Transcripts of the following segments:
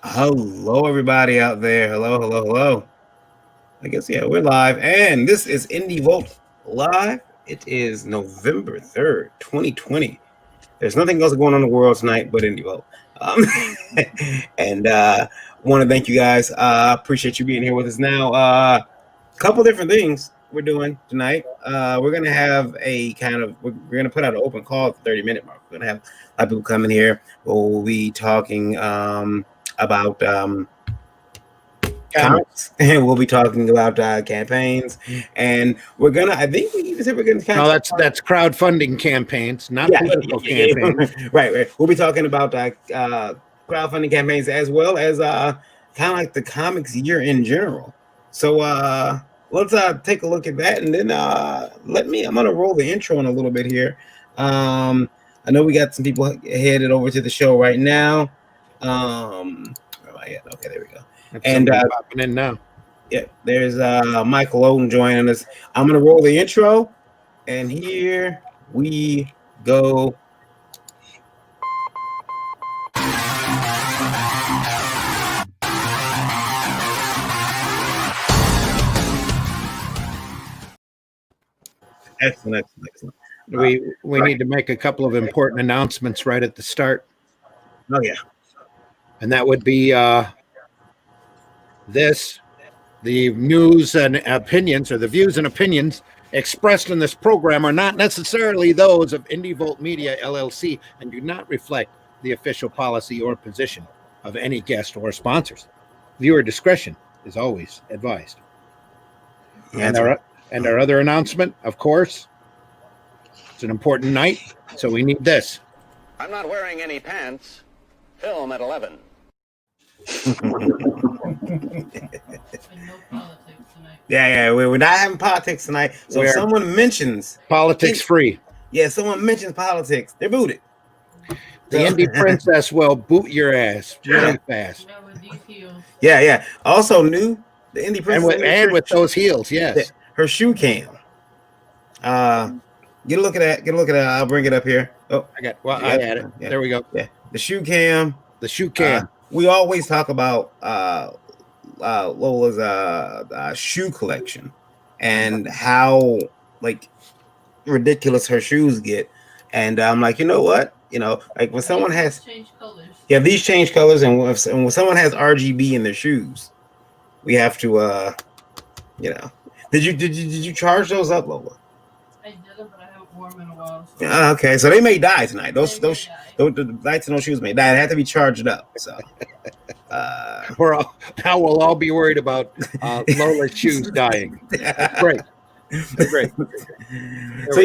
Hello, everybody out there. Hello, hello, hello. I guess, yeah, we're live. And this is Indie Vault Live. It is November 3rd, 2020. There's nothing else going on in the world tonight but Indie Vault. And want to thank you guys. Appreciate you being here with us now. A couple different things we're doing tonight. We're going to have we're going to put out an open call at the 30-minute mark. We're going to have a lot of people coming here. We'll be talking about comics, and we'll be talking about campaigns, and I think we even said we're gonna that's crowdfunding campaigns, not political campaigns. Right. We'll be talking about crowdfunding campaigns as well as kind of like the comics year in general. So let's take a look at that, and then I'm gonna roll the intro in a little bit here. I know we got some people headed over to the show right now. Where am I at? Okay, there we go. And popping in now. Yeah, there's Michael Owen joining us. I'm gonna roll the intro, and here we go. Excellent. We need to make a couple of important announcements right at the start. Oh yeah. And that would be the news and opinions, or the views and opinions expressed in this program are not necessarily those of Indie Vault Media LLC and do not reflect the official policy or position of any guest or sponsors. Viewer discretion is always advised. And our other announcement, of course, it's an important night, so we need this. I'm not wearing any pants. Film at 11. Yeah, we're not having politics tonight. So if someone mentions politics free. Yeah, someone mentions politics, they're booted. The Indie Princess will boot your ass really fast. Yeah. Also new, the Indie Princess and with those heels, yes. Her shoe cam. Get a look at that. I'll bring it up here. Oh, I had it. Yeah. There we go. Yeah, the shoe cam. We always talk about Lola's shoe collection and how like ridiculous her shoes get, and I'm like, you know what? Like when someone has these change colors, and when someone has RGB in their shoes, we have to Did you charge those up, Lola? I didn't, but I haven't worn them in a while. So. Okay, so they may die tonight. The lights and those shoes may die. They have to be charged up. So now we'll all be worried about Lola's shoes dying. That's great. So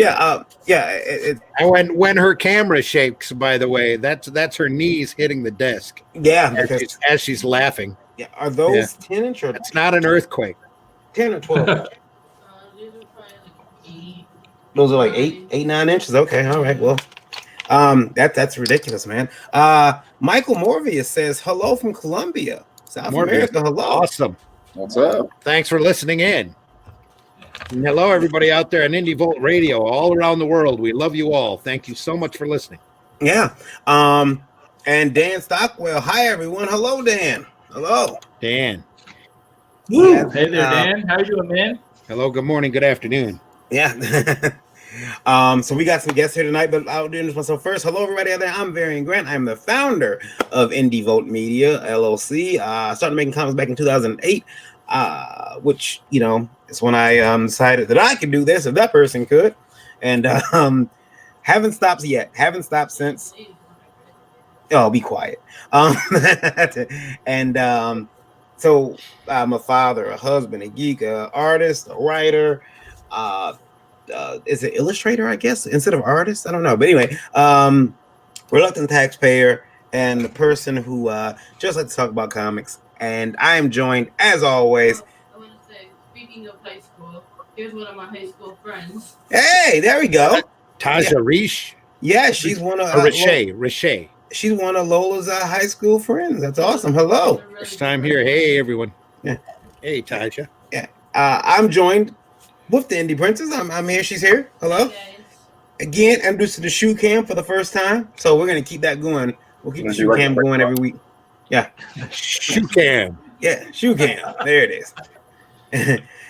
and when her camera shakes, by the way, that's her knees hitting the desk. Yeah, as she's laughing. Yeah, are those 10-inch or? It's not an earthquake. 10 or 12. These are probably like 8. Those are like 8-9 inches. Okay, all right. Well, that's ridiculous, man. Michael Morvius says hello from Colombia, South America. Hello. Awesome. What's up? Thanks for listening in. And hello, everybody out there on Indie Vault Radio, all around the world. We love you all. Thank you so much for listening. Yeah. And Dan Stockwell. Hi, everyone. Hello, Dan. Hello, Dan. Hey there, Dan. How you doing, man? Hello. Good morning. Good afternoon. Yeah. So we got some guests here tonight, but I'll do this myself first. Hello, everybody out there. I'm Varian Grant. I'm the founder of Indie Vault Media LLC. Started making comics back in 2008, which is when I decided that I could do this if that person could, and haven't stopped yet. Haven't stopped since. Oh, be quiet. So I'm a father, a husband, a geek, a artist, a writer. Is it illustrator, I guess, instead of artist? I don't know. But anyway, reluctant taxpayer and the person who just like to talk about comics. And I am joined, as always. I want to say, speaking of high school, here's one of my high school friends. Hey, there we go. Taja Riche. Yeah, she's one of Riche. She's one of Lola's high school friends. That's awesome. Hello. First time here. Hey, everyone. Yeah. Hey, Taja. Yeah. I'm joined with the Indie Princess. I'm here. She's here. Hello. Again, introduced to the shoe cam for the first time. So we're going to keep that going. We'll keep the shoe cam going every week. Yeah. Shoe cam. Yeah, shoe cam. There it is.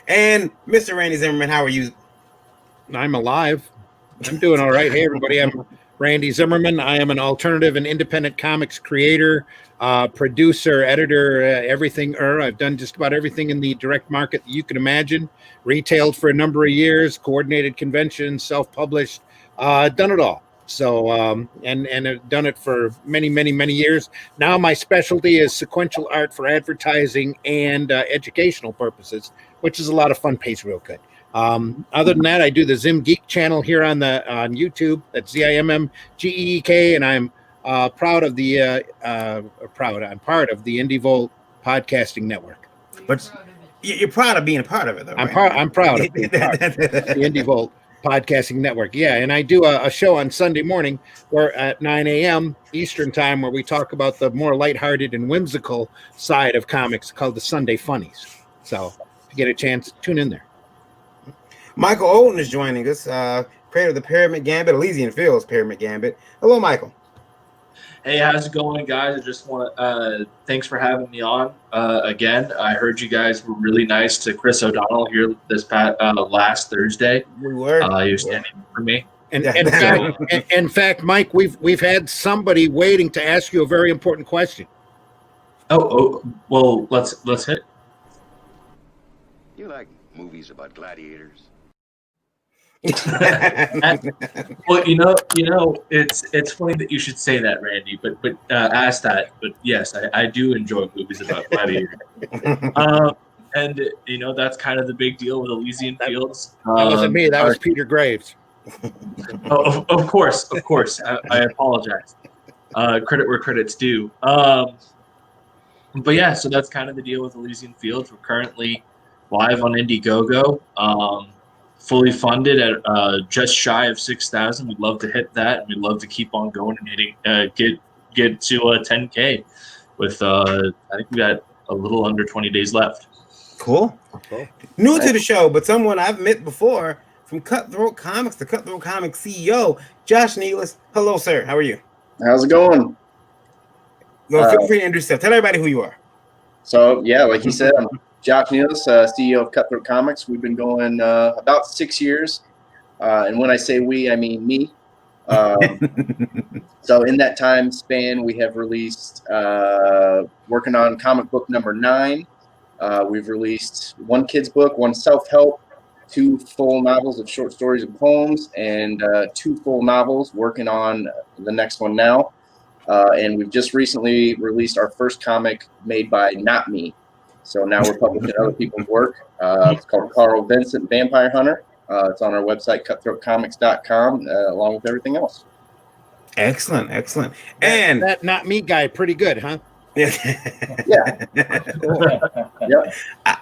And Mr. Randy Zimmerman, how are you? I'm alive. I'm doing all right. Hey, everybody. I'm Randy Zimmerman. I am an alternative and independent comics creator, producer, editor, everything. I've done just about everything in the direct market that you can imagine. Retailed for a number of years, coordinated conventions, self-published, done it all. So, and I've done it for many, many, many years. Now my specialty is sequential art for advertising and educational purposes, which is a lot of fun, pays real good. Other than that, I do the Zim Geek channel here on YouTube. That's ZIMMGEEK, and I'm proud of the I'm part of the Indie Volt podcasting network. But you're proud of being a part of it, though. I'm right? proud of being part of the Indie Volt podcasting network. Yeah, and I do a show on Sunday morning where at 9 a.m. Eastern time where we talk about the more lighthearted and whimsical side of comics called the Sunday Funnies. So if you get a chance, tune in there. Michael Owen is joining us, creator of the Pyramid Gambit, Elysian Fields Pyramid Gambit. Hello, Michael. Hey, how's it going, guys? I just want to thanks for having me on again. I heard you guys were really nice to Chris O'Donnell here this last Thursday. We were. He was standing up for me. And in fact, Mike, we've had somebody waiting to ask you a very important question. Oh, well, let's hit. You like movies about gladiators? Well, you know, it's funny that you should say that, Randy. But ask that. But yes, I do enjoy movies about gladiators. And you know that's kind of the big deal with Elysian Fields. That wasn't me. That was Peter Graves. Of course. I apologize. Credit where credit's due. But yeah, so that's kind of the deal with Elysian Fields. We're currently live on Indiegogo. Fully funded at just shy of 6,000. We'd love to hit that, and we'd love to keep on going and hitting get to 10K. With I think we got a little under 20 days left. Cool. New to the show, but someone I've met before from Cutthroat Comics, the Cutthroat Comics CEO, Josh Nealis. Hello, sir. How are you? How's it going? Well, feel free to introduce yourself. Tell everybody who you are. So yeah, like you said, I'm Josh Nealis, CEO of Cutthroat Comics. We've been going about 6 years. And when I say we, I mean me. So in that time span, we have released, working on comic book number 9. We've released 1 kid's book, 1 self-help, 2 full novels of short stories and poems, and 2 full novels, working on the next one now. And we've just recently released our first comic made by Not Me. So now we're publishing other people's work. It's called Carl Vincent Vampire Hunter. It's on our website, cutthroatcomics.com, along with everything else. Excellent. And that Not Me guy, pretty good, huh? Yeah. Yep.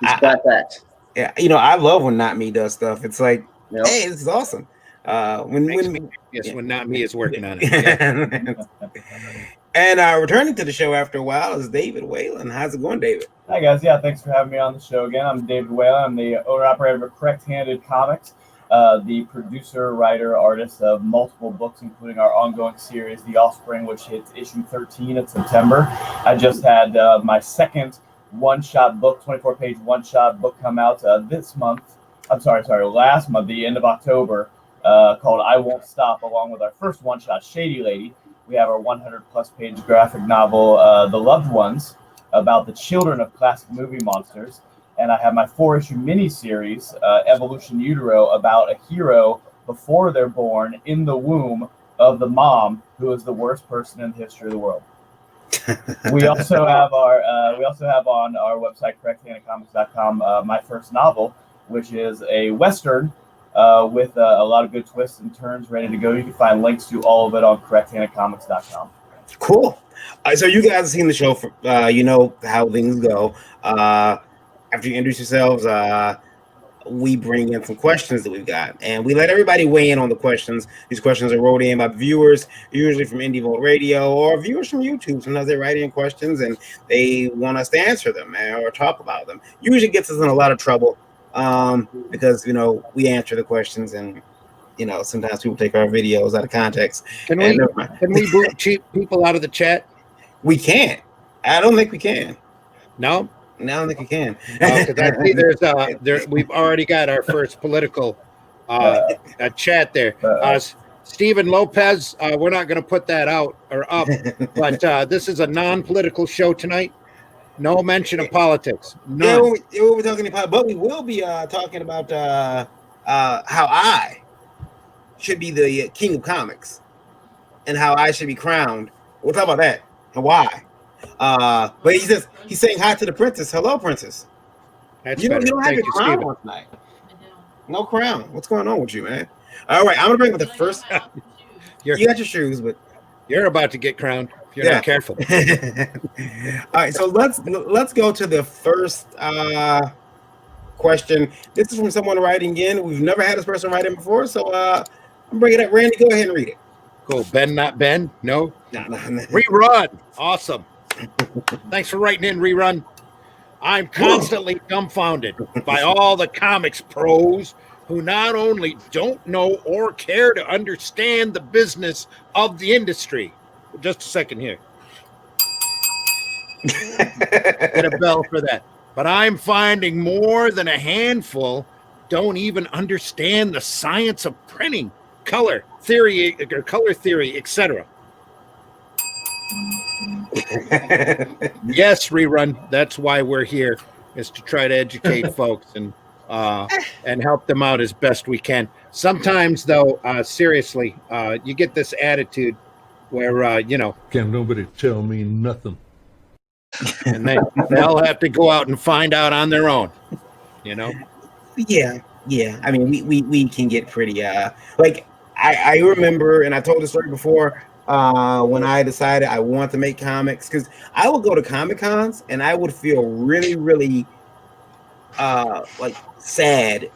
He's got that. Yeah, you know, I love when Not Me does stuff. It's like, Yep. hey, this is awesome. When Not Me is working on it. Yeah. And returning to the show after a while is David Whalen. How's it going, David? Hi, guys. Yeah, thanks for having me on the show again. I'm David Whalen. I'm the owner-operator of Correct Handed Comics, the producer, writer, artist of multiple books, including our ongoing series, The Offspring, which hits issue 13 in September. I just had my second one-shot book, 24-page one-shot book come out last month, the end of October, called I Won't Stop, along with our first one-shot, Shady Lady. We have our 100-plus page graphic novel, The Loved Ones, about the children of classic movie monsters. And I have my 4-issue miniseries, Evolution Utero, about a hero before they're born in the womb of the mom who is the worst person in the history of the world. We also have on our website, correcthandedcomics.com, my first novel, which is a Western with a lot of good twists and turns ready to go. You can find links to all of it on correcthandedcomics.com. Cool. So you guys have seen the show. You know how things go. After you introduce yourselves, we bring in some questions that we've got, and we let everybody weigh in on the questions. These questions are wrote in by viewers, usually from Indie Volt Radio or viewers from YouTube. Sometimes they write in questions and they want us to answer them or talk about them. Usually gets us in a lot of trouble because, you know, we answer the questions and, you know, sometimes people take our videos out of context. Can we boot cheap people out of the chat? We can't. I don't think we can. No, I don't think we can. because I see there's we've already got our first political a chat there. Stephen Lopez, we're not going to put that out or up, but this is a non-political show tonight. No mention of politics. Yeah, None. we're talking about, but we will be talking about how I should be the king of comics and how I should be crowned. We'll talk about that and why. But he's saying hi to the princess. Hello, princess. That's You better. don't have Thank your you, crown Stephen. on tonight. No crown. What's going on with you, man? All right, I'm gonna bring with the first. You got your shoes, but You're about to get crowned if you're Yeah. not careful. All right, so let's go to the first question. This is from someone writing in. We've never had this person write in before, so I'm bringing it up. Randy, go ahead and read it. Cool. Ben, not Ben? No. No. Rerun. Awesome. Thanks for writing in, Rerun. I'm constantly dumbfounded by all the comics pros who not only don't know or care to understand the business of the industry. Just a second here. Get a bell for that. But I'm finding more than a handful don't even understand the science of printing, color theory, etc. Yes, Rerun. That's why we're here, is to try to educate folks and help them out as best we can. Sometimes, though, seriously, you get this attitude where Can't nobody tell me nothing. and they'll have to go out and find out on their own. Yeah. I mean, we can get pretty like I remember, and I told the story before. When I decided I want to make comics, because I would go to Comic Cons and I would feel really, really like sad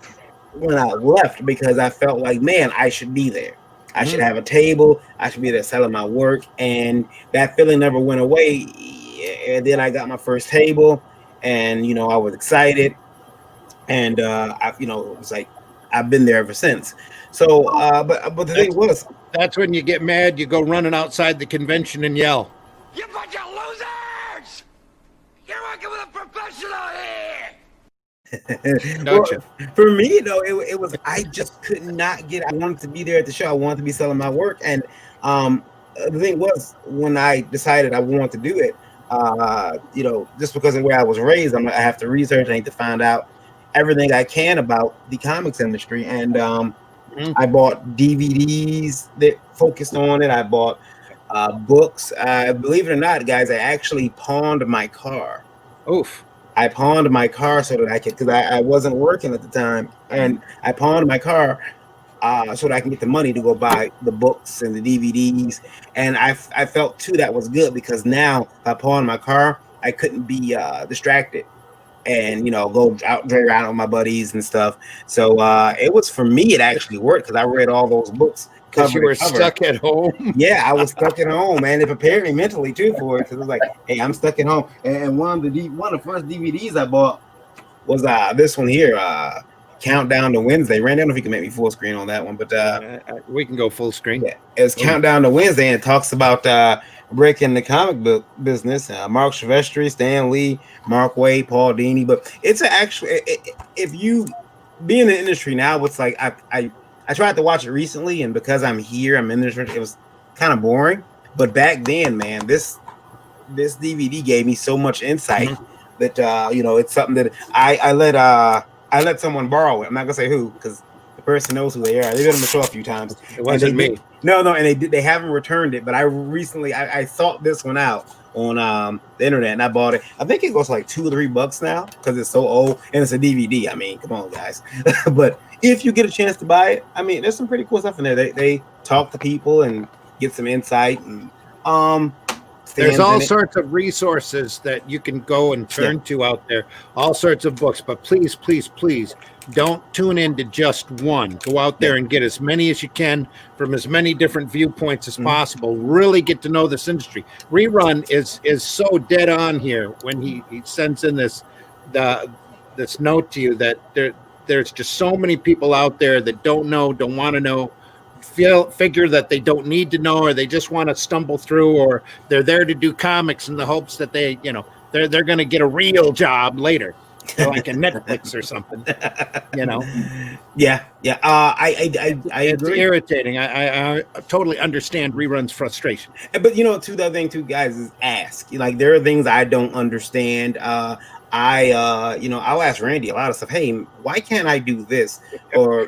when I left, because I felt like, man, I should be there. I should have a table. I should be there selling my work, and that feeling never went away. And then I got my first table, and I was excited, and it was like I've been there ever since. So, but the thing was, that's when you get mad. You go running outside the convention and yell, You bunch of losers! You're working with a professional here! don't you? For me, though, it was, I just could not get. I wanted to be there at the show. I wanted to be selling my work, and the thing was, when I decided I wanted to do it, just because of where I was raised, I have to research. I need to find out everything I can about the comics industry, and I bought DVDs that focused on it. I bought books. Believe it or not, guys, I actually pawned my car. Oof. I pawned my car so that I could, because I wasn't working at the time, and I pawned my car so that I can get the money to go buy the books and the DVDs. And I felt too that was good, because now if I pawned my car, I couldn't be distracted and go out drive around with my buddies and stuff. So it was, for me, it actually worked, because I read all those books. Because you were stuck at home. Yeah, I was stuck at home, man. It prepared me mentally too for it, because it was like, hey, I'm stuck at home. And one of the first DVDs I bought was this one here, Countdown to Wednesday. Randy, I don't know if you can make me full screen on that one, but we can go full screen. Yeah, it's Countdown to Wednesday, and it talks about breaking the comic book business. Mark Silvestri, Stan Lee, Mark Waid, Paul Dini. But it's actually, if you be in the industry now, it's like I tried to watch it recently, and because I'm here, I'm in the industry, it was kind of boring. But back then, man, this DVD gave me so much insight that it's something that I let someone borrow it. I'm not gonna say who, because the person knows who they are. They've been on the show a few times. It wasn't me. No, and they haven't returned it. But I recently I sought this one out on the internet, and I bought it. I think it goes like $2 or $3 now, because it's so old, and it's a DVD. I mean, come on, guys. But if you get a chance to buy it, I mean, there's some pretty cool stuff in there. They talk to people and get some insight, and there's all sorts of resources that you can go and turn to out there, all sorts of books. But please, please, please don't tune into just one. Go out there and get as many as you can from as many different viewpoints as possible. Really get to know this industry. Rerun is so dead on here when he sends in this note to you that there's just so many people out there that don't know, don't want to know, figure that they don't need to know, or they just want to stumble through, or they're there to do comics in the hopes that they, they're going to get a real job later, like a Netflix or something. Yeah. I It's agree. irritating. I totally understand Rerun's frustration. But too, the other thing too, guys, is ask. Like, there are things I don't understand. I'll ask Randy a lot of stuff. Hey, why can't I do this? Or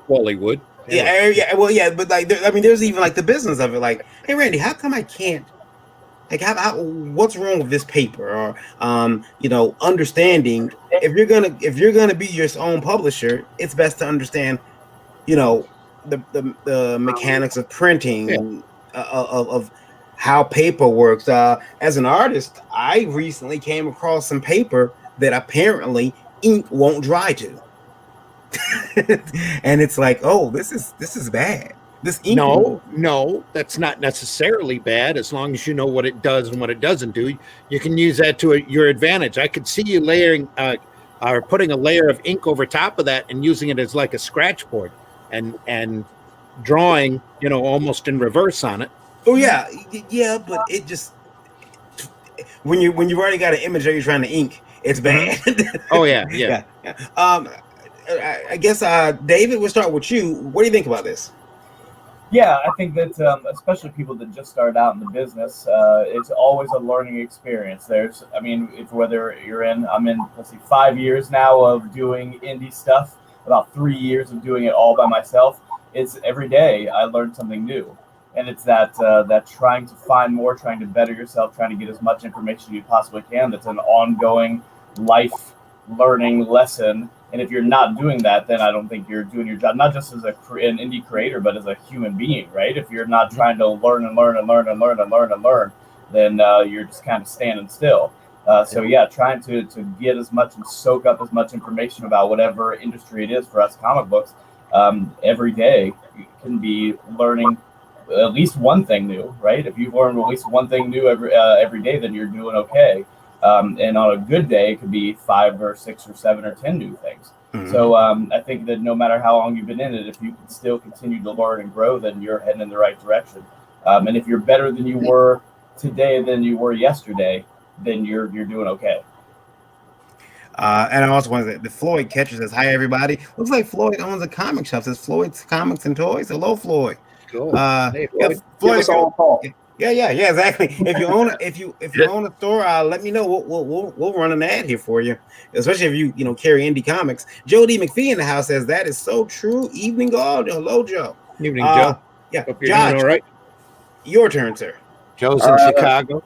Wally would. Yeah. Well, yeah, but like, there's even like the business of it. Like, hey, Randy, how come I can't? Like, what's wrong with this paper? Or understanding if you're gonna be your own publisher, it's best to understand, the mechanics of printing, of how paper works. As an artist, I recently came across some paper that apparently ink won't dry to. And it's like, oh, this is bad. This ink no, that's not necessarily bad, as long as you know what it does and what it doesn't do. You can use that to your advantage. I could see you layering or putting a layer of ink over top of that and using it as like a scratch board and drawing, almost in reverse on it. Oh yeah, but it just, when you've already got an image that you're trying to ink, it's bad. Oh yeah. I guess David, we'll start with you. What do you think about this? Yeah, I think that especially people that just started out in the business, it's always a learning experience. If whether I'm in, 5 years now of doing indie stuff, about 3 years of doing it all by myself. It's every day I learn something new, and it's that trying to find more, trying to better yourself, trying to get as much information you possibly can. That's an ongoing life learning lesson. And if you're not doing that, then I don't think you're doing your job, not just as an indie creator, but as a human being, right? If you're not trying to learn, then you're just kind of standing still. Trying to get as much and soak up as much information about whatever industry it is for us comic books every day. You can be learning at least one thing new, right? If you've learned at least one thing new every day, then you're doing okay. And on a good day, it could be 5 or 6 or 7 or 10 new things. Mm-hmm. So I think that no matter how long you've been in it, if you can still continue to learn and grow, then you're heading in the right direction. And if you're better than you were today than you were yesterday, then you're doing okay. And I also wanted the Floyd Catcher says, hi, everybody. Looks like Floyd owns a comic shop. Says Floyd's Comics and Toys. Hello, Floyd. Cool. Hey, Floyd. Yeah, Floyd, give us all a call. Yeah, exactly. If you own a store, let me know. We'll run an ad here for you, especially if you carry indie comics. Joe D. McPhee in the house says that is so true. Evening, God. Hello, Joe. Evening, Joe. Yeah, hope you're doing all right. Your turn, sir. Joe's in Chicago.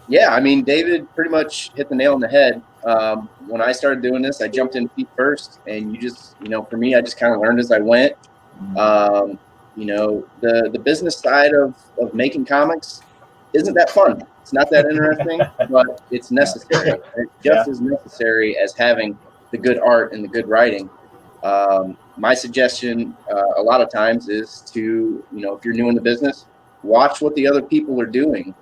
Yeah, David pretty much hit the nail on the head. When I started doing this, I jumped in feet first, and you just, for me, I just kind of learned as I went. The business side of making comics isn't that fun. It's not that interesting, but it's necessary. It's just as necessary as having the good art and the good writing. My suggestion a lot of times is to, if you're new in the business, watch what the other people are doing.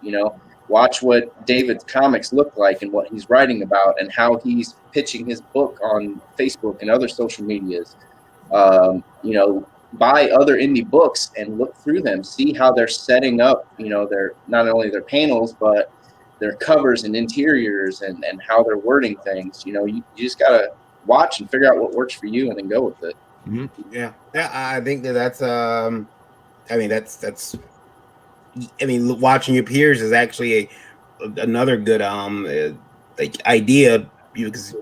Watch what David's comics look like and what he's writing about and how he's pitching his book on Facebook and other social medias. Buy other indie books and look through them, see how they're setting up, their not only their panels, but their covers and interiors and how they're wording things. You just got to watch and figure out what works for you and then go with it. Mm-hmm. Yeah. I think that's watching your peers is actually another good idea, because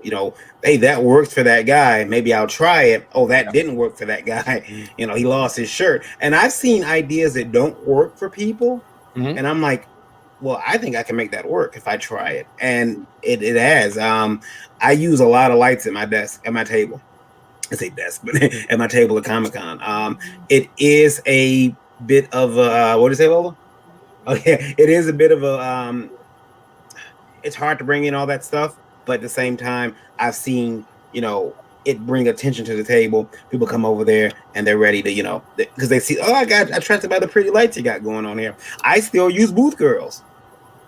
hey, that worked for that guy, maybe I'll try it. Oh, that didn't work for that guy. He lost his shirt. And I've seen ideas that don't work for people, and I'm like, well, I think I can make that work if I try it. And it has. I use a lot of lights at my desk, at my table. I say desk, but at my table at Comic-Con. It is a bit of a, what do you say, Lola? Oh yeah, it is a bit of a, it's hard to bring in all that stuff, but at the same time, I've seen, it bring attention to the table. People come over there and they're ready to, because they see, oh, I got attracted by the pretty lights you got going on here. I still use booth girls.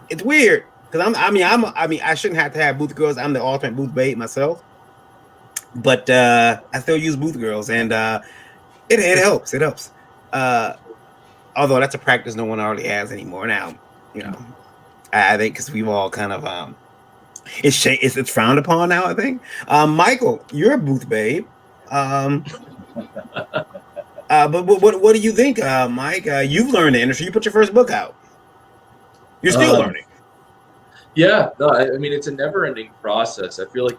It's weird because I shouldn't have to have booth girls. I'm the ultimate booth babe myself, but I still use booth girls, and It helps. It helps. Although that's a practice no one already has anymore now. You know, I think because we've all kind of it's frowned upon now. I think. Michael, you're a booth babe. But what do you think, Mike? You've learned the industry. You put your first book out. You're still learning. Yeah, no, I mean it's a never-ending process. I feel like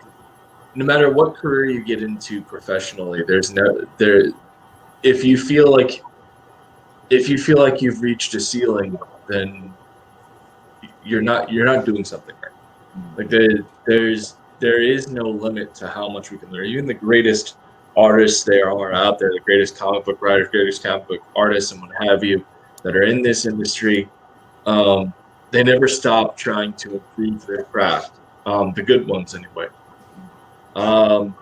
no matter what career you get into professionally, if you feel like you've reached a ceiling, then you're not doing something right. Like there is no limit to how much we can learn. Even the greatest artists there are out there, the greatest comic book writers, greatest comic book artists, and what have you, that are in this industry, they never stop trying to improve their craft. The good ones, anyway. And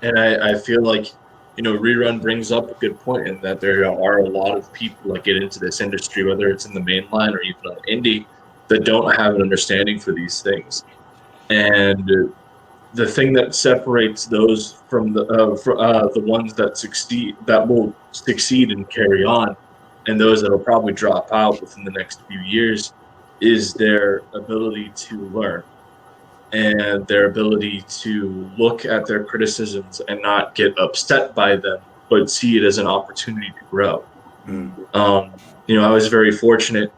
I feel like, Rerun brings up a good point in that there are a lot of people that get into this industry, whether it's in the mainline or even on indie, that don't have an understanding for these things. And the thing that separates those from the ones that will succeed and carry on, and those that will probably drop out within the next few years, is their ability to learn and their ability to look at their criticisms and not get upset by them, but see it as an opportunity to grow. I was very fortunate.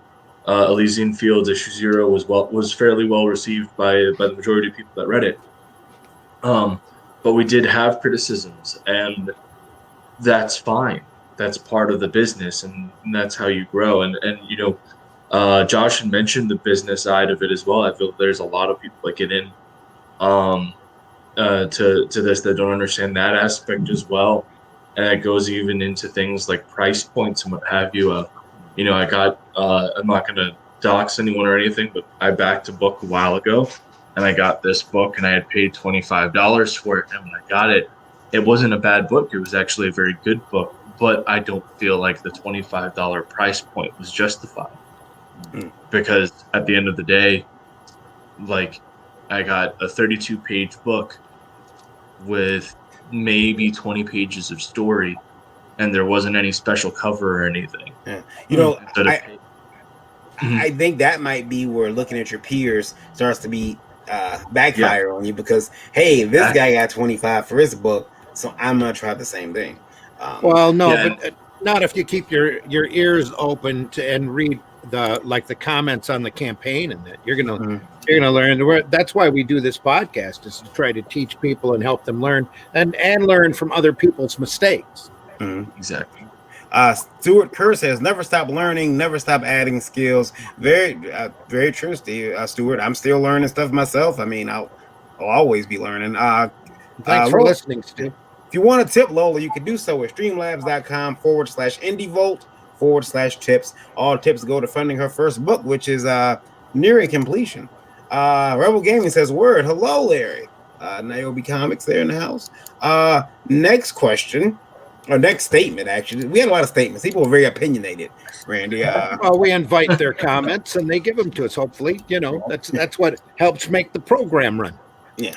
Elysian Fields issue 0 was fairly well received by the majority of people that read it. But we did have criticisms, and that's fine. That's part of the business, and that's how you grow. And Josh had mentioned the business side of it as well. I feel there's a lot of people that get in to this that don't understand that aspect as well, and it goes even into things like price points and what have you. I got I'm not going to dox anyone or anything, but I backed a book a while ago, and I got this book, and I had paid $25 for it, and when I got it, it wasn't a bad book. It was actually a very good book, but I don't feel like the $25 price point was justified. Because at the end of the day, like, I got a 32-page book with maybe 20 pages of story, and there wasn't any special cover or anything. Yeah. I think that might be where looking at your peers starts to be backfire on you, because hey, this guy got 25 for his book, so I'm gonna try the same thing. But not if you keep your ears open and read the comments on the campaign, and that you're gonna learn. That's why we do this podcast, is to try to teach people and help them learn and learn from other people's mistakes. Exactly. Stuart Kerr says, "Never stop learning, never stop adding skills." Very, very true, Steve. Stuart, I'm still learning stuff myself. I mean, I'll always be learning. Thanks for listening, Steve. If you want to tip Lola, you can do so at streamlabs.com/indievolt/tips. All tips go to funding her first book, which is nearing completion. Rebel Gaming says, "Word, hello, Larry." Niobe Comics there in the house. Next question. Or next statement, actually. We had a lot of statements. People were very opinionated, Randy. Well, we invite their comments, and they give them to us. Hopefully, that's what helps make the program run. Yeah.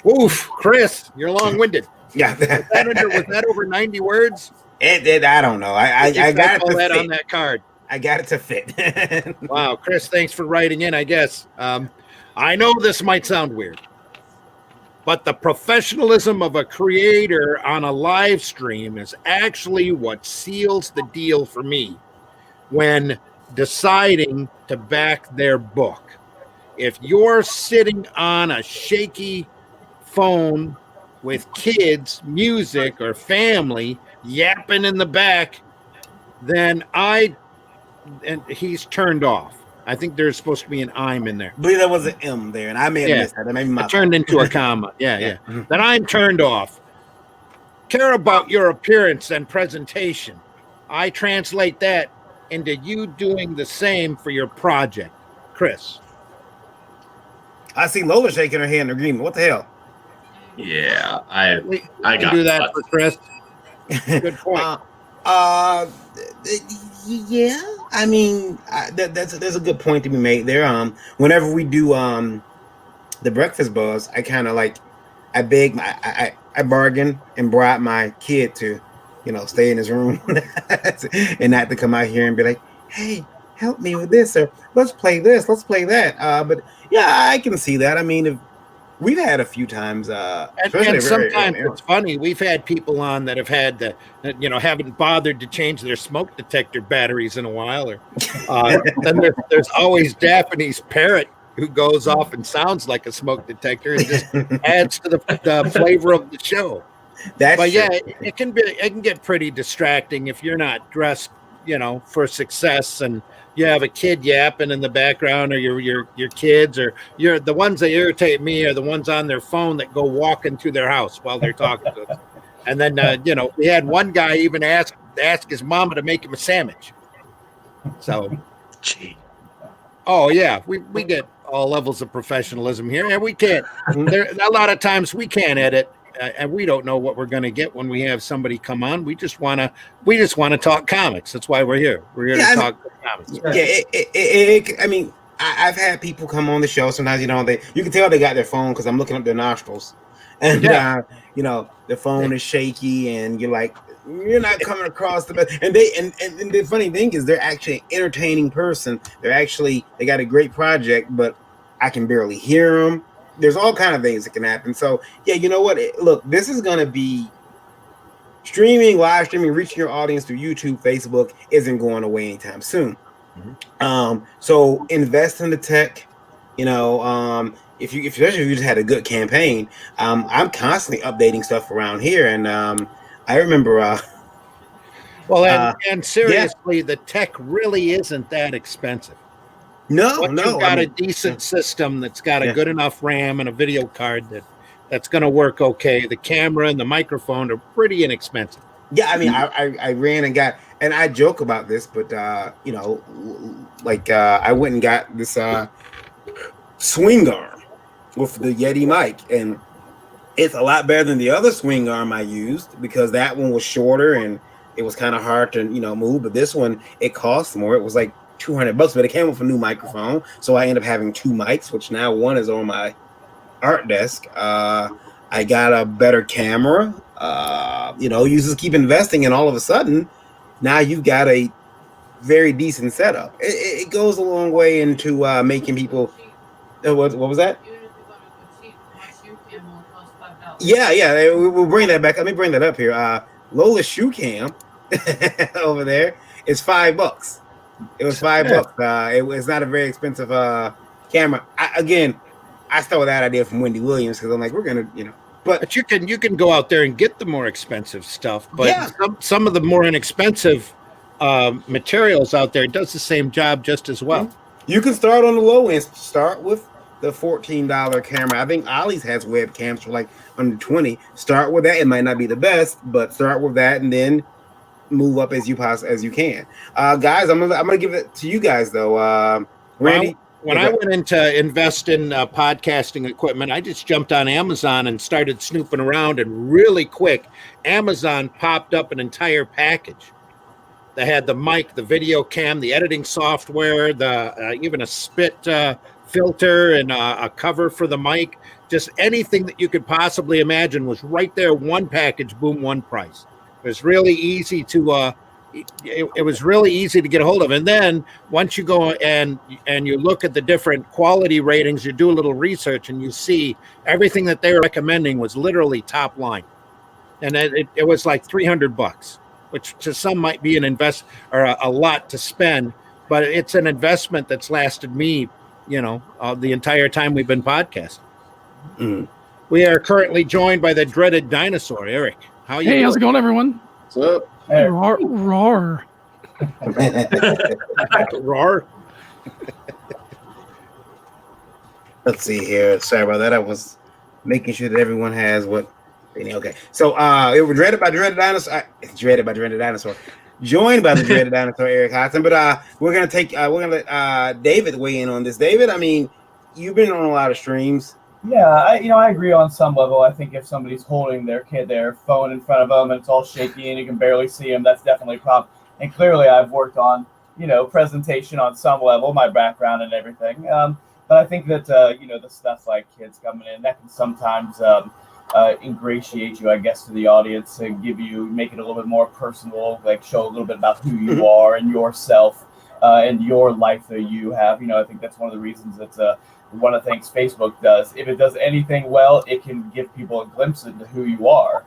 Oof, Chris, you're long-winded. Yeah. Was that over 90 words? I don't know. I got it to fit on that card. I got it to fit. Wow, Chris, thanks for writing in, I guess. I know this might sound weird, but the professionalism of a creator on a live stream is actually what seals the deal for me when deciding to back their book. If you're sitting on a shaky phone with kids, music, or family yapping in the back, then he's turned off. I think there's supposed to be an I'm in there. I believe there was an M there, and I may have missed that. Maybe I turned into a comma. Yeah. Then I'm turned off. Care about your appearance and presentation. I translate that into you doing the same for your project. Chris. I see Lola shaking her head in agreement. What the hell? Yeah, I got do that for Chris. Good point. Yeah, I mean, there's a good point to be made there. Whenever we do the Breakfast Buzz, I kind of like I I bargained and brought my kid to, stay in his room and not to come out here and be like, hey, help me with this, or let's play this, let's play that. But yeah, I can see that. I mean, if we've had a few times, especially And very sometimes early on. it's funny. We've had people on that have had haven't bothered to change their smoke detector batteries in a while. Or then there's always Daphne's parrot who goes off and sounds like a smoke detector and just adds to the flavor of the show. That's But yeah, true. it can get pretty distracting if you're not dressed, for success, and you have a kid yapping in the background, or your kids, or the ones that irritate me are the ones on their phone that go walking through their house while they're talking to us. And then we had one guy even ask his mama to make him a sandwich. So, Gee. oh yeah, we get all levels of professionalism here, and we can't. There a lot of times we can't edit. And we don't know what we're going to get when we have somebody come on. We just want to talk comics. That's why we're here. We're here to talk comics. Yeah, I mean, I've had people come on the show. Sometimes, you can tell they got their phone because I'm looking up their nostrils, and the phone is shaky, and you're like, you're not coming across the best. And the funny thing is, they're actually an entertaining person. They got a great project, but I can barely hear them. There's all kind of things that can happen. So yeah, you know what? Look, this is going to be live streaming, reaching your audience through YouTube, Facebook isn't going away anytime soon. Mm-hmm. So invest in the tech. Especially if you just had a good campaign. I'm constantly updating stuff around here, and I remember. And seriously, the tech really isn't that expensive. No, you've got a decent system that's got a good enough RAM and a video card that's going to work okay. The camera and the microphone are pretty inexpensive. Yeah, I mean, I ran and got, and I joke about this, but I went and got this swing arm with the Yeti mic, and it's a lot better than the other swing arm I used because that one was shorter and it was kind of hard to move. But this one, it cost more. It was like $200, but it came with a new microphone, so I ended up having two mics, which now one is on my art desk. I got a better camera. You just keep investing, and all of a sudden, now you've got a very decent setup. It goes a long way into making people. What was that? Yeah. We'll bring that back. Let me bring that up here. Lola's shoe cam over there is $5. It was $5. It was not a very expensive camera. I stole that idea from Wendy Williams because I'm like, we're gonna, but you can go out there and get the more expensive stuff. But some of the more inexpensive materials out there does the same job just as well. You can start on the low end. Start with the $14 camera. I think Ollie's has webcams for like under $20. Start with that. It might not be the best, but start with that and then move up as you can. Guys, I'm gonna give it to you guys though. Randy, when I went in to invest in podcasting equipment, I just jumped on Amazon and started snooping around, and really quick, Amazon popped up an entire package that had the mic, the video cam, the editing software, even a spit filter and a cover for the mic. Just anything that you could possibly imagine was right there. One package, boom, one price. It was really easy to it was really easy to get a hold of. And then once you go and you look at the different quality ratings, you do a little research, and you see everything that they were recommending was literally top line. And it was like $300, which to some might be an invest or a lot to spend, but it's an investment that's lasted me, the entire time we've been podcasting. Mm. We are currently joined by the dreaded dinosaur, Eric. How are you? Hey, how's it going, everyone? What's up? Hey. Roar. Roar. Let's see here. Sorry about that. I was making sure that everyone has what they need. Okay. So it was dreaded by dreaded dinosaur. Dreaded by dreaded dinosaur. Joined by the dreaded dinosaur, Eric Hodson. But we're gonna let David weigh in on this. David, I mean, you've been on a lot of streams. Yeah, I agree on some level. I think if somebody's holding their phone in front of them and it's all shaky and you can barely see them, that's definitely a problem. And clearly I've worked on, presentation on some level, my background and everything. But I think that, the stuff like kids coming in, that can sometimes ingratiate you, I guess, to the audience, to make it a little bit more personal, like show a little bit about who you are and yourself and your life that you have. I think that's one of the reasons that one of the things Facebook does. If it does anything well, it can give people a glimpse into who you are,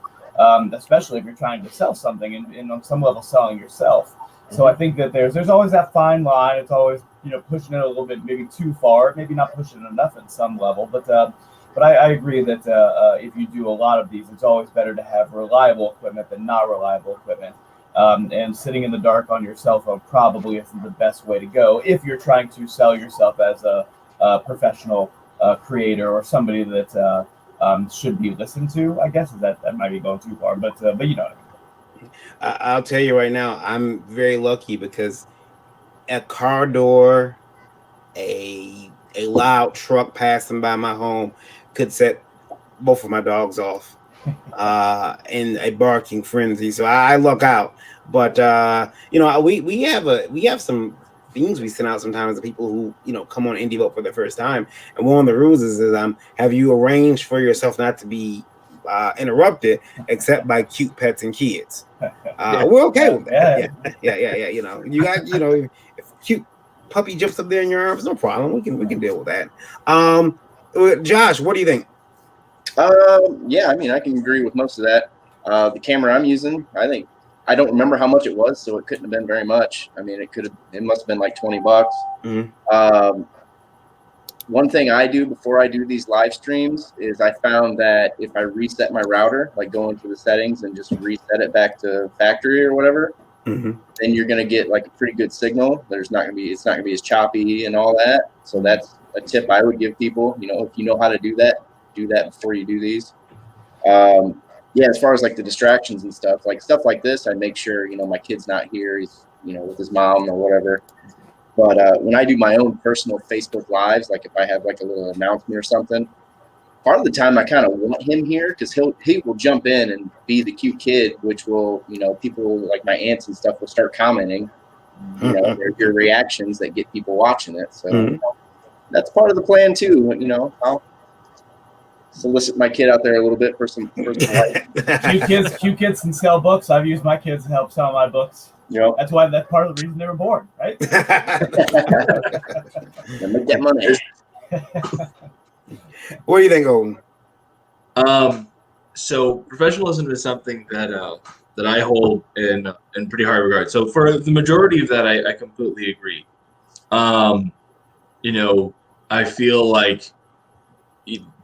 especially if you're trying to sell something and on some level selling yourself. So I think that there's always that fine line. It's always pushing it a little bit, maybe too far, maybe not pushing it enough at some level. But I agree that if you do a lot of these, it's always better to have reliable equipment than not reliable equipment. And sitting in the dark on your cell phone probably isn't the best way to go if you're trying to sell yourself as a professional creator or somebody that should be listened to. I guess that might be going too far, but you know what I mean. I'll tell you right now, I'm very lucky because a car door, a loud truck passing by my home could set both of my dogs off in a barking frenzy. So I luck out. But we have some things we send out sometimes to people who come on Indie Vote for the first time, and one of the rules is have you arranged for yourself not to be interrupted except by cute pets and kids. We're okay with that. Yeah. You got if cute puppy jumps up there in your arms, no problem. We can deal with that. Josh, what do you think? Yeah, I mean, I can agree with most of that. The camera I'm using, I don't remember how much it was, so it couldn't have been very much. I mean, it must have been like $20. Mm-hmm. One thing I do before I do these live streams is I found that if I reset my router, like go into the settings and just reset it back to factory or whatever, mm-hmm. then you're going to get like a pretty good signal. It's not going to be as choppy and all that. So that's a tip I would give people. If you know how to do that before you do these. Yeah, as far as like the distractions and stuff like this, I make sure, my kid's not here. He's, with his mom or whatever. But when I do my own personal Facebook lives, like if I have like a little announcement or something, part of the time I kind of want him here because he will jump in and be the cute kid, which will, people like my aunts and stuff will start commenting, your reactions that get people watching it. So that's part of the plan too. I'll solicit my kid out there a little bit for some life. Cute kids can sell books. I've used my kids to help sell my books. That's part of the reason they were born, right? Make that money. What do you think, Owen? So professionalism is something that I hold in pretty high regard. So for the majority of that, I completely agree. I feel like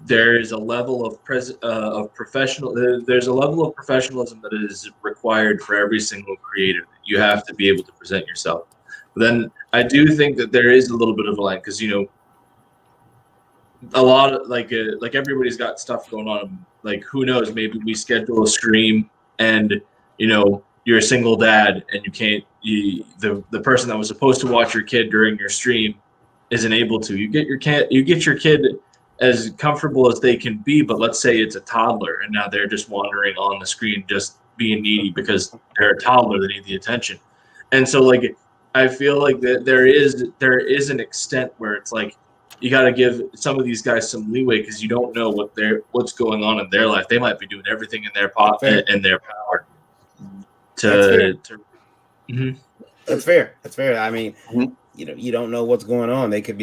there's a level of there's a level of professionalism that is required for every single creator. You have to be able to present yourself. But then I do think that there is a little bit of a line because a lot of like everybody's got stuff going on. Like who knows? Maybe we schedule a stream and you're a single dad and you can't. The person that was supposed to watch your kid during your stream isn't able to. You get your kid as comfortable as they can be, but let's say it's a toddler and now they're just wandering on the screen, just being needy because they're a toddler, they need the attention. And so like, I feel like that there is an extent where it's like, you got to give some of these guys some leeway because you don't know what's going on in their life. They might be doing everything in their their power That's fair. I mean, you don't know what's going on. They could.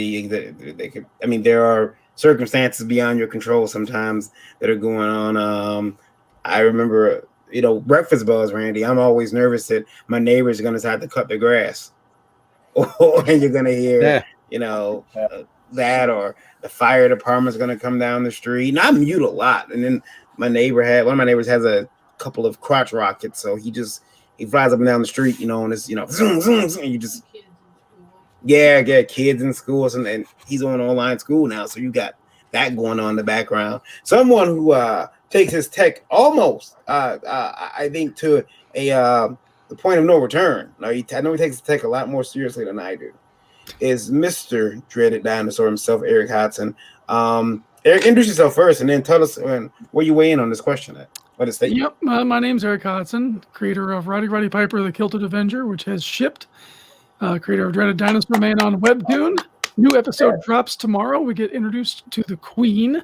I mean, there are circumstances beyond your control sometimes that are going on. I remember, breakfast buzz, Randy. I'm always nervous that my neighbors are going to decide to cut their grass, and you're going to hear, that, or the fire department's going to come down the street. And I mute a lot. And then one of my neighbors has a couple of crotch rockets, so he flies up and down the street, and it's zoom, zoom, zoom. You just kids in school, and he's on online school now, so you got that going on in the background. Someone who takes his tech almost, I think, to the point of no return. I know he takes his tech a lot more seriously than I do. Is Mr. Dreaded Dinosaur himself, Eric Hodson. Eric, introduce yourself first, and then tell us where you weigh in on this question. Yep, my name's Eric Hodson, creator of Roddy Piper, the Kilted Avenger, which has shipped. Creator of Dreaded Dinosaur Man on Webtoon. New episode drops tomorrow. We get introduced to the Queen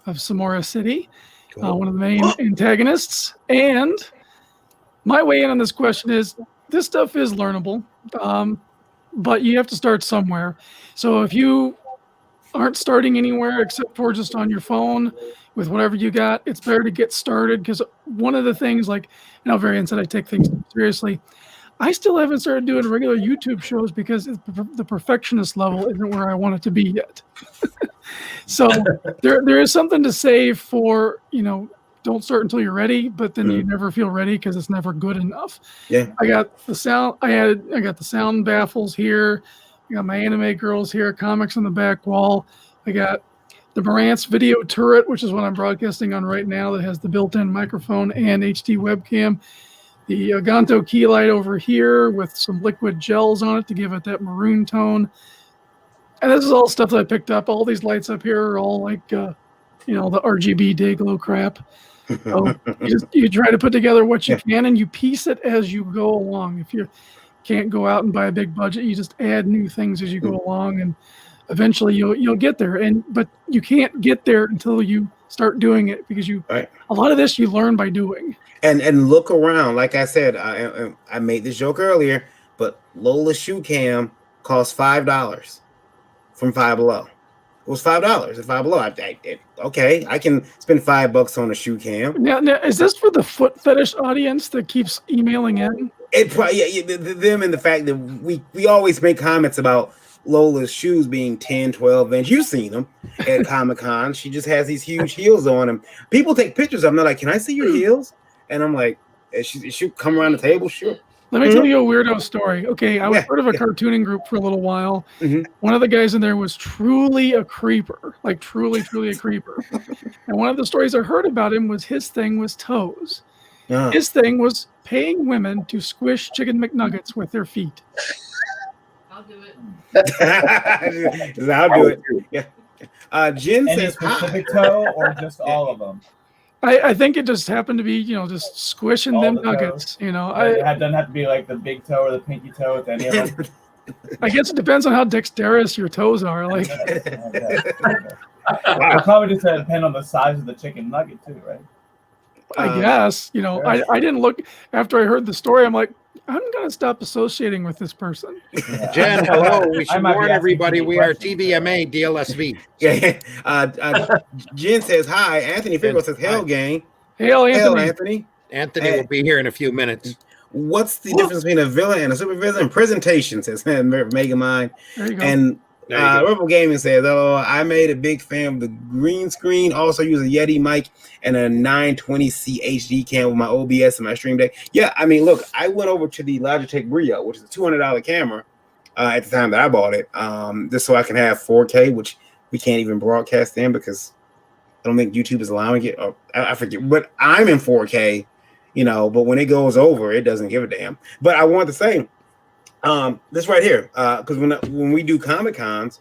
of Samora City. one of the main antagonists. And my way in on this question is this stuff is learnable, but you have to start somewhere. So if you aren't starting anywhere except for just on your phone with whatever you got, it's better to get started, because one of the things, like, Varian said, I take things seriously. I still haven't started doing regular YouTube shows because the perfectionist level isn't where I want it to be yet. So there is something to say for, don't start until you're ready, but then you never feel ready because it's never good enough. Yeah. I got the sound. I got the sound baffles here. I got my anime girls here, comics on the back wall. I got the Marantz video turret, which is what I'm broadcasting on right now, that has the built-in microphone and HD webcam. The Ganto key light over here with some liquid gels on it to give it that maroon tone. And this is all stuff that I picked up. All these lights up here are all like, the RGB day glow crap. So you try to put together what you can, and you piece it as you go along. If you can't go out and buy a big budget, you just add new things as you go along, and eventually you'll get there. But you can't get there until you start doing it, because a lot of this you learn by doing. And look around. Like I said, I made this joke earlier, but Lola's shoe cam cost $5 from Five Below. It was $5 at Five Below. Okay, I can spend $5 on a shoe cam. Now, is this for the foot fetish audience that keeps emailing in? It probably them, and the fact that we always make comments about Lola's shoes being 10, 12 inch. You've seen them at Comic-Con. She just has these huge heels on them. People take pictures of them. They're like, "Can I see your heels?" And I'm like, "She come around the table, sure." Let me tell you a weirdo story. Okay, I was part of a cartooning group for a little while. One of the guys in there was truly a creeper, like truly a creeper. And one of the stories I heard about him was his thing was toes. His thing was paying women to squish chicken McNuggets with their feet. I'll do it. I'll do it. Yeah. Jen Any says specific toe or just all of them? I think it just happened to be, just squishing All them the nuggets. It doesn't have to be like the big toe or the pinky toe with any of them. I guess it depends on how dexterous your toes are. Like, It probably just depend on the size of the chicken nugget too, right? I guess, I didn't look after I heard the story. I'm like, I'm gonna stop associating with this person. Jen, hello. We should warn everybody we are TVMA DLSV. Jen says hi. Anthony Figaro says hail, gang. Hail, Anthony. Anthony. Anthony will be here in a few minutes. What's the difference between a villain and a supervillain? Presentation, says Megamind. There you go. And Rebel Gaming says, "Oh, I made a big fan of the green screen. Also use a Yeti mic and a 920C HD cam with my OBS and my Stream Deck." Yeah, I mean, look, I went over to the Logitech Brio, which is a $200 camera at the time that I bought it, just so I can have 4K, which we can't even broadcast in because I don't think YouTube is allowing it. Or, I forget, but I'm in 4K, but when it goes over, it doesn't give a damn. But I want to say, this right here, because when we do Comic-Cons,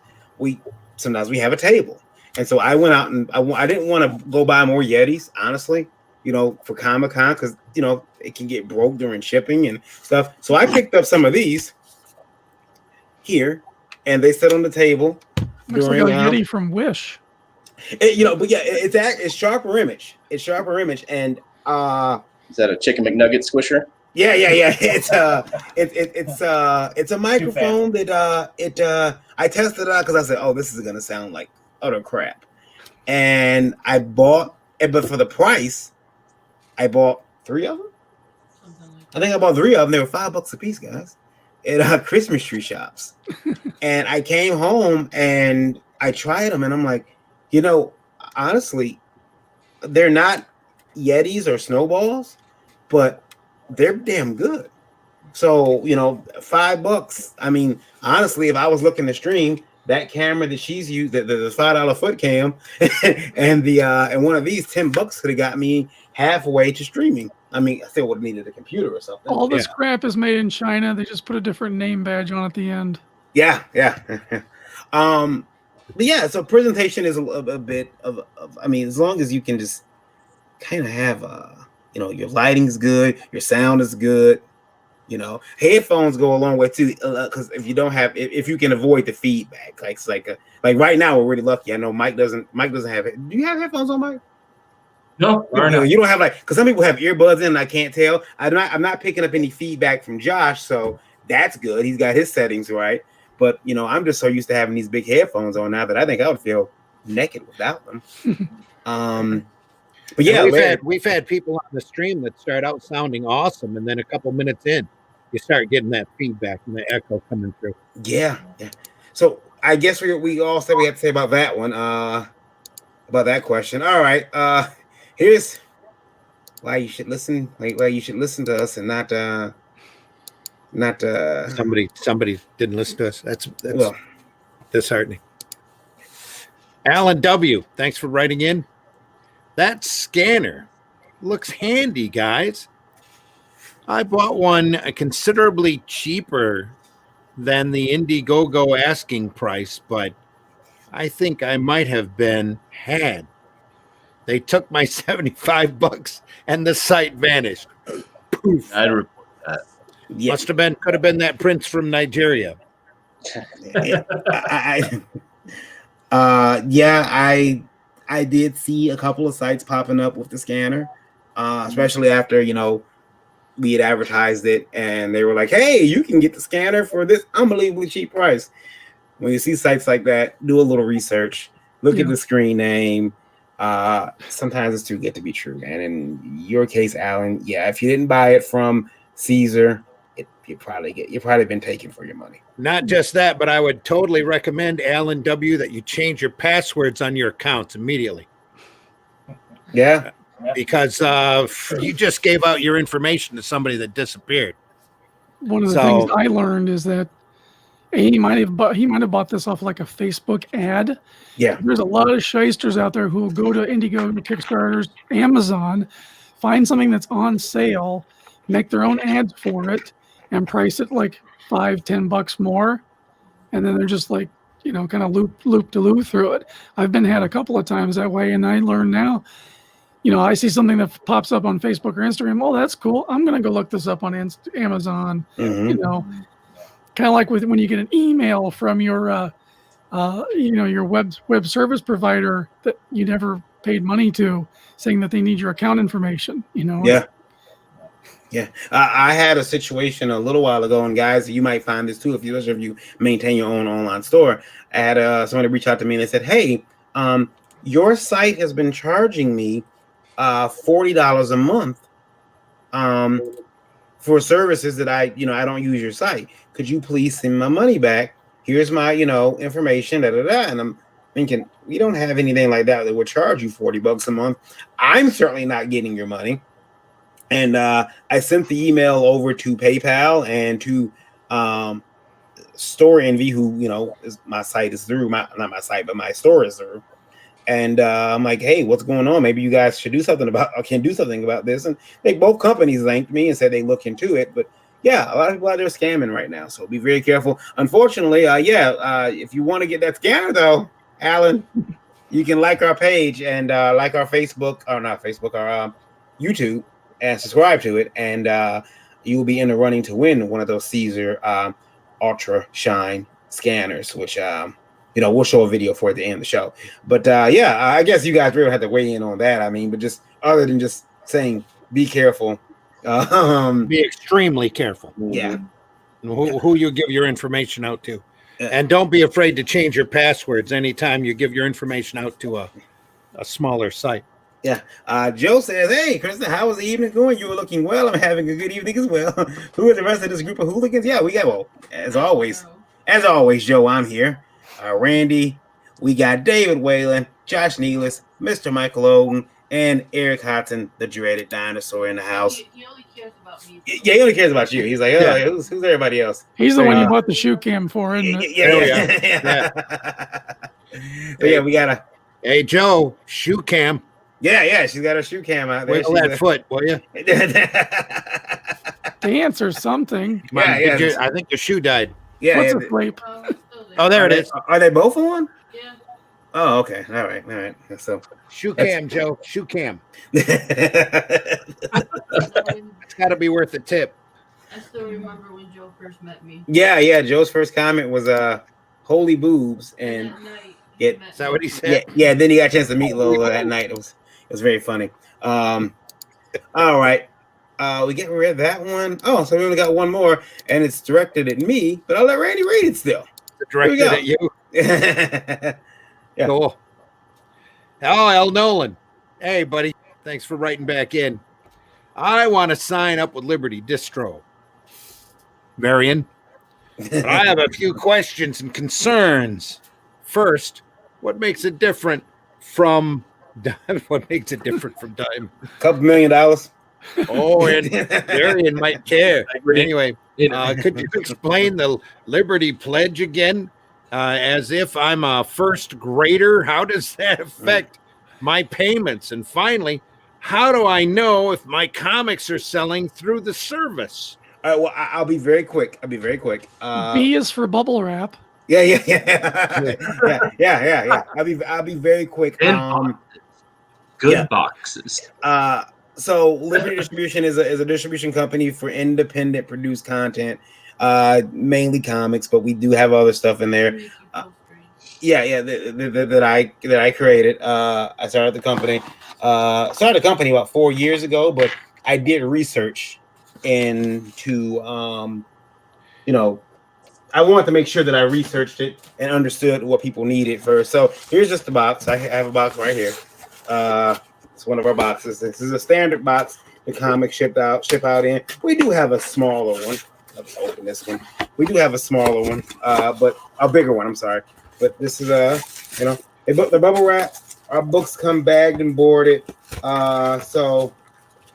sometimes we have a table, and so I went out and I didn't want to go buy more Yetis, honestly, for Comic-Con, because it can get broke during shipping and stuff. So I picked up some of these here, and they sit on the table. Looks like a Yeti from Wish. But yeah, it's sharper image. It's sharper image, and is that a chicken McNugget squisher? Yeah. It's a microphone that I tested it out because I said, "Oh, this is gonna sound like utter crap," and I bought it, but for the price, I bought 3 of them. I think I bought 3 of them. They were $5 a piece, guys, at Christmas tree shops. And I came home and I tried them, and I'm like, honestly, they're not Yetis or Snowballs, but they're damn good. So, $5. I mean, honestly, if I was looking to stream, that camera that she's used, the $5 foot cam, and one of these $10 could have got me halfway to streaming. I mean, I still would have needed a computer or something. All this crap is made in China. They just put a different name badge on at the end. Yeah. But yeah, so presentation is a bit of I mean, as long as you can just kind of have your lighting's good, your sound is good, headphones go a long way too, because if you can avoid the feedback, like right now we're really lucky. I know Mike doesn't have it. Do you have headphones on, Mike? No, fair enough. You don't have like, because some people have earbuds in and I can't tell. I'm not picking up any feedback from Josh, so that's good. He's got his settings right. But I'm just so used to having these big headphones on now that I think I would feel naked without them. But yeah, we've had people on the stream that start out sounding awesome, and then a couple minutes in, you start getting that feedback and the echo coming through. Yeah. So I guess we all said we had to say about that one. About that question. All right. Here's why you should listen. Why you should listen to us and not. Somebody didn't listen to us. That's well disheartening. Alan W. Thanks for writing in. That scanner looks handy, guys. I bought one considerably cheaper than the Indiegogo asking price, but I think I might have been had. They took my $75 and the site vanished. Poof. I'd report that. Yeah. Could have been that prince from Nigeria. I did see a couple of sites popping up with the scanner, especially after we had advertised it and they were like, "Hey, you can get the scanner for this unbelievably cheap price." When you see sites like that, do a little research, look at the screen name. Sometimes it's too good to be true. And in your case, Alan, if you didn't buy it from Caesar, you've probably been taken for your money. Not just that, but I would totally recommend, Alan W., that you change your passwords on your accounts immediately. Yeah. Because you just gave out your information to somebody that disappeared. One of the things I learned is that he might have bought this off like a Facebook ad. Yeah. There's a lot of shysters out there who will go to Indiegogo, Kickstarters, Amazon, find something that's on sale, make their own ads for it, and price it like $5-10 more, and then they're just like kind of loop to loop through it. I've been had a couple of times that way, and I learn now. I see something that pops up on Facebook or Instagram. Oh, that's cool. I'm gonna go look this up on Amazon. Mm-hmm. Kind of like when you get an email from your your web service provider that you never paid money to, saying that they need your account information. Yeah, I had a situation a little while ago, and guys, you might find this too especially if you maintain your own online store. I had somebody reach out to me and they said, "Hey, your site has been charging me $40 a month for services that I don't use your site. Could you please send my money back? Here's my information." And I'm thinking, we don't have anything like that would charge you $40 a month. I'm certainly not getting your money. And I sent the email over to PayPal and to Store Envy, who is my site is through, not my site, but my store is through. And I'm like, "Hey, what's going on? Maybe you guys should do something about this." And both companies thanked me and said they look into it. But yeah, a lot of people out there scamming right now, so be very careful. Unfortunately, if you want to get that scanner though, Alan, you can like our page and like our Facebook, or not Facebook, our YouTube, and subscribe to it, and you will be in the running to win one of those Caesar Ultra Shine scanners, which we'll show a video for at the end of the show. But I guess you guys really have to weigh in on that. I mean, but just other than just saying, be careful. Be extremely careful. Yeah. Who you give your information out to. And don't be afraid to change your passwords anytime you give your information out to a smaller site. Yeah. Joe says, "Hey, Kristen, how was the evening going? You were looking well. I'm having a good evening as well." Who is the rest of this group of hooligans? Yeah, we got, as always, Joe, I'm here. Randy, we got David Whalen, Josh Nealis, Mr. Michael Owen, and Eric Hudson, the dreaded dinosaur in the house. He only cares about me. Yeah, he only cares about you. He's like, who's everybody else? He's the one you bought the shoe cam for, isn't it? Yeah. So we got Hey, Joe, shoe cam. Yeah, she's got her shoe cam out there. Wiggle that foot, will you? Dance or something. I think your shoe died. Yeah. What's a flip? Oh, there it is. Are they both on? Yeah. Oh, okay. All right. So shoe cam, Joe. Shoe cam. It's got to be worth the tip. I still remember when Joe first met me. Yeah. Joe's first comment was holy boobs, and That night, is that what he said? Yeah. Then he got a chance to meet Lola that night. It's very funny. All right. We read that one. Oh, so we only got one more, and it's directed at me, but I'll let Randy read it still. Directed at you. Yeah. Cool. Oh, L. Nolan. Hey, buddy. Thanks for writing back in. I want to sign up with Liberty Distro. Marion. But I have a few questions and concerns. First, what makes it different from what makes it different from Diamond? $2 million. Oh, and Marion might care. Anyway, could you explain the Liberty Pledge again? As if I'm a first grader, how does that affect my payments? And finally, how do I know if my comics are selling through the service? All right, well, I'll be very quick. B is for bubble wrap. Yeah. I'll be very quick. Good boxes. So Liberty Distribution is a distribution company for independent produced content, mainly comics, but we do have other stuff in there. That I created. I started the company. About 4 years ago, but I did research into I wanted to make sure that I researched it and understood what people needed first. So here's just the box. I have a box right here. It's one of our boxes. This is a standard box the comics ship out in. We do have a smaller one. Let's open this one. We do have a smaller one, but a bigger one. I'm sorry, but this is the bubble wrap. Our books come bagged and boarded. So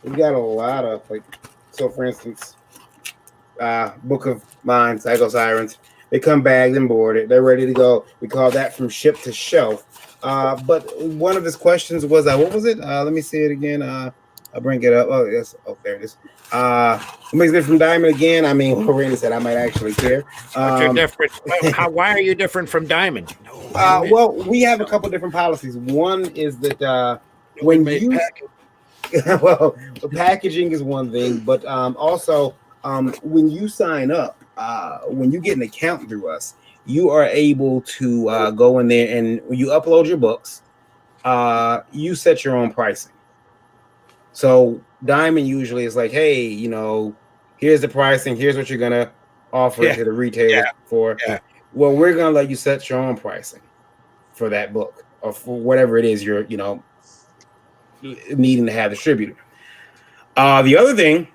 we got a lot of So for instance, Book of Mine, Psycho Sirens. They come bagged and boarded. They're ready to go. We call that from ship to shelf. But one of his questions was, what was it? Let me see it again. I'll bring it up. Oh, yes. Oh, there it is. What makes it from Diamond again? I mean, what Randy said, I might actually care. You're different. Why are you different from Diamond? Well, we have a couple different policies. One is that when you well, packaging is one thing, but also when you sign up, when you get an account through us, you are able to go in there, and when you upload your books, you set your own pricing. So Diamond usually is like, hey, here's the pricing, here's what you're gonna offer to the retailer for. Yeah. Well, we're gonna let you set your own pricing for that book or for whatever it is you're, needing to have distributed. The other thing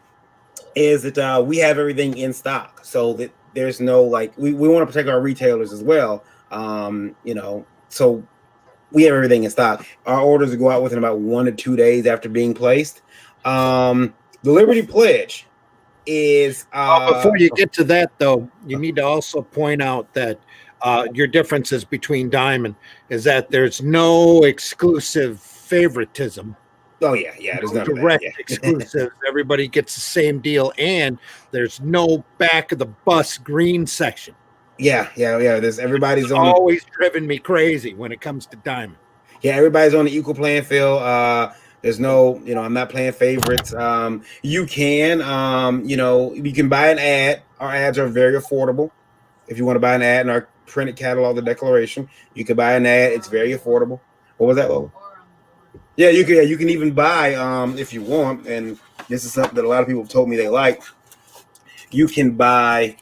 is that we have everything in stock, so that there's no we want to protect our retailers as well. So we have everything in stock. Our orders will go out within about 1 to 2 days after being placed. The Liberty Pledge is before you get to that, though, you need to also point out that your differences between Diamond is that there's no exclusive favoritism. Oh yeah, there's no direct exclusive. Everybody gets the same deal, and there's no back of the bus green section. Yeah. There's everybody's on. Always driven me crazy when it comes to Diamond. Yeah, everybody's on the equal playing field. There's no, I'm not playing favorites. You can buy an ad. Our ads are very affordable. If you want to buy an ad in our printed catalog, The Declaration, you can buy an ad. It's very affordable. What was that? Oh. Yeah, you can. You can even buy, if you want, and this is something that a lot of people have told me they like. You can buy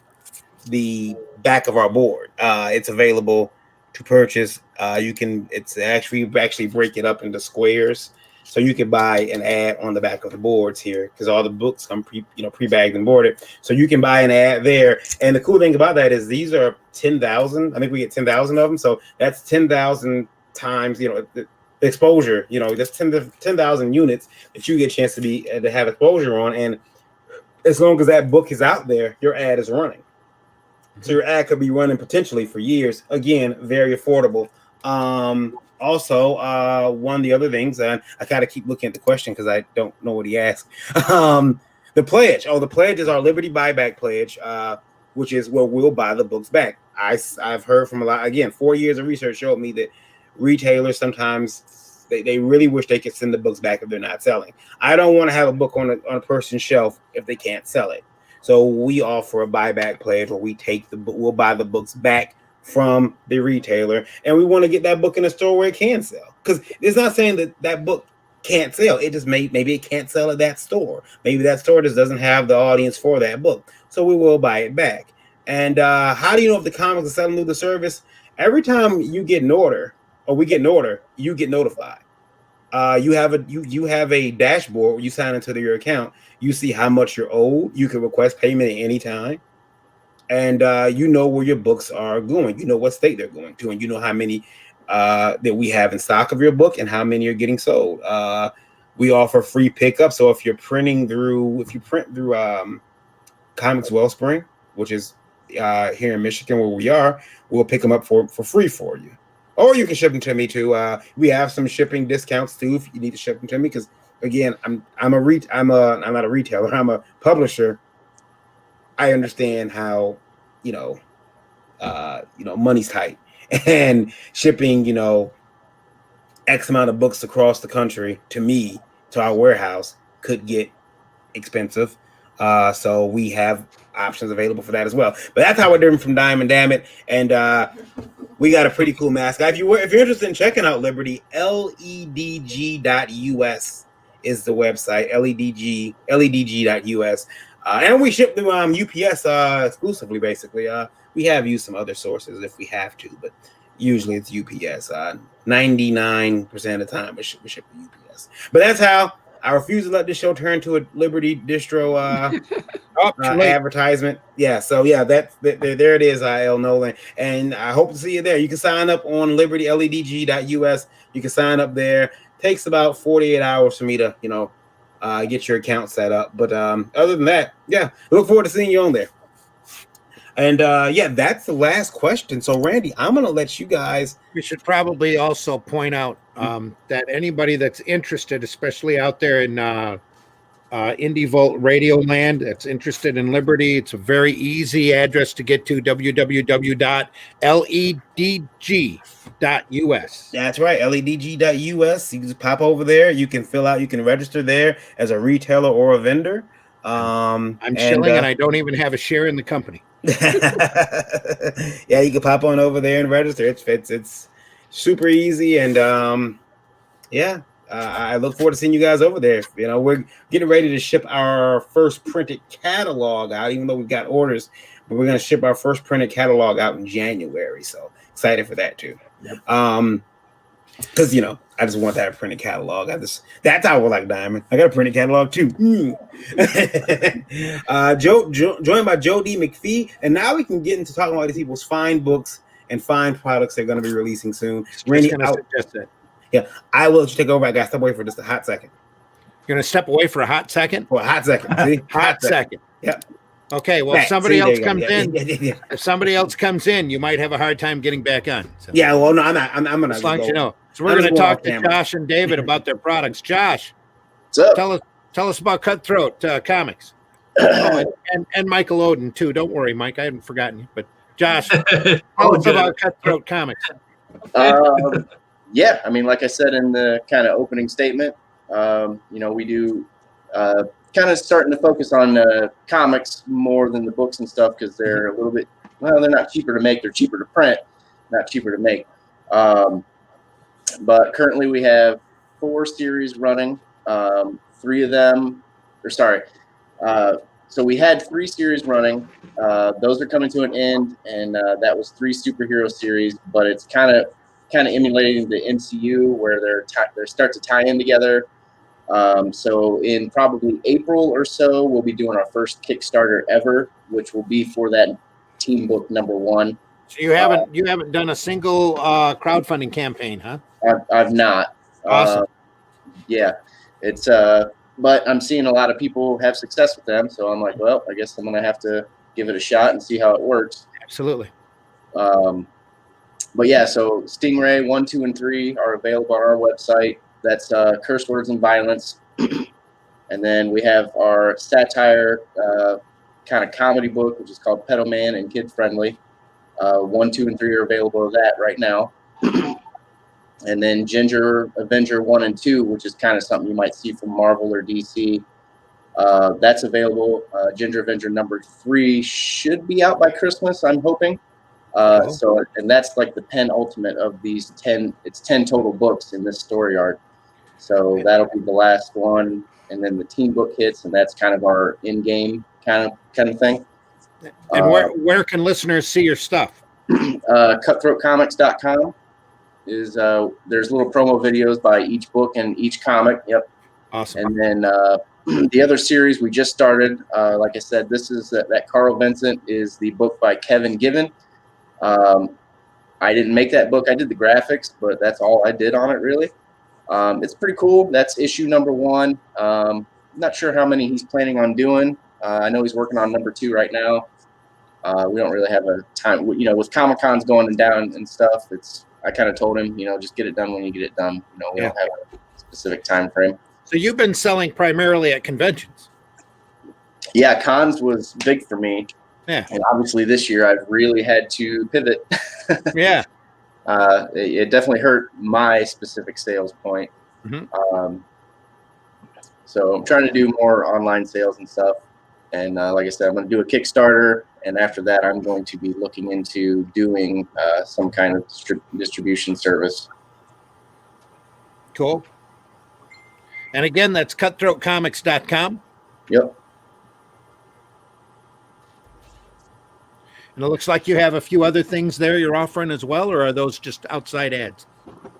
the back of our board. It's available to purchase. It's actually break it up into squares, so you can buy an ad on the back of the boards here because all the books come pre-bagged and boarded. So you can buy an ad there. And the cool thing about that is these are 10,000. I think we get 10,000 of them. So that's 10,000 times the exposure. That's 10,000 units that you get a chance to have exposure on. And as long as that book is out there, your ad is running. So your ad could be running potentially for years. Again, very affordable. Also, one of the other things, and I gotta keep looking at the question because I don't know what he asked. The pledge. The pledge is our Liberty Buyback Pledge, which is where we'll buy the books back. I've heard from a lot. Again, 4 years of research showed me that retailers sometimes they really wish they could send the books back if they're not selling. I don't want to have a book on a person's shelf if they can't sell it. So we offer a buyback pledge where we'll buy the books back from the retailer, and we want to get that book in a store where it can sell. Because it's not saying that book can't sell. It just maybe it can't sell at that store. Maybe that store just doesn't have the audience for that book. So we will buy it back. And how do you know if the comics are selling through the service? Every time you get an order, or we get an order, you get notified. You have a dashboard where you sign into your account. You see how much you're owed. You can request payment at any time. And you know where your books are going. You know what state they're going to, and you know how many that we have in stock of your book and how many are getting sold. We offer free pickup. So if you print through Comics Wellspring, which is here in Michigan where we are, we'll pick them up for free for you. Or you can ship them to me too. We have some shipping discounts too if you need to ship them to me. Because again, I'm not a retailer. I'm a publisher. I understand how money's tight, and shipping X amount of books across the country to me, to our warehouse, could get expensive. So we have options available for that as well. But that's how we're different from Diamond Damn It. And we got a pretty cool mascot. If you're interested in checking out Liberty, ledg.us is the website. ledg.us. And we ship through UPS exclusively, basically. We have used some other sources if we have to, but usually it's UPS. 99% of the time we ship to UPS. But that's how I refuse to let this show turn to a Liberty distro advertisement. Yeah, so yeah, there it is, L. Nolan. And I hope to see you there. You can sign up on Liberty, ledg.us. You can sign up there. Takes about 48 hours for me to, get your account set up. But other than that, yeah, look forward to seeing you on there. And that's the last question. So Randy, I'm gonna let you guys. We should probably also point out that anybody that's interested, especially out there in Indie Vault Radio Land, that's interested in Liberty, it's a very easy address to get to: www.ledg.us. That's right, ledg.us. You can just pop over there. You can register there as a retailer or a vendor. I'm chilling, and I don't even have a share in the company. Yeah, you can pop on over there and register. It's super easy, and I look forward to seeing you guys over there. We're getting ready to ship our first printed catalog out, even though we've got orders, but we're going to ship our first printed catalog out in January. So excited for that too. Yep. Because I just want that printed catalog. That's how we're like Diamond. I got a printed catalog too. Joined by Joe D. McPhee, and now we can get into talking about these people's fine books and fine products they're going to be releasing soon. Randy, suggest that. Yeah, I will let you take over. I got to step away for just a hot second. You're going to step away for a hot second? For a hot second. See? hot second. Yep. Okay, well, if somebody else comes in, you might have a hard time getting back on. So. Yeah, well, no, I'm not. I'm going to. As long as you know. So we're going to talk to Josh and David about their products. Josh, what's up? Tell us about Cutthroat Comics. And Michael Oden too. Don't worry, Mike. I haven't forgotten you. But Josh, tell us about Cutthroat Comics. Yeah, I mean, like I said in the kind of opening statement, we do kind of starting to focus on comics more than the books and stuff because they're a little bit, they're not cheaper to make. They're cheaper to print, not cheaper to make. But currently we have 4 series running. 3 of them, so we had 3 series running. Those are coming to an end, and that was 3 superhero series. But it's kind of emulating the MCU where they start to tie in together. So in probably April or so, we'll be doing our first Kickstarter ever, which will be for that team book number 1. So you haven't done a single crowdfunding campaign, huh? I've not. Awesome. Yeah, it's but I'm seeing a lot of people have success with them, so I'm like, well, I guess I'm gonna have to give it a shot and see how it works. Absolutely. But yeah, so Stingray 1, 2, and 3 are available on our website. That's Curse Words and Violence. And then we have our satire kind of comedy book, which is called Pedo Man and Kid Friendly. 1, 2, and 3 are available of that right now. And then Ginger Avenger 1 and 2, which is kind of something you might see from Marvel or DC. That's available. Ginger Avenger number 3 should be out by Christmas, I'm hoping. And that's like the penultimate of these 10. It's 10 total books in this story arc. So that'll be the last one, and then the team book hits, and that's kind of our in-game kind of thing. And where can listeners see your stuff? Cutthroatcomics.com is there's little promo videos by each book and each comic. Yep. Awesome. And then the other series we just started, like I said, this is that Carl Vincent is the book by Kevin Given. I didn't make that book. I did the graphics, but that's all I did on it, really. It's pretty cool. That's issue number 1. Not sure how many he's planning on doing. I know he's working on number 2 right now. We don't really have a time, with Comic-Cons going down and stuff. I kind of told him, just get it done when you get it done. We don't have a specific time frame. So you've been selling primarily at conventions. Yeah, cons was big for me. Yeah. And obviously this year I've really had to pivot. Yeah. It definitely hurt my specific sales point. Mm-hmm. So I'm trying to do more online sales and stuff. And like I said, I'm going to do a Kickstarter. And after that, I'm going to be looking into doing some kind of distribution service. Cool. And again, that's cutthroatcomics.com. Yep. And it looks like you have a few other things there you're offering as well, or are those just outside ads?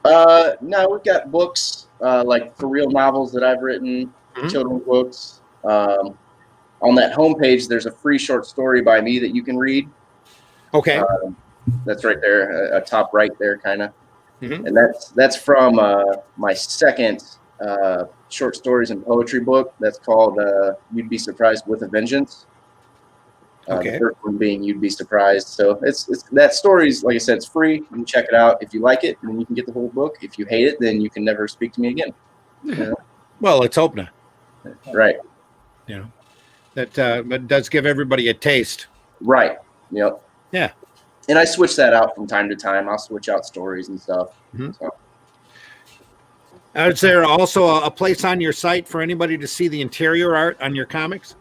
No, we've got books like for real novels that I've written, children's books. On that homepage, there's a free short story by me that you can read. Okay. That's right there, top right there, kind of. Mm-hmm. And that's from my second short stories and poetry book. That's called You'd Be Surprised with a Vengeance. Okay. The first one being You'd Be Surprised. So it's that story's, like I said, it's free. You can check it out. If you like it, then you can get the whole book. If you hate it, then you can never speak to me again. Well, let's hope not. Right. That but does give everybody a taste. Right. Yep. Yeah. And I switch that out from time to time. I'll switch out stories and stuff. Mm-hmm. So. Is there also a place on your site for anybody to see the interior art on your comics?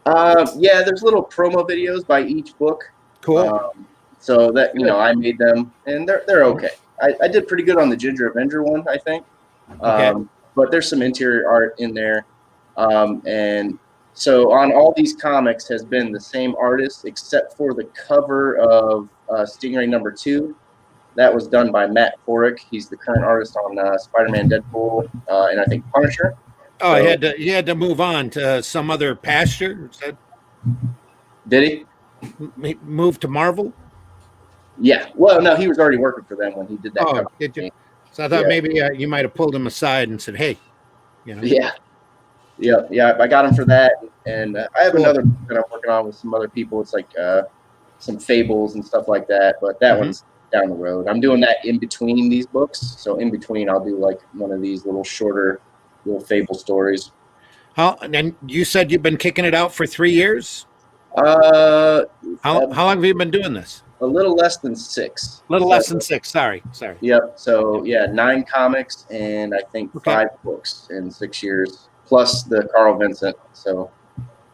Yeah, there's little promo videos by each book. Cool. So that I made them, and they're okay. I did pretty good on the Ginger Avenger one, I think. Okay. But there's some interior art in there, and so on all these comics has been the same artist except for the cover of Stingray number 2. That was done by Matt Korick. He's the current artist on Spider-Man, Deadpool, and I think Punisher. Oh, so, he had to move on to some other pasture. Did he move to Marvel? Yeah. Well, no, he was already working for them when he did that. Oh, cover. did you? So I thought maybe you might have pulled him aside and said, "Hey, Yeah. I got him for that, and I have another book that I'm working on with some other people. It's like some fables and stuff like that, but that one's down the road. I'm doing that in between these books, so in between I'll do like one of these little shorter, little fable stories. And you said you've been kicking it out for 3 years? How long have you been doing this? A little less than 6. Less than 6. Sorry. Yep. So 9 comics and I think 5 books in 6 years, plus the Carl Vincent. So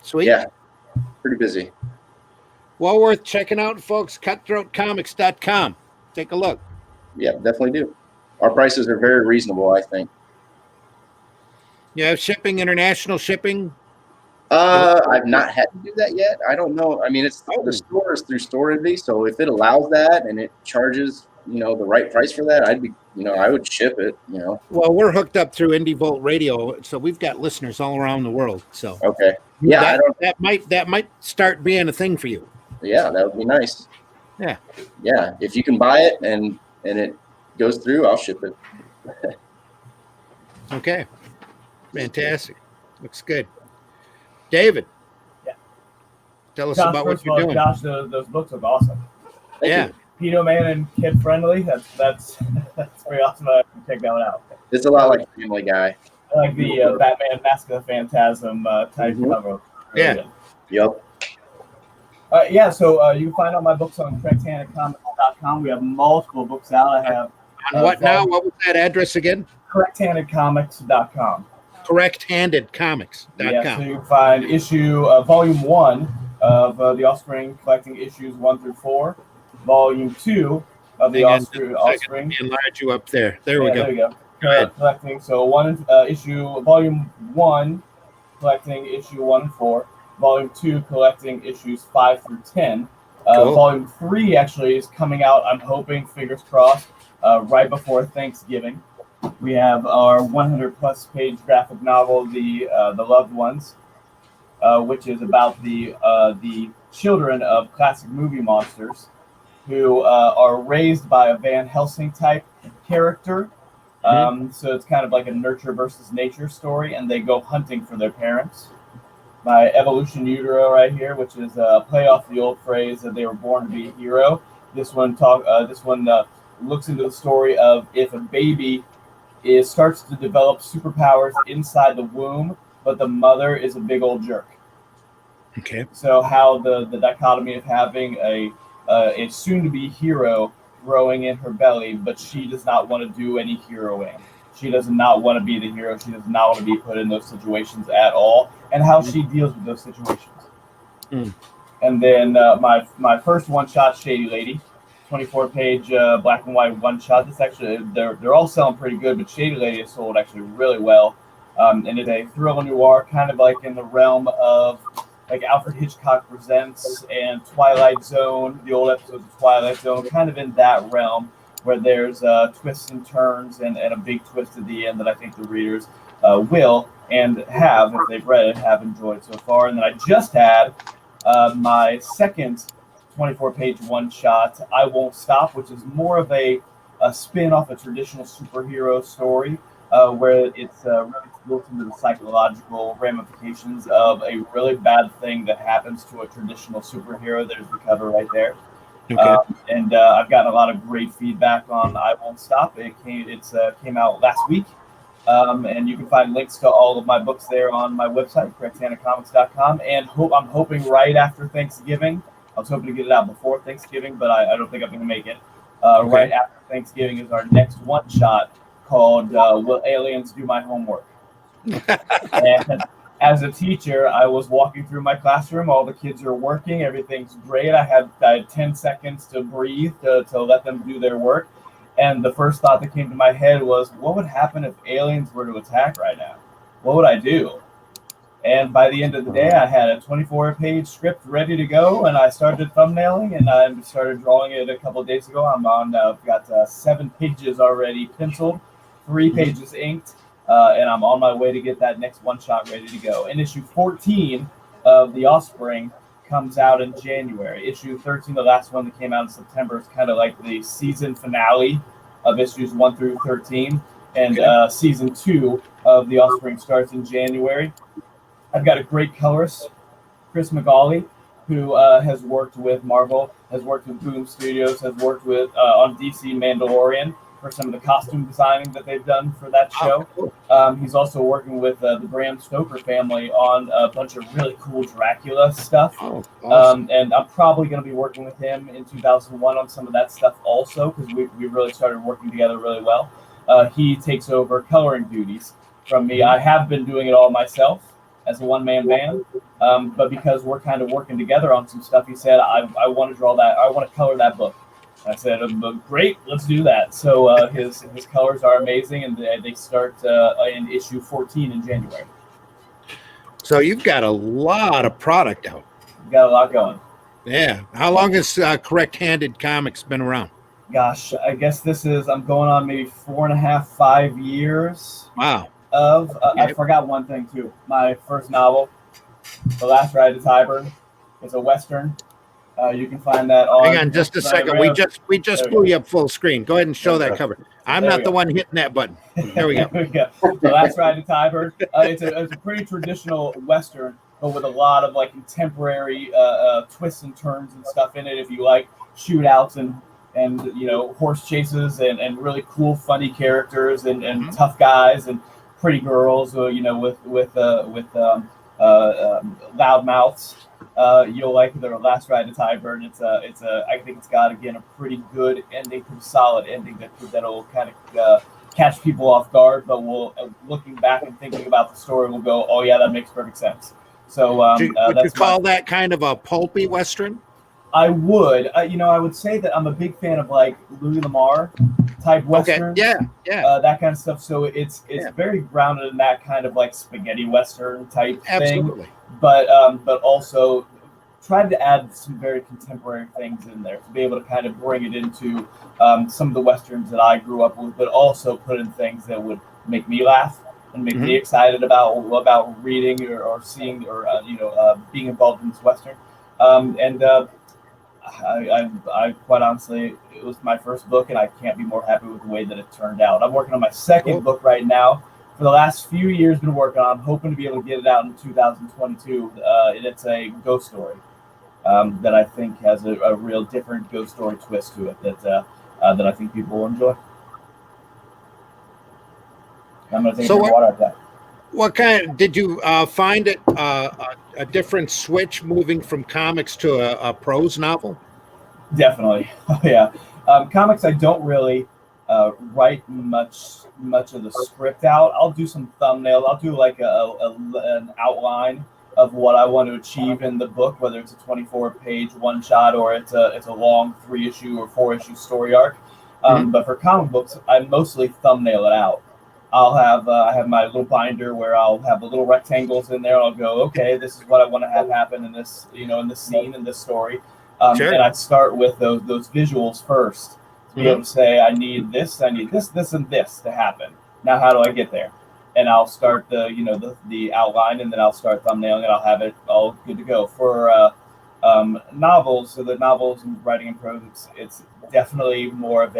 sweet. Yeah, pretty busy. Well worth checking out, folks. Cutthroatcomics.com. Take a look. Yeah, definitely do. Our prices are very reasonable, I think. You have shipping, international shipping? I've not had to do that yet. I don't know. I mean, it's the store is through Store Envy, so if it allows that and it charges, the right price for that, I would ship it. Well, we're hooked up through Indie Volt Radio, so we've got listeners all around the world. So okay, yeah, that might start being a thing for you. Yeah, that would be nice. Yeah. If you can buy it and it goes through, I'll ship it. Okay, fantastic. Looks good. David, tell us about what you're doing. Josh, those books look awesome. Thank you. Pedo Man and kid friendly. That's pretty awesome. I can check that one out. It's a lot like Family Guy. I like the Batman Mask of the Phantasm type cover. Really good. Yep. So you can find all my books on correcthandedcomics.com. We have multiple books out. I have on what now? What was that address again? correcthandedcomics.com. correcthandedcomics.com. Yeah, so you can find volume 1 of The Offspring, collecting issues 1 through 4. Volume 2 of The Offspring. Enlarge you up there. There we go. Go ahead. collecting. So volume 1, collecting issue 1 and 4. Volume 2, collecting issues 5 through 10. Cool. Volume 3 actually is coming out, I'm hoping, fingers crossed, right before Thanksgiving. We have our 100-plus page graphic novel, The Loved Ones, which is about the children of classic movie monsters who are raised by a Van Helsing type character. So it's kind of like a nurture versus nature story, and they go hunting for their parents. My Evolution Utero right here, which is a play off the old phrase that they were born to be a hero. This one looks into the story of if a baby starts to develop superpowers inside the womb, but the mother is a big old jerk. Okay. So how the dichotomy of having a soon-to-be hero growing in her belly, but she does not want to do any heroing. She does not want to be the hero. She does not want to be put in those situations at all, and how she deals with those situations. And then my first one-shot, Shady Lady, 24-page black and white one-shot. This actually they're all selling pretty good, but Shady Lady is sold actually really well, and it's a thriller noir, kind of like in the realm of like Alfred Hitchcock Presents and Twilight Zone, the old episodes of Twilight Zone, kind of in that realm where there's twists and turns and a big twist at the end that I think the readers will and have, if they've read it, have enjoyed so far. And then I just had my second 24-page one-shot, I Won't Stop, which is more of a spin off a traditional superhero story where it's really looks into the psychological ramifications of a really bad thing that happens to a traditional superhero. There's the cover right there. Okay. And I've gotten a lot of great feedback on I Won't Stop. It came out last week. And you can find links to all of my books there on my website, correcthandacomics.com. And I'm hoping right after Thanksgiving. I was hoping to get it out before Thanksgiving, but I don't think I'm going to make it. Right after Thanksgiving is our next one-shot called Will Aliens Do My Homework? And as a teacher, I was walking through my classroom. All the kids are working. Everything's great. I had 10 seconds to breathe to let them do their work. And the first thought that came to my head was, what would happen if aliens were to attack right now? What would I do? And by the end of the day, I had a 24-page script ready to go, and I started thumbnailing, and I started drawing it a couple of days ago. I've got 7 pages already penciled, 3 pages inked, and I'm on my way to get that next one-shot ready to go. And issue 14 of The Offspring comes out in January. Issue 13, the last one that came out in September, is kind of like the season finale of issues 1 through 13. And season 2 of The Offspring starts in January. I've got a great colorist, Chris McGauley, who has worked with Marvel, has worked with Boom Studios, has worked with on DC Mandalorian for some of the costume designing that they've done for that show. He's also working with the Bram Stoker family on a bunch of really cool Dracula stuff. Awesome. And I'm probably going to be working with him in 2001 on some of that stuff also, because we really started working together really well. He takes over coloring duties from me. I have been doing it all myself as a one-man band, but because we're kind of working together on some stuff, he said, I want to draw that, I want to color that book. I said, great, let's do that. So his colors are amazing, and they start in issue 14 in January. So you've got a lot of product out. We've got a lot going. Yeah. How long has Correct-Handed Comics been around? Gosh, I guess I'm going on maybe 4.5, 5 years. Wow. I forgot one thing too. My first novel, The Last Ride to Tyburn, is a Western. You can find that on. Hang on just a second. We just blew you up full screen. Go ahead and show that cover. I'm not the one hitting that button. There we go. The Last Ride to Tyburn. It's a pretty traditional Western, but with a lot of like contemporary twists and turns and stuff in it. If you like shootouts and horse chases and really cool, funny characters and tough guys and pretty girls, with loud mouths. You'll like The Last Ride to Tyburn. I think it's got, again, a pretty good ending, pretty solid ending that'll kind of catch people off guard, but looking back and thinking about the story, we'll go, oh yeah, that makes perfect sense. So would you call that kind of a pulpy Western? I would. I would say that I'm a big fan of like Louis Lamar type westerns. That kind of stuff. So it's very grounded in that kind of like spaghetti western type Absolutely. thing. But also tried to add some very contemporary things in there to be able to kind of bring it into some of the westerns that I grew up with, but also put in things that would make me laugh and make me excited about reading or seeing or being involved in this western. I quite honestly, it was my first book, and I can't be more happy with the way that it turned out. I'm working on my second book right now. For the last few years, been working on. I'm hoping to be able to get it out in 2022. And it's a ghost story that I think has a real different ghost story twist to it that I think people will enjoy. I'm going to take some water at that. What kind did you find it a different switch moving from comics to a prose novel? Definitely. Yeah. Comics, I don't really write much of the script out. I'll do some thumbnails. I'll do like an outline of what I want to achieve in the book, whether it's a 24-page one shot or it's a long 3-issue or 4-issue story arc. But for comic books, I mostly thumbnail it out. I have my little binder where I'll have the little rectangles in there. I'll go, okay, this is what I want to have happen in this, in this scene, in this story. And I start with those visuals first to be able to say, I need this, and this to happen. Now, how do I get there? And I'll start the outline, and then I'll start thumbnailing it. I'll have it all good to go. For novels, so the novels and writing in prose, it's definitely more of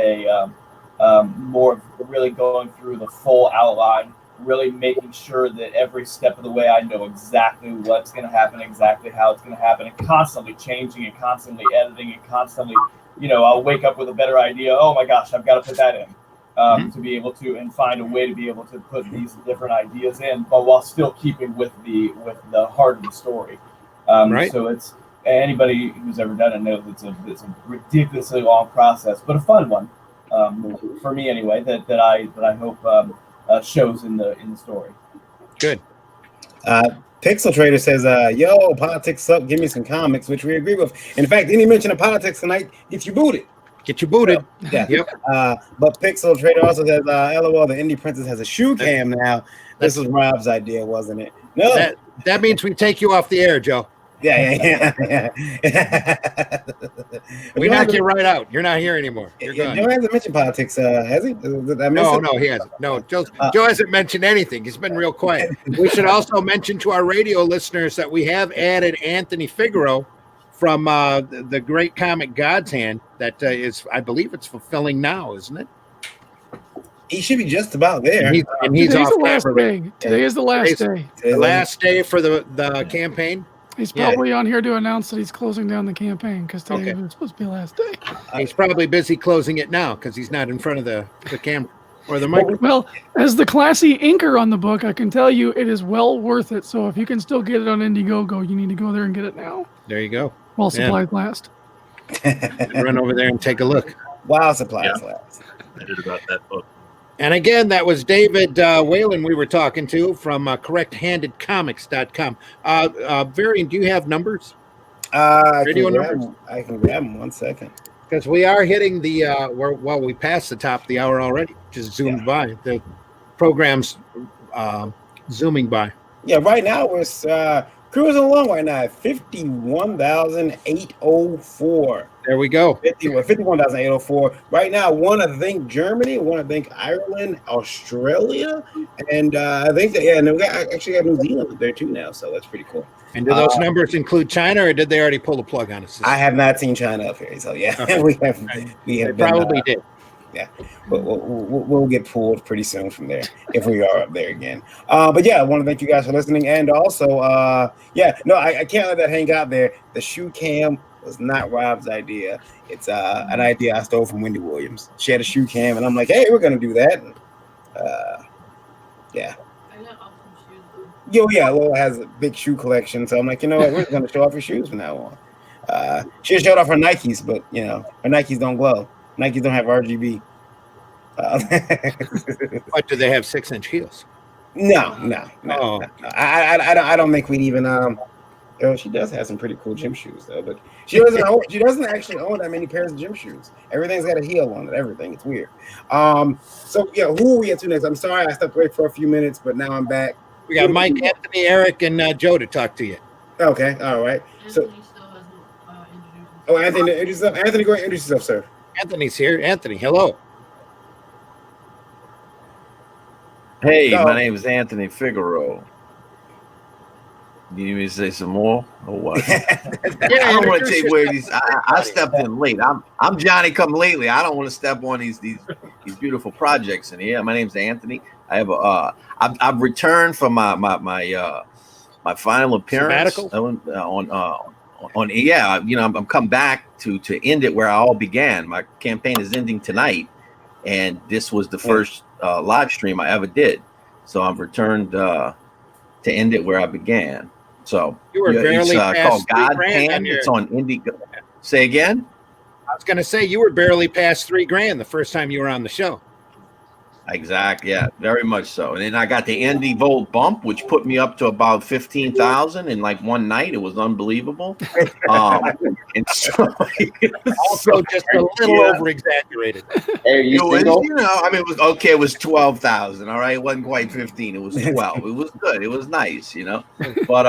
really going through the full outline, really making sure that every step of the way I know exactly what's going to happen, exactly how it's going to happen, and constantly changing and constantly editing and constantly, I'll wake up with a better idea. Oh my gosh, I've got to put that in to be able to, and find a way to be able to put these different ideas in, but while still keeping with the heart of the story. So it's, anybody who's ever done it knows it's a ridiculously long process, but a fun one. For me anyway, that I hope shows in the story. Good. Pixel Trader says, yo, politics suck, give me some comics, which we agree with. In fact, any mention of politics tonight gets you booted. Get you booted. Yeah. Yep. But Pixel Trader also says, LOL, the Indie Princess has a shoe cam now. This was Rob's idea, wasn't it? No. That means we take you off the air, Joe. Yeah. We knock you right out. You're not here anymore. You're gone. Joe hasn't mentioned politics, has he? No, he hasn't. No, Joe hasn't mentioned anything. He's been real quiet. We should also mention to our radio listeners that we have added Anthony Figaro from the Great Comic God's Hand. That is, I believe it's fulfilling now, isn't it? He should be just about there. And he's off the last day. Today is the last day. The last day for the campaign. He's probably on here to announce that he's closing down the campaign because today was supposed to be the last day. He's probably busy closing it now because he's not in front of the camera or the microphone. Well, as the classy inker on the book, I can tell you it is well worth it. So if you can still get it on Indiegogo, you need to go there and get it now. There you go. While supplies last. Run over there and take a look. While supplies last. I did about that book. And again, that was David Whalen we were talking to from correcthandedcomics.com. Varian, do you have numbers? I can grab them 1 second. Because we are hitting the, we passed the top of the hour already. Just zoomed by. The program's zooming by. Yeah, right now we're cruising along right now at 51,804. There we go. 51,804. Right now, one, I think Germany, one, I think Ireland, Australia, and I think that, and we actually got New Zealand there too now, so that's pretty cool. And do those numbers include China, or did they already pull the plug on us? I have not seen China up here, so yeah, we have they probably did. Yeah, we'll get pulled pretty soon from there if we are up there again. But yeah, I want to thank you guys for listening, and also, I can't let that hang out there. The shoe cam was not Rob's idea. It's an idea I stole from Wendy Williams. She had a shoe cam, and I'm like, hey, we're gonna do that. And, yeah. Lola has a big shoe collection, so I'm like, you know what, we're gonna show off your shoes from now on. She showed off her Nikes, but her Nikes don't glow. Nikes don't have RGB. But do they have 6-inch heels? No. I don't think we'd even She does have some pretty cool gym shoes though, but she doesn't actually own that many pairs of gym shoes. Everything's got a heel on it. Everything. It's weird. So yeah, who are we at to next? I'm sorry I stepped away for a few minutes, but now I'm back. We got Mike, Anthony, Eric, and Joe to talk to you. Okay, all right. So, Anthony still hasn't introduced himself. Anthony, introduce yourself. Anthony, go ahead and introduce yourself, sir. Anthony's here. Anthony, hello. Hey, No. my name is Anthony Figueroa. Do you need me to say some more or what? I don't want to take away these. I stepped in late. I'm Johnny come lately. I don't want to step on these beautiful projects in here. My name's Anthony. I have I've returned from my final appearance on yeah. You know, I'm come back to end it where I all began. My campaign is ending tonight, and this was the first live stream I ever did. So I've returned to end it where I began. So you were barely it's called God Pan. It's on Indie. Say again. I was going to say you were barely past $3,000 the first time you were on the show. Exactly. Yeah, very much so. And then I got the Indie Volt bump, which put me up to about 15,000 in like one night. It was unbelievable. And so also just a little over exaggerated. It was okay. It was 12,000. All right, it wasn't quite 15. It was 12. It was good. It was nice, you know. But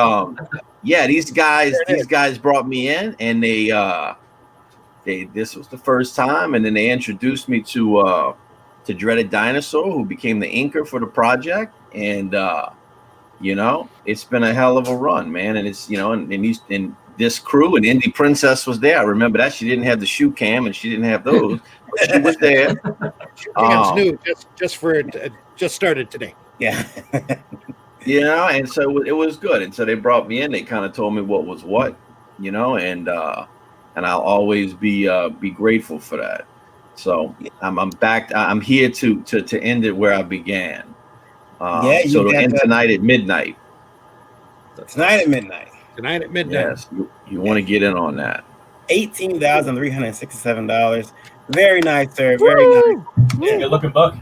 yeah, these guys brought me in, and this was the first time, and then they introduced me to Dreaded Dinosaur, who became the inker for the project, and you know, it's been a hell of a run, man. And it's, you know, and this crew, and Indie Princess was there. I remember that. She didn't have the shoe cam, and she didn't have those, but she was there. Cam's new, just started today. Yeah. You know, and so it was good. And so they brought me in. They kind of told me what was what, you know, and I'll always be grateful for that. So I'm back. I'm here to end it where I began. So it'll end tonight at midnight. Tonight at midnight. Tonight at midnight. Yes, you want to get in on that. $18,367. Very nice, sir. Very nice. Yeah, good looking book.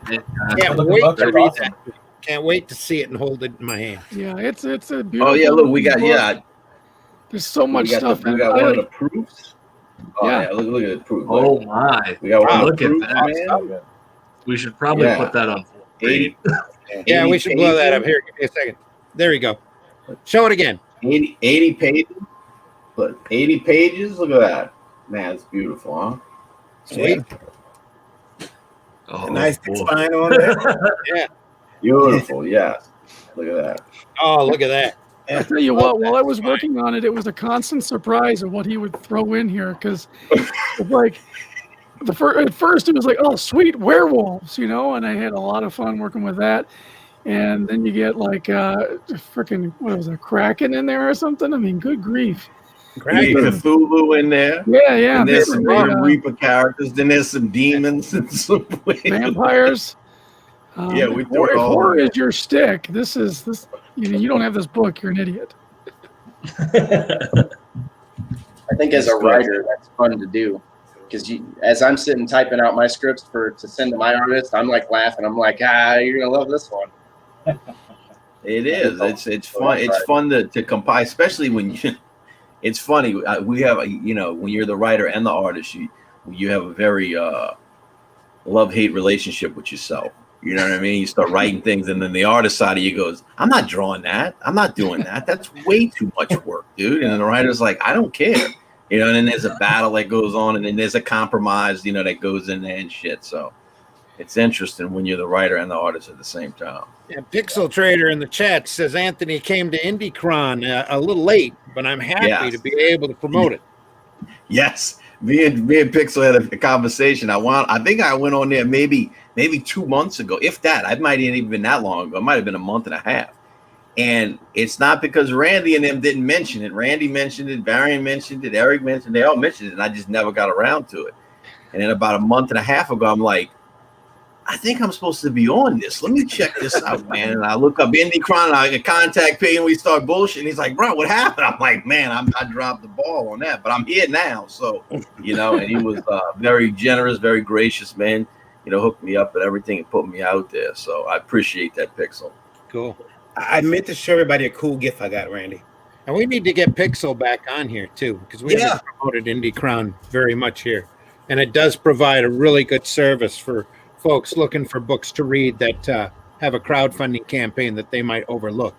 Can't wait to read that. Can't wait to see it and hold it in my hand. Yeah, it's a beautiful. Oh yeah, look, we got book. There's so much stuff. We got one of the proofs. Oh yeah, look at the proof. Oh my! We got one look at that. man. We should probably put that on 80. Yeah, we should blow that up. Here, give me a second. There you go. Show it again. 80 pages. Look, 80 pages. Look at that. Man, it's beautiful, huh? Sweet. Yeah. Oh, nice spine on there. Yeah. Beautiful. Yes. Look at that. Oh, look at that. I'll tell you what, while I was working on it, it was a constant surprise of what he would throw in here, because like at first it was like, oh, sweet werewolves, you know, and I had a lot of fun working with that. And then you get like freaking, what was it, Kraken in there or something? I mean, good grief. Cthulhu in there. Yeah. And there's some Reaper characters. Then there's some demons and some vampires. Yeah, we threw it all. Horror is your stick. This. You don't have this book. You're an idiot. I think as a writer, that's fun to do, because as I'm sitting typing out my scripts to send to my artist, I'm like laughing. I'm like, you're gonna love this one. It is. It's fun. It's fun to compile, especially when you. It's funny. We have, you know, when you're the writer and the artist, you have a very love-hate relationship with yourself. You know what I mean? You start writing things, and then the artist side of you goes, I'm not drawing that. I'm not doing that. That's way too much work, dude. And then the writer's like, I don't care. You know, and then there's a battle that goes on, and then there's a compromise, you know, that goes in there and shit. So it's interesting when you're the writer and the artist at the same time. Yeah, Pixel Trader in the chat says Anthony came to IndieCron a little late, but I'm happy to be able to promote it. Yes. Me and Pixel had a conversation. I think I went on there maybe 2 months ago, if that. I might have even been that long ago. It might have been a month and a half. And it's not because Randy and them didn't mention it. Randy mentioned it, Varian mentioned it, Eric mentioned it, they all mentioned it, and I just never got around to it. And then about a month and a half ago, I'm like, I think I'm supposed to be on this. Let me check this out, man. And I look up IndieCron, and I get contact page, and we start bullshitting. He's like, bro, what happened? I'm like, man, I dropped the ball on that, but I'm here now. So, you know, and he was very generous, very gracious, man. You know, hooked me up and everything and put me out there. So I appreciate that, Pixel. Cool. I meant to show everybody a cool gift I got, Randy. And we need to get Pixel back on here too, because we haven't promoted Indie Crown very much here. And it does provide a really good service for folks looking for books to read that have a crowdfunding campaign that they might overlook.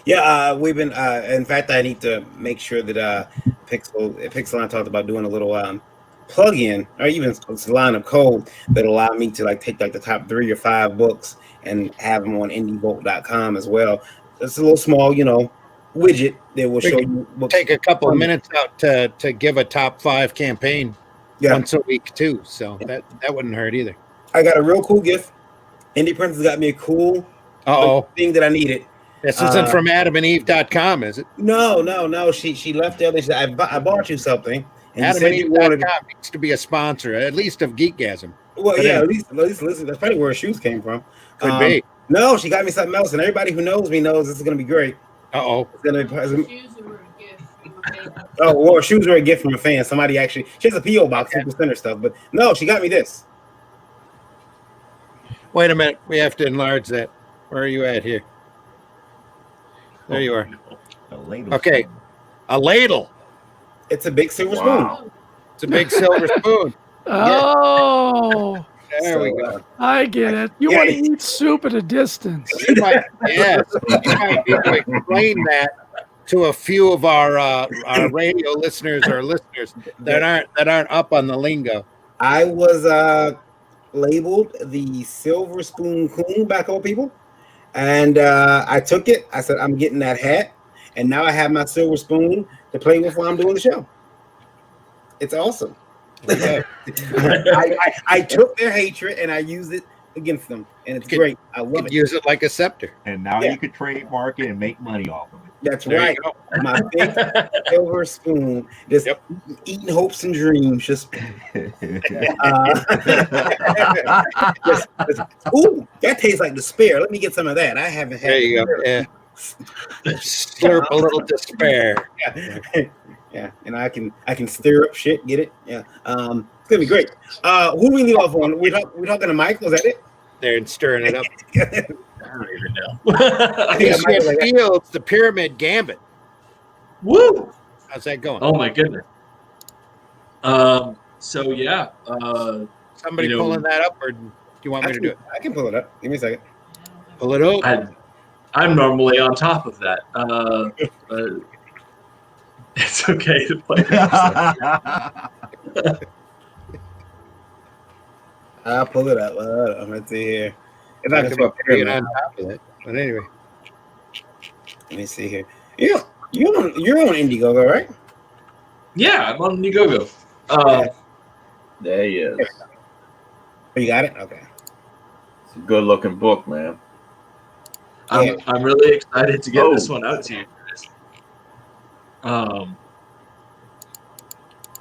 Yeah, we've been. In fact, I need to make sure that Pixel and I talked about doing a little plug-in or even a line of code that allow me to like take like the top 3 or 5 books and have them on indievolt.com as well. It's a little small, widget that will show you. Take a couple of minutes out to give a top 5 campaign once a week too. So that wouldn't hurt either. I got a real cool gift. Indie Princess got me a cool thing that I needed. This isn't from AdamandEve.com, is it? No. She left there. She said, I bought you something. And AdamandEve.com needs to be a sponsor, at least of Geekgasm. Well, yeah, at least listen. That's probably where her shoes came from. Could be. No, she got me something else, and everybody who knows me knows this is going to be great. It's going to be. Oh, well, shoes were a gift from a fan. Somebody actually, she has a P.O. box, people send her stuff, but no, she got me this. Wait a minute, we have to enlarge that. Where are you at here? There you are. Okay, a ladle. It's a big silver spoon. It's a big silver spoon. Oh, there we go. I get it. You want to eat soup at a distance. You might be able to explain that to a few of our radio listeners or listeners that aren't up on the lingo. I was labeled the Silver Spoon Coon by a couple people, and I took it. I said, I'm getting that hat, and now I have my silver spoon to play with while I'm doing the show. It's awesome. I took their hatred and I used it against them, and it's great. I love it. Use it like a scepter, and now you could trademark it and make money off of it. That's right. My big silver spoon, just eating hopes and dreams. Ooh, that tastes like despair. Let me get some of that. I haven't had. There you go. Yeah. Slurp a little despair. Yeah, and I can stir up shit. Get it? Yeah. It's gonna be great. Who do we leave off on? We talking to Mike? Was that it? They're stirring it up. I don't even know. Fields, the Pyramid Gambit. Woo! How's that going? Oh my goodness. So yeah. Somebody pulling that up, or do you want me to do it? I can pull it up. Give me a second. Pull it up. I'm normally on top of that. It's okay to play. I'll pull it up. Let's see here. It's not about being on top of it, but anyway. Let me see here. You're on Indiegogo, right? Yeah, I'm on Indiegogo. There he is. Oh, you got it? Okay. It's a good looking book, man. I'm really excited to get this one out to you guys.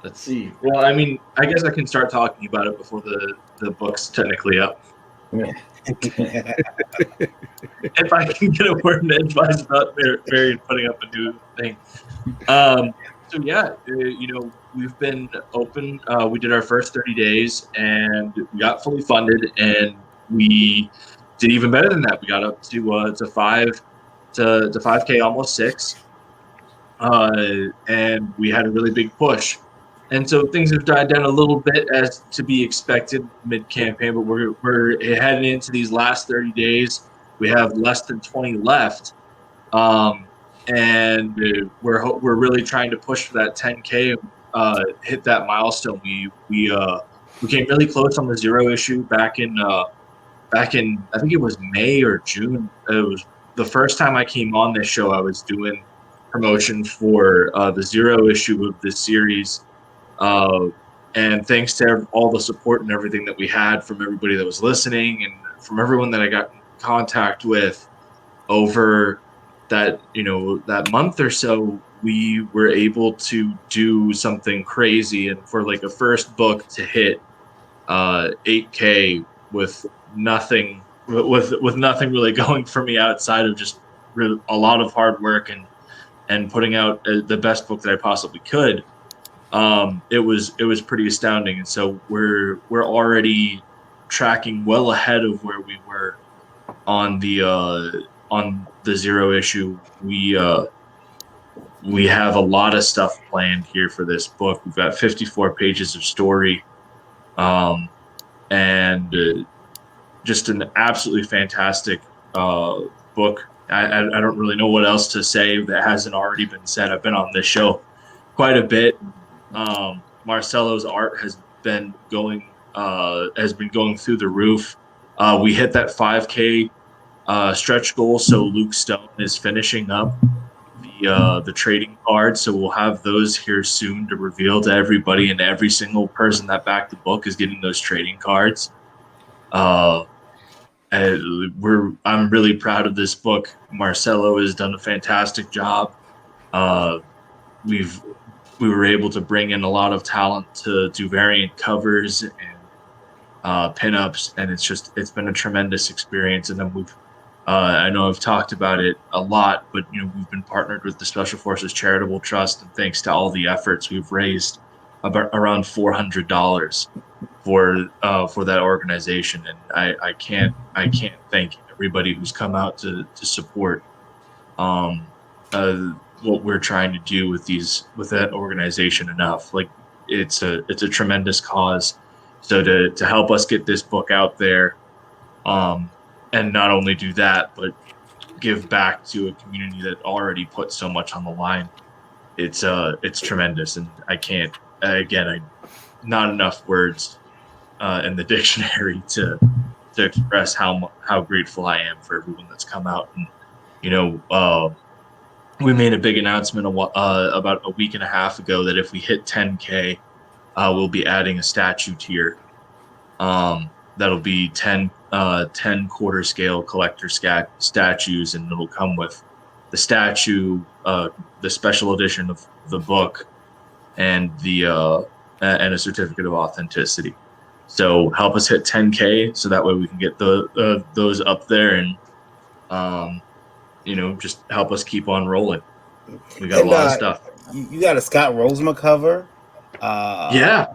Let's see. Well, I mean, I guess I can start talking about it before the book's technically up. Yeah. If I can get a word in edgewise about Barry putting up a new thing. So yeah, we've been open. We did our first 30 days and we got fully funded, and we did even better than that. We got up to 5K, almost 6, and we had a really big push. And so things have died down a little bit, as to be expected mid-campaign, but we're heading into these last 30 days. We have less than 20 left, and we're really trying to push for that 10K, hit that milestone. We came really close on the Zero issue back in I think it was May or June. It was the first time I came on this show. I was doing promotion for the Zero issue of this series. And thanks to all the support and everything that we had from everybody that was listening and from everyone that I got in contact with over that month or so, we were able to do something crazy. And for like a first book to hit 8K with nothing really going for me outside of just a lot of hard work and putting out the best book that I possibly could. It was pretty astounding, and so we're already tracking well ahead of where we were on the Zero issue. we have a lot of stuff planned here for this book. We've got 54 pages of story, and just an absolutely fantastic book. I don't really know what else to say that hasn't already been said. I've been on this show quite a bit. Marcelo's art has been going through the roof. We hit that 5K stretch goal, so Luke Stone is finishing up the trading cards. So we'll have those here soon to reveal to everybody, and every single person that backed the book is getting those trading cards. I'm really proud of this book. Marcelo has done a fantastic job. We were able to bring in a lot of talent to do variant covers and pinups, and it's been a tremendous experience. And then I know I've talked about it a lot, but we've been partnered with the Special Forces Charitable Trust, and thanks to all the efforts, we've raised about around $400 for that organization, and I can't thank everybody who's come out to support what we're trying to do with that organization enough. Like it's a tremendous cause. So to help us get this book out there, and not only do that, but give back to a community that already put so much on the line, it's tremendous. And not enough words in the dictionary to express how grateful I am for everyone that's come out. And we made a big announcement about a week and a half ago that if we hit 10K, we'll be adding a statue tier. That'll be 10 quarter scale collector statues, and it'll come with the statue, the special edition of the book, and a certificate of authenticity. So help us hit 10K, so that way we can get those up there, and just help us keep on rolling. We got a lot of stuff. You got a Scott Rosema cover. Yeah,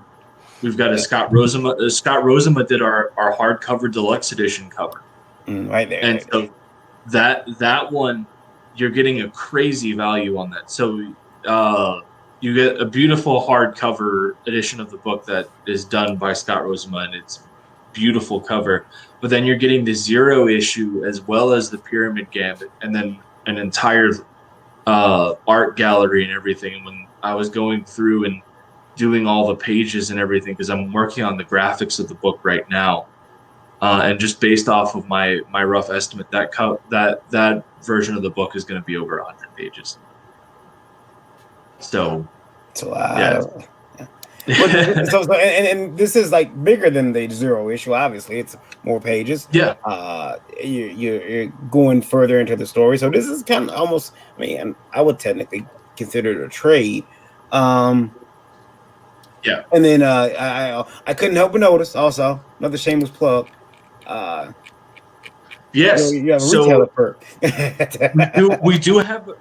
we've got a Scott Rosema. Scott Rosema did our hardcover deluxe edition cover. Right there. And so that one, you're getting a crazy value on that. So you get a beautiful hardcover edition of the book that is done by Scott Rosema, and it's beautiful cover. But then you're getting the 0 issue as well as the Pyramid Gambit, and then an entire art gallery and everything. And when I was going through and doing all the pages and everything, because I'm working on the graphics of the book right now, and just based off of my rough estimate, that version of the book is going to be over 100 pages. So it's a lot. Yeah. And this is like bigger than the 0 issue. Obviously, it's more pages. Yeah. You're going further into the story. So this is kind of almost. I mean, I would technically consider it a trade. Yeah. And then I couldn't help but notice also another shameless plug. Yes. You have a retailer perk. we do have a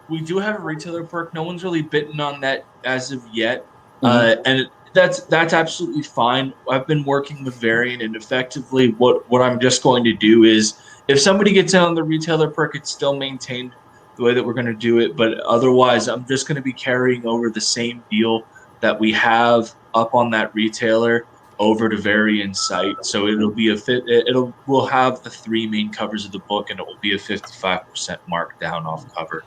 retailer perk. No one's really bitten on that as of yet, and that's absolutely fine. I've been working with Variant, and effectively, what I'm just going to do is, if somebody gets in on the retailer perk, it's still maintained the way that we're going to do it. But otherwise, I'm just going to be carrying over the same deal that we have up on that retailer over to Variant's site. So it'll be we'll have the 3 main covers of the book, and it will be a 55% markdown off cover.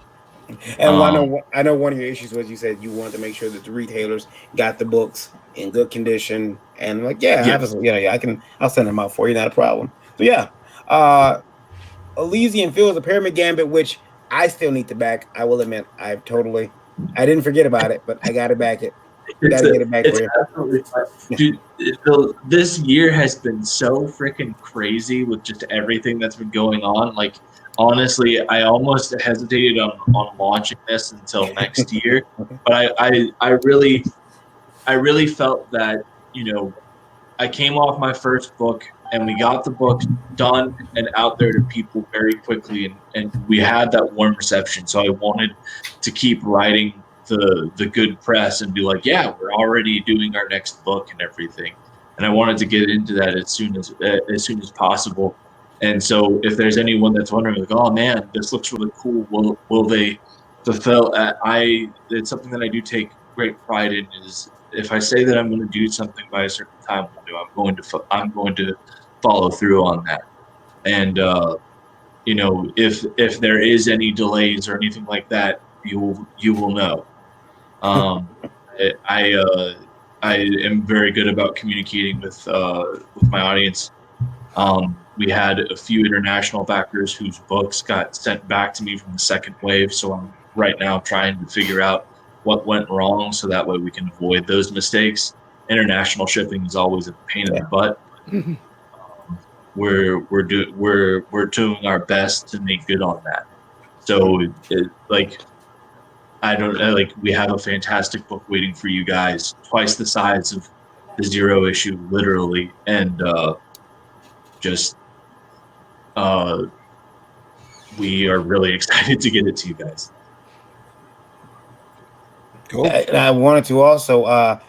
And I know one of your issues was you said you wanted to make sure that the retailers got the books in good condition, and I'll send them out for you, not a problem. So Elysian Fields, the Pyramid Gambit, which I still need to back. I will admit, I didn't forget about it, but I got to back it. Gotta get it back for you. Absolutely fun. Dude, this year has been so freaking crazy with just everything that's been going on. Like, honestly, I almost hesitated on launching this until next year, but I really felt that I came off my first book, and we got the book done and out there to people very quickly, and we had that warm reception. So I wanted to keep writing the good press and be like, yeah, we're already doing our next book and everything. And I wanted to get into that as soon as possible. And so if there's anyone that's wondering, like, oh man, this looks really cool, will they fulfill. It's something that I do take great pride in. Is if I say that I'm going to do something by a certain time window, I'm going to follow through on that. And if there is any delays or anything like that, you will know. I am very good about communicating with my audience. We had a few international backers whose books got sent back to me from the second wave, so I'm right now trying to figure out what went wrong, so that way we can avoid those mistakes. International shipping is always a pain in the butt. We're doing our best to make good on that. So we have a fantastic book waiting for you guys, twice the size of the Zero issue, literally, and we are really excited to get it to you guys. Cool. And I wanted to also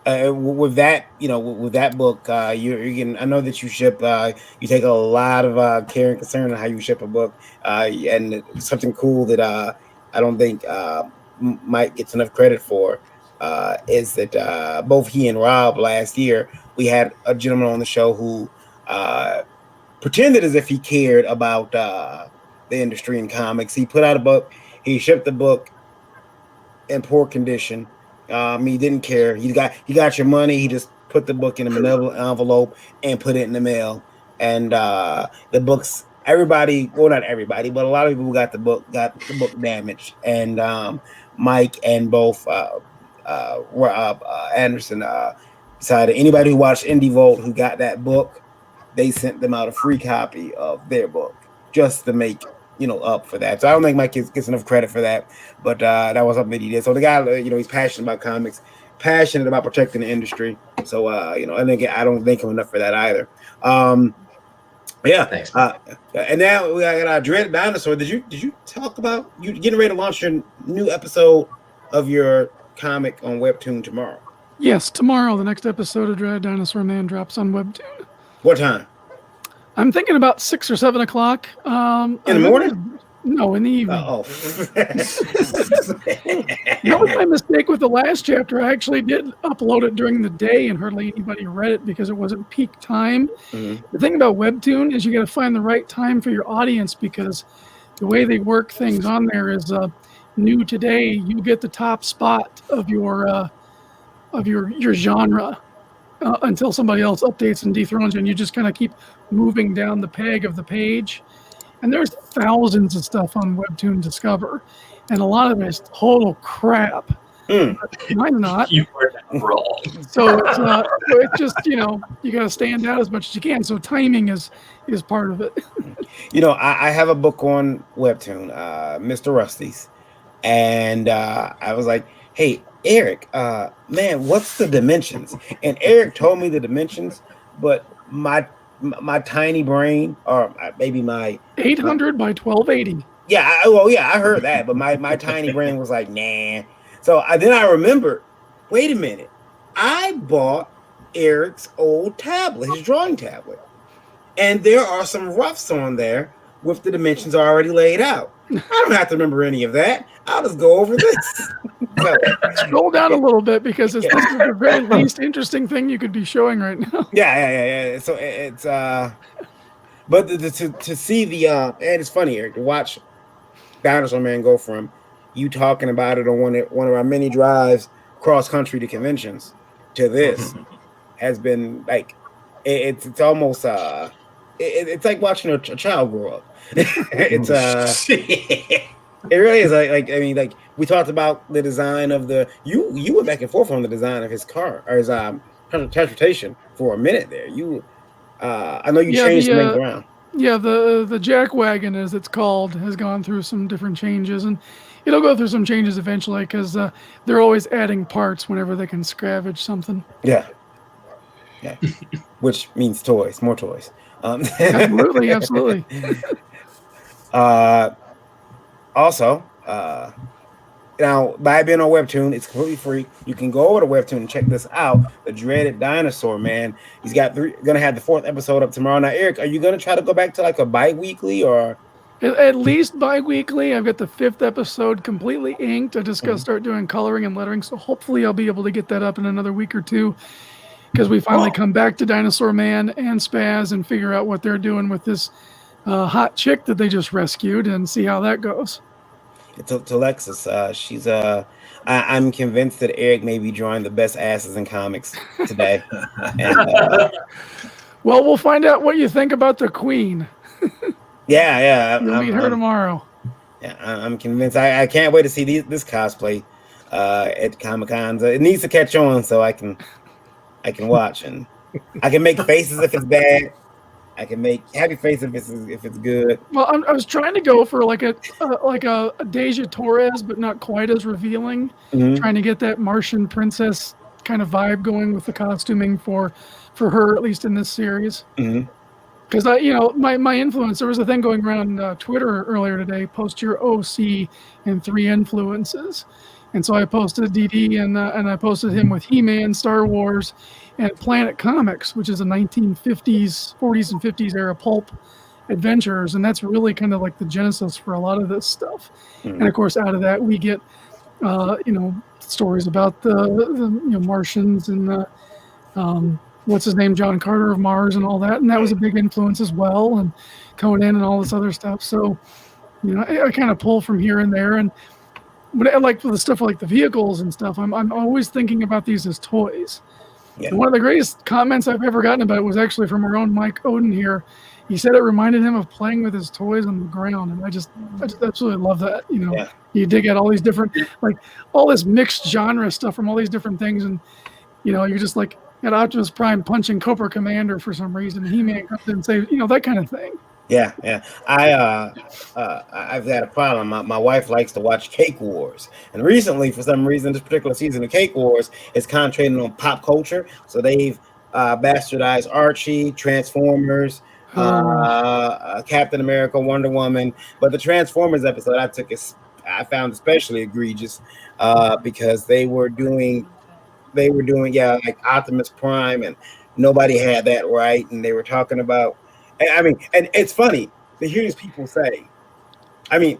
with that, with that book, you're getting. I know that you ship. You take a lot of care and concern on how you ship a book, and something cool that I don't think Mike gets enough credit for is that both he and Rob last year, we had a gentleman on the show who pretended as if he cared about the industry and comics. He put out a book. He shipped the book in poor condition. He didn't care. He got your money. He just put the book in a benevolent envelope and put it in the mail. And the books, everybody, well, not everybody, but a lot of people who got the book damaged. And Mike and both Rob Anderson decided anybody who watched Indie Vault who got that book, they sent them out a free copy of their book just to make up for that. So I don't think Mike gets enough credit for that, but that was something that he did. So the guy, he's passionate about comics, passionate about protecting the industry. So and again, I don't thank him enough for that either. Yeah. Thanks. And now we got our Dread Dinosaur. Did you talk about you getting ready to launch your new episode of your comic on Webtoon tomorrow? Yes, tomorrow the next episode of Dread Dinosaur Man drops on Webtoon. What time? I'm thinking about 6 or 7 o'clock. In the morning? No, in the evening. Oh. That was my mistake with the last chapter. I actually did upload it during the day and hardly anybody read it because it wasn't peak time. Mm-hmm. The thing about Webtoon is you got to find the right time for your audience because the way they work things on there is new today. You get the top spot of your genre. Until somebody else updates and dethrones you, and you just kind of keep moving down the peg of the page. And there's thousands of stuff on Webtoon Discover, and a lot of it is total crap. Mine's not. You are wrong. So it's just you got to stand out as much as you can. So timing is part of it. I have a book on Webtoon, Mr. Rusty's, and I was like, hey, Eric, man, what's the dimensions? And Eric told me the dimensions, but my tiny brain, or maybe my 800 by 1280. Yeah, I heard that, but my tiny brain was like, nah. So then I remembered, wait a minute, I bought Eric's old tablet, his drawing tablet, and there are some roughs on there with the dimensions already laid out. I don't have to remember any of that. I'll just go over this. Scroll down a little bit because this is the very least interesting thing you could be showing right now. Yeah. So it's but to see the and it's funny, Eric, to watch Dinosaur Man go from you talking about it on one of our many drives cross country to conventions to this has been like it's almost it's like watching a child grow up. It's it really is like we talked about the design of the you went back and forth on the design of his car or his transportation for a minute there. I know you changed things around. Yeah, the jack wagon, as it's called, has gone through some different changes, and it'll go through some changes eventually because they're always adding parts whenever they can scavenge something. Yeah. Which means toys, more toys. Absolutely. Also, now by being on Webtoon, it's completely free. You can go over to Webtoon and check this out. The Dreaded Dinosaur Man. He's gonna have the 4th episode up tomorrow. Now, Eric, are you gonna try to go back to like a bi-weekly or? At least bi-weekly. I've got the 5th episode completely inked. I just got to start doing coloring and lettering, so hopefully I'll be able to get that up in another week or two, because we finally come back to Dinosaur Man and Spaz and figure out what they're doing with this hot chick that they just rescued and see how that goes. To Alexis, she's I'm convinced that Eric may be drawing the best asses in comics today. And, well, we'll find out what you think about the Queen. Yeah. You'll meet her tomorrow. Yeah, I'm convinced. I can't wait to see this cosplay at Comic-Cons. It needs to catch on so I can watch, and I can make faces if it's bad. I can make happy faces if it's good. Well, I was trying to go for like a Deja Torres, but not quite as revealing. Mm-hmm. Trying to get that Martian princess kind of vibe going with the costuming for her, at least in this series. Mm-hmm. Because my influence, there was a thing going around Twitter earlier today, post your OC and 3 influences. And so I posted DD and I posted him with He-Man, Star Wars, and Planet Comics, which is a 1950s, 40s and 50s era pulp adventures. And that's really kind of like the genesis for a lot of this stuff. Mm-hmm. And of course, out of that, we get, stories about the Martians and what's his name, John Carter of Mars and all that. And that was a big influence as well. And Conan and all this other stuff. So, I kind of pull from here and there. But I like the stuff like the vehicles and stuff. I'm always thinking about these as toys. Yeah. And one of the greatest comments I've ever gotten about it was actually from our own Mike Oden here. He said it reminded him of playing with his toys on the ground, and I just absolutely love that. You dig at all these different, like all this mixed genre stuff from all these different things, and you're just like at Optimus Prime punching Cobra Commander for some reason. He-Man comes in and says, that kind of thing. Yeah. I've got a problem. My wife likes to watch Cake Wars, and recently, for some reason, this particular season of Cake Wars is concentrating on pop culture. So they've bastardized Archie, Transformers, Captain America, Wonder Woman. But the Transformers episode I found especially egregious because they were doing like Optimus Prime, and nobody had that right, and they were talking about. And it's funny to hear these people say, I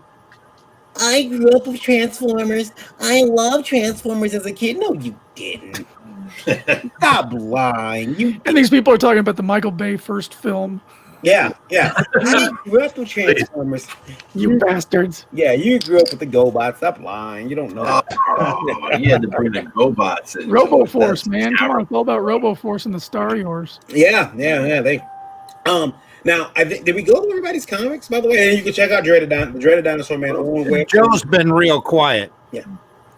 grew up with Transformers. I loved Transformers as a kid. No, you didn't. Stop lying. And these people are talking about the Michael Bay first film. Yeah. I grew up with Transformers. You bastards. Yeah, you grew up with the GoBots. Stop lying. You don't know. You had to bring the GoBots in. RoboForce, man. Come on, it's all about RoboForce and the Star Wars. Yeah. They. Now, did we go to everybody's comics, by the way? And you can check out the Dreaded Dinosaur Man on web. Joe's been real quiet. Yeah.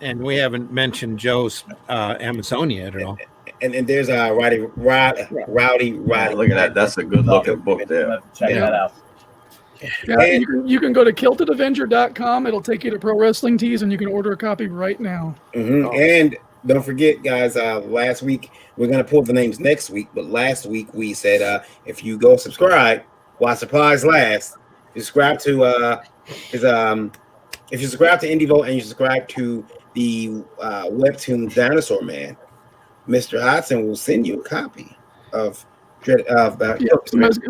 And we haven't mentioned Joe's Amazonia at all. And there's Rowdy. Look at that. That's a good looking book there. Check that out. Yeah, you can go to kiltedavenger.com. It'll take you to Pro Wrestling Tees, and you can order a copy right now. Mm-hmm. And don't forget, guys, last week, we're going to pull the names next week, but last week we said if you go subscribe while supplies last, subscribe to if you subscribe to Indie Vote and you subscribe to the webtoon Dinosaur Man, Mr. Hodson will send you a copy of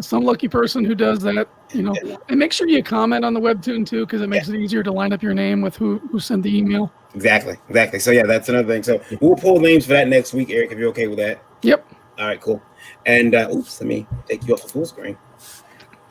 some lucky person who does that, and make sure you comment on the webtoon too, because it makes it easier to line up your name with who sent the email. Exactly. So yeah, that's another thing. So we'll pull names for that next week, Eric, if you're okay with that. Yep. All right, cool. And let me take you off the full screen.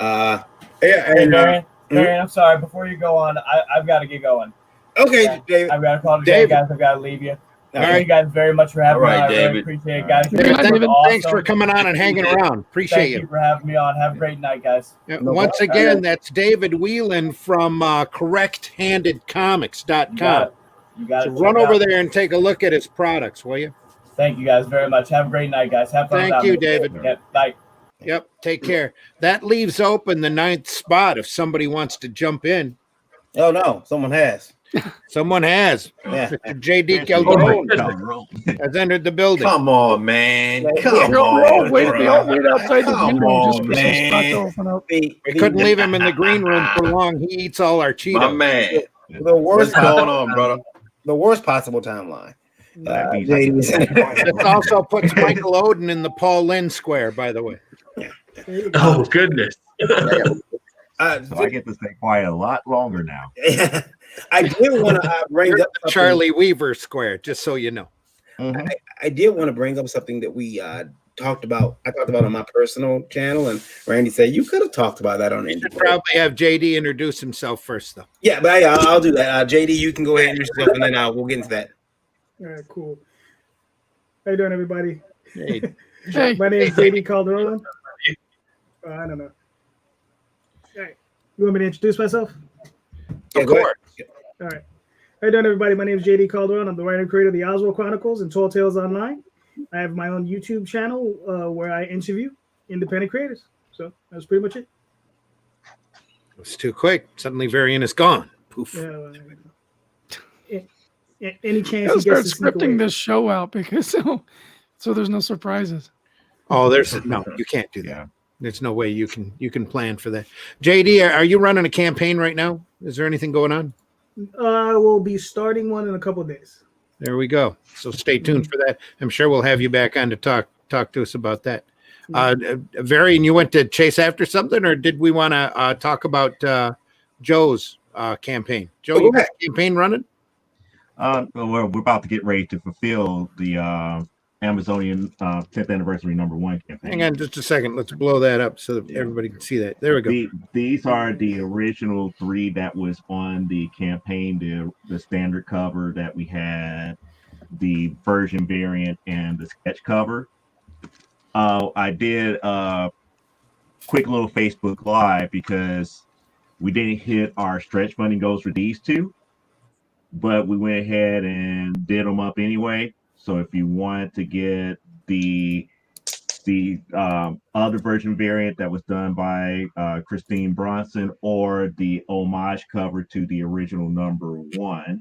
Marion, I'm sorry. Before you go on, I've got to get going. Okay, David. I've got to call today, guys. I've got to leave you. Thank you guys very much for having me on. I really appreciate it, guys. David, thanks for coming on and hanging around. Appreciate you for having me on. Have a great night, guys. Once again, that's David Whalen from correcthandedcomics.com. You got it. So run over there and take a look at his products, will you? Thank you guys very much. Have a great night, guys. Have fun. Thank you, David. Yep, bye. Yep, take care. That leaves open the 9th spot if somebody wants to jump in. Oh, no. Someone has. Someone has. Yeah. J.D. Calderon has entered the building. Come on, man. Come on. Wait outside the green room just for some man. spot to open up. We couldn't leave him in the green room for long. He eats all our Cheetos. My man. The worst What's going on, brother? The worst possible timeline. This also puts Michael Oden in the Paul Lynn square, by the way. Oh, goodness. So I get to stay quiet a lot longer now. I did want to bring You're up the something. Charlie Weaver Square, just so you know. Mhm. I did want to bring up something that we talked about. I talked about on my personal channel, and Randy said you could have talked about that on You Indie should Vote. probably have JD introduce himself first, though. Yeah, but I'll do that. JD, you can go ahead and introduce yourself, and then we'll get into that. All right, cool. How you doing, everybody? Hey. Hey. My name is JD Calderon. I don't know. All right. You want me to introduce myself? Yeah, Of go course. ahead. All right. How you doing, everybody? My name is JD Calderon. I'm the writer and creator of the Oswald Chronicles and Tall Tales Online. I have my own YouTube channel where I interview independent creators. So that's pretty much it. It was too quick. Suddenly, Varian is gone. Poof. Yeah, any chance I'll he start gets to sneak away. scripting this show out because so there's no surprises. Oh, no, you can't do that. Yeah. There's no way you can plan for that. JD, are you running a campaign right now? Is there anything going on? I will be starting one in a couple of days. There we go. So stay tuned for that. I'm sure we'll have you back on to talk to us about that. Varian, you went to chase after something, or did we want to talk about Joe's campaign? Joe, you got a campaign running? Well, we're about to get ready to fulfill the Amazonian 10th anniversary #1 campaign. Hang on just a second. Let's blow that up so that everybody can see that. There we go. These are the original 3 that was on the campaign, the standard cover that we had, the version variant, and the sketch cover. I did a quick little Facebook Live because we didn't hit our stretch funding goals for these 2, but we went ahead and did them up anyway. So if you want to get the other version variant that was done by Christine Bronson, or the homage cover to the original #1,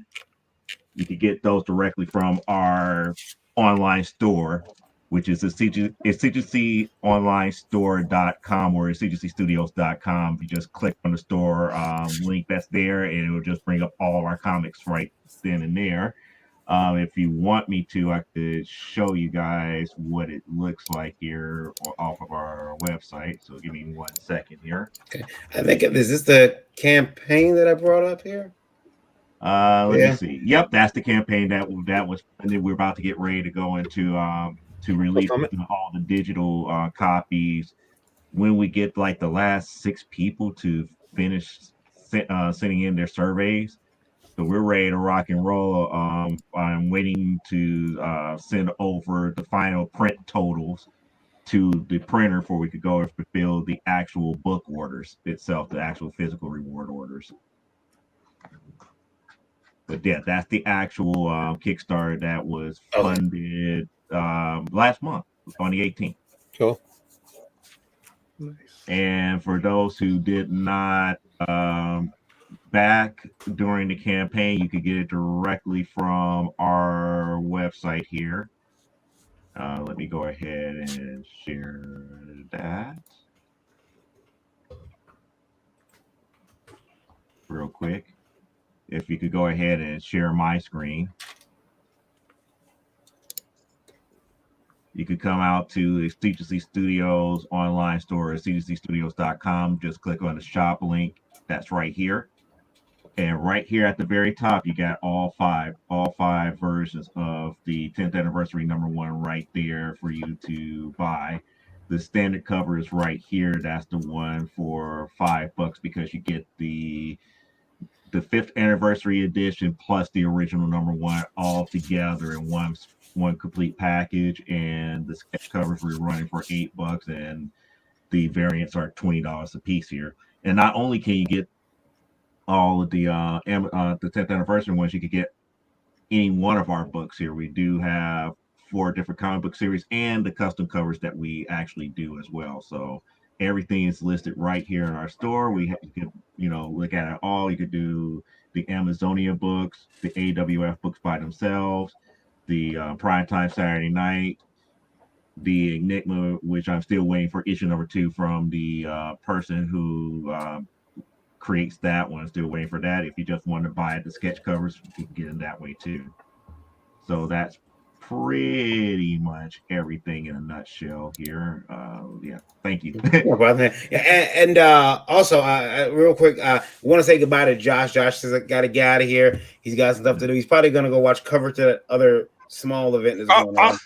you could get those directly from our online store, which is cgconlinestore.com or cgcstudios.com. You just click on the store link that's there, and it will just bring up all of our comics right then and there. If you want me to, I could show you guys what it looks like here off of our website. So give me 1 second here. Okay. I think is this the campaign that I brought up here? Let me see. Yep, that's the campaign that was, and then we're about to get ready to go into to release all the digital copies when we get like the last 6 people to finish sending in their surveys. So we're ready to rock and roll. I'm waiting to send over the final print totals to the printer before we could go and fulfill the actual book orders itself, the actual physical reward orders. But yeah, that's the actual Kickstarter that was funded last month on the 18th. Cool. Nice. And for those who did not back during the campaign, you could get it directly from our website here. Let me go ahead and share that real quick. If you could go ahead and share my screen. You could come out to the CGC Studios online store at cgcstudios.com. Just click on the shop link. That's right here. And right here at the very top, you got all five versions of the 10th anniversary #1 right there for you to buy. The standard cover is right here. That's the one for $5 because you get the 5th anniversary edition plus the original #1 all together in one complete package. And the sketch covers we're running for $8, and the variants are $20 a piece here. And not only can you get all of the 10th anniversary ones, you could get any one of our books here. We do have 4 different comic book series and the custom covers that we actually do as well. So everything is listed right here in our store. You could, look at it all. You could do the Amazonia books, the AWF books by themselves, the Primetime Saturday Night, the Enigma, which I'm still waiting for issue #2 from the person who creates that one. Still waiting for that. If you just want to buy the sketch covers, you can get it that way too. So that's pretty much everything in a nutshell here. Yeah, thank you. And also, real quick, want to say goodbye to Josh. Josh has got to get out of here. He's got some stuff to do. He's probably going to go watch coverage of that other small event that's going on.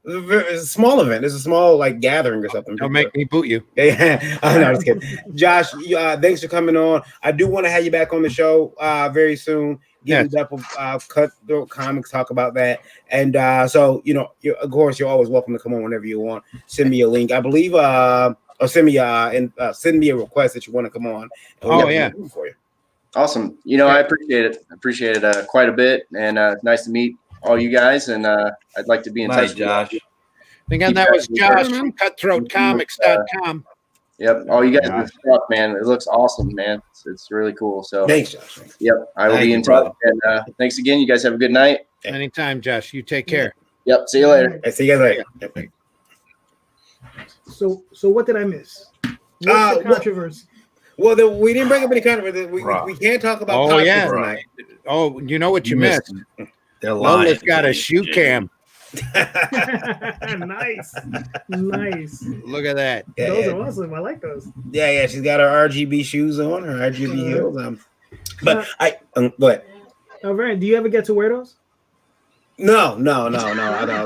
It's a small event. It's a small like gathering or something. Don't make me boot you. Yeah, no, just kidding. Josh, thanks for coming on. I do want to have you back on the show very soon. Get up, Cutthroat Comics, talk about that. And so of course, you're always welcome to come on whenever you want. Send me a link, I believe, or send me send me a request that you want to come on. Oh yeah, for you. Awesome. I appreciate it. I appreciate it quite a bit, and nice to meet all you guys. And I'd like to be in touch with Josh. Again, that was Josh from CutthroatComics.com. Yep. All you guys are stuff, man. It looks awesome, man. It's really cool. So thanks, Josh. Yep. I will be in touch. And thanks again. You guys have a good night. Anytime, Josh. You take care. Yep. See you later. See you guys later. Yep. So what did I miss? What's the controversy? Well, we didn't bring up any controversy. We can't talk about politics tonight. Oh, you know what you missed? They're Lola's got a shoe cam. Nice. Look at that. Those are awesome. I like those. Yeah. She's got her RGB shoes on, her RGB heels. But go ahead. Rand, do you ever get to wear those? No. I don't.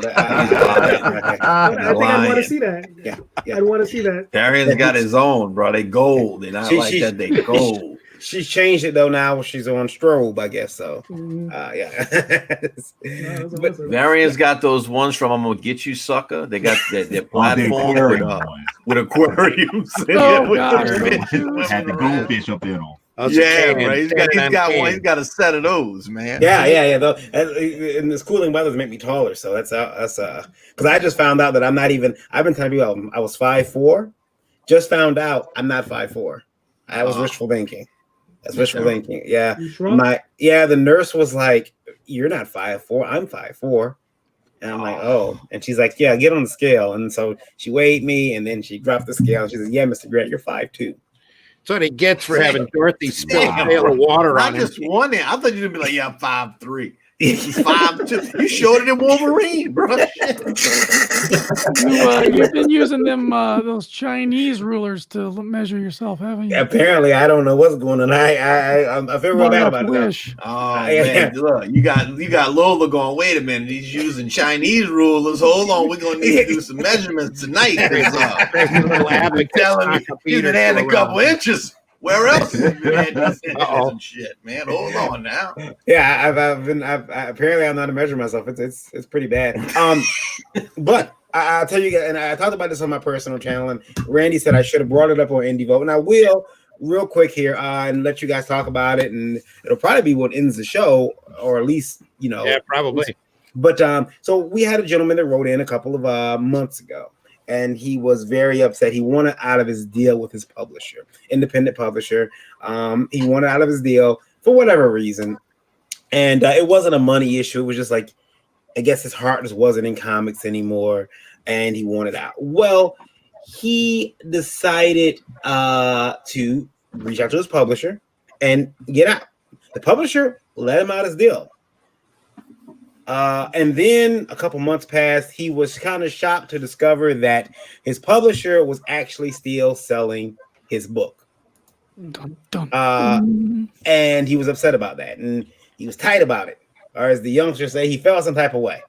I think I'd want to see that. Yeah. I'd want to see that. Darian's got his own, bro. They gold. They're not that. They gold. She's changed it though. Now she's on strobe, I guess so. But Darian's got those ones from "I'm Gonna Get You, Sucker." They got their platform with aquariums. Oh, God. Had the goldfish up there on. Yeah, bro. He's got one. He's got a set of those, man. Yeah. Though, and this cooling weather make me taller, so that's because I just found out that I'm not even. I've been telling you I was 5'4". Just found out I'm not 5'4". I was wishful thinking. That's wishful thinking. Yeah. The nurse was like, "You're not 5'4". I'm 5'4". And I'm like, "Oh." And she's like, "Yeah, get on the scale." And so she weighed me, and then she dropped the scale. And she said, "Yeah, Mr. Grant, you're 5'2". That's what he gets for having Dorothy spill a pail of water on him. I just won it. I thought you'd be like, "Yeah, I'm 5'3". He's 5'2". You shorter than Wolverine, bro. You've been using them those Chinese rulers to measure yourself, haven't you? Apparently, I don't know what's going on. I feel real bad about it. Oh man, look, you got Lola going. Wait a minute, he's using Chinese rulers. Hold on, we're gonna need to do some measurements tonight. Telling me you can add a couple inches. Where else? And shit, man. Hold on now. Yeah, apparently I'm not to measure myself. It's pretty bad. But I'll tell you guys, and I talked about this on my personal channel, and Randy said I should have brought it up on Indie Vote, and I will real quick here and let you guys talk about it, and it'll probably be what ends the show, or at least Yeah, probably. But so we had a gentleman that wrote in a couple of months ago. And he was very upset. He wanted out of his deal with his publisher, independent publisher. He wanted out of his deal for whatever reason. And it wasn't a money issue. It was just like, I guess his heart just wasn't in comics anymore. And he wanted out. Well, he decided to reach out to his publisher and get out. The publisher let him out his deal. And then a couple months passed. He was kind of shocked to discover that his publisher was actually still selling his book. And he was upset about that. And he was tight about it. Or as the youngsters say, he felt some type of way.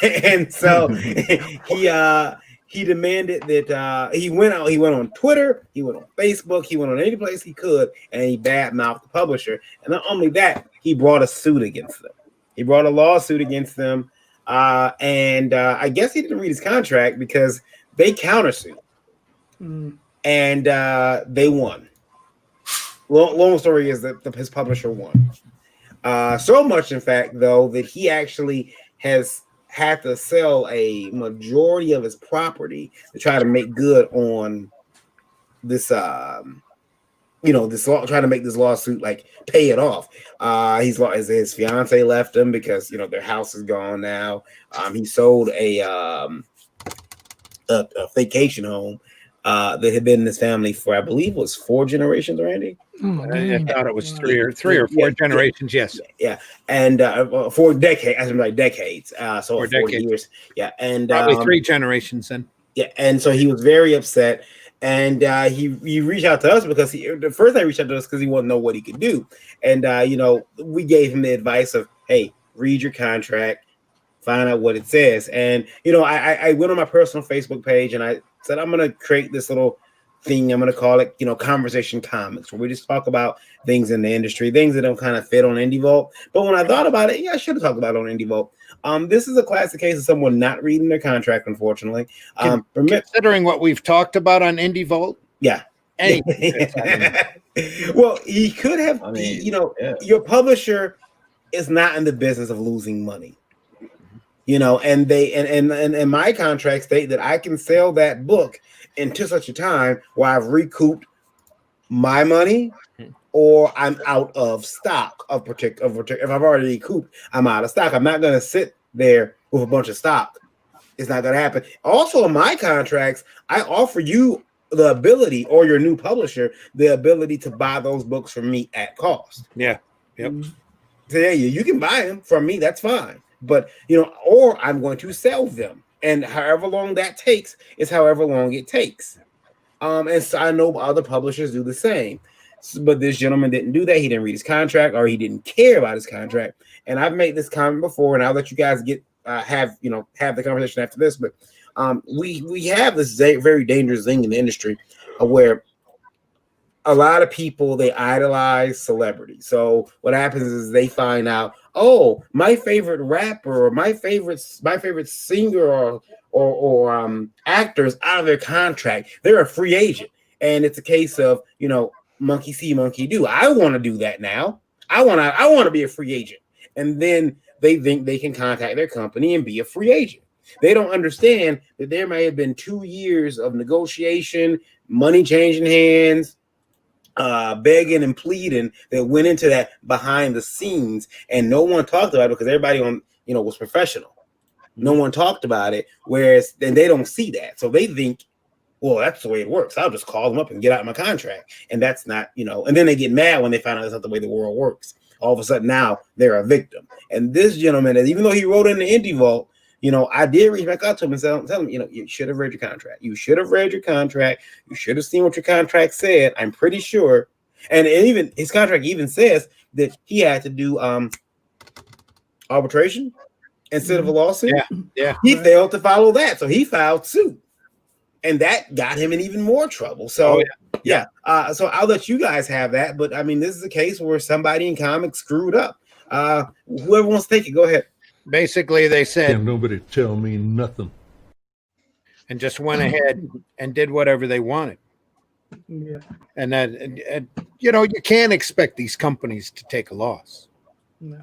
And so he demanded that he went on Twitter, he went on Facebook, he went on any place he could, and he badmouthed the publisher. And not only that, he brought a suit against them. He brought a lawsuit against them, and I guess he didn't read his contract because they countersued, and they won. Long story is that his publisher won. So much, in fact, though, that he actually has had to sell a majority of his property to try to make good on this. Trying to make this lawsuit like pay it off. His fiance left him because their house is gone now. He sold a vacation home that had been in this family for, I believe, it was 4 generations, Randy. I thought it was three or four generations. Yes. Yeah, and 4 decades. I mean, like decades. So 4 40 decades. years. Yeah, and Probably 3 generations then. yeah, and so he was very upset, and he reached out to us because the first time he reached out to us because he wanted to know what he could do, and we gave him the advice of, hey, read your contract, find out what it says, and I went on my personal Facebook page and I said I'm gonna create this little thing. I'm gonna call it Conversation Comics, where we just talk about things in the industry, things that don't kind of fit on Indie Vault. But when I thought about it, I should have talked about it on Indie Vault. This is a classic case of someone not reading their contract, unfortunately. Considering what we've talked about on Indie Vault, yeah. Well, he could have. Your publisher is not in the business of losing money. And they and my contract state that I can sell that book into such a time where I've recouped my money or I'm out of stock of particular. If I've already recouped, I'm out of stock. I'm not going to sit there with a bunch of stock. It's not going to happen. Also, in my contracts, I offer you the ability, or your new publisher, the ability to buy those books from me at cost. Yeah. Yep. So yeah, you can buy them from me. That's fine. But or I'm going to sell them, and however long that takes is however long it takes. And so I know other publishers do the same. But this gentleman didn't do that. He didn't read his contract, or he didn't care about his contract. And I've made this comment before, and I'll let you guys have the conversation after this. But we have this very dangerous thing in the industry where a lot of people, they idolize celebrity. So what happens is they find out, oh, my favorite rapper or my favorite singer or actors out of their contract, they're a free agent, and it's a case of monkey see, monkey do. I want to do that now. I want to be a free agent, and then they think they can contact their company and be a free agent. They don't understand that there may have been 2 years of negotiation, money changing hands, begging and pleading that went into that behind the scenes, and no one talked about it because everybody was professional. No one talked about it, whereas then they don't see that, so they think, well, that's the way it works. I'll just call them up and get out of my contract, and that's not, and then they get mad when they find out that's not the way the world works. All of a sudden now they're a victim. And this gentleman, even though he wrote in the Indie Vault, I did reach back out to him and tell him, you should have read your contract. You should have read your contract. You should have seen what your contract said. I'm pretty sure. And even his contract even says that he had to do arbitration instead of a lawsuit. Yeah. He failed to follow that, so he filed suit, and that got him in even more trouble. So so I'll let you guys have that. But I mean, this is a case where somebody in comics screwed up. Whoever wants to take it, go ahead. Basically, they said, Can't nobody tell me nothing. And just went ahead and did whatever they wanted. Yeah. And that, you can't expect these companies to take a loss. No.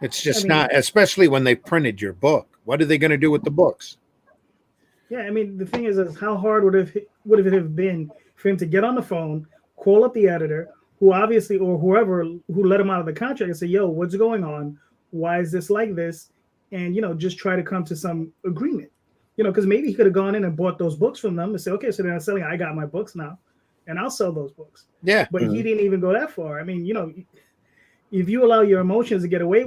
It's just not, especially when they printed your book. What are they going to do with the books? Yeah, I mean, the thing is how hard would it have been for him to get on the phone, call up the editor, who obviously, or whoever who let him out of the contract, and say, yo, what's going on? Why is this like this? And, just try to come to some agreement, because maybe he could have gone in and bought those books from them and say, okay, so they're not selling, I got my books now, and I'll sell those books. Yeah. But he didn't even go that far. I mean, if you allow your emotions to get away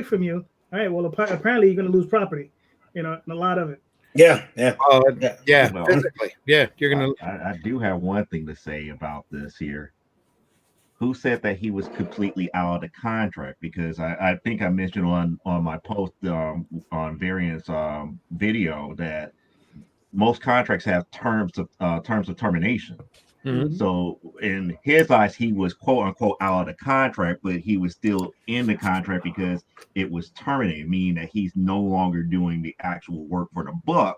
from you, all right, well, apparently you're going to lose property, and a lot of it. Yeah. Physically. Yeah, you're going to. I do have one thing to say about this here. Who said that he was completely out of the contract? Because I think I mentioned on my post on Variant's video that most contracts have terms of termination. Mm-hmm. So in his eyes, he was quote unquote out of the contract, but he was still in the contract because it was terminated, meaning that he's no longer doing the actual work for the book,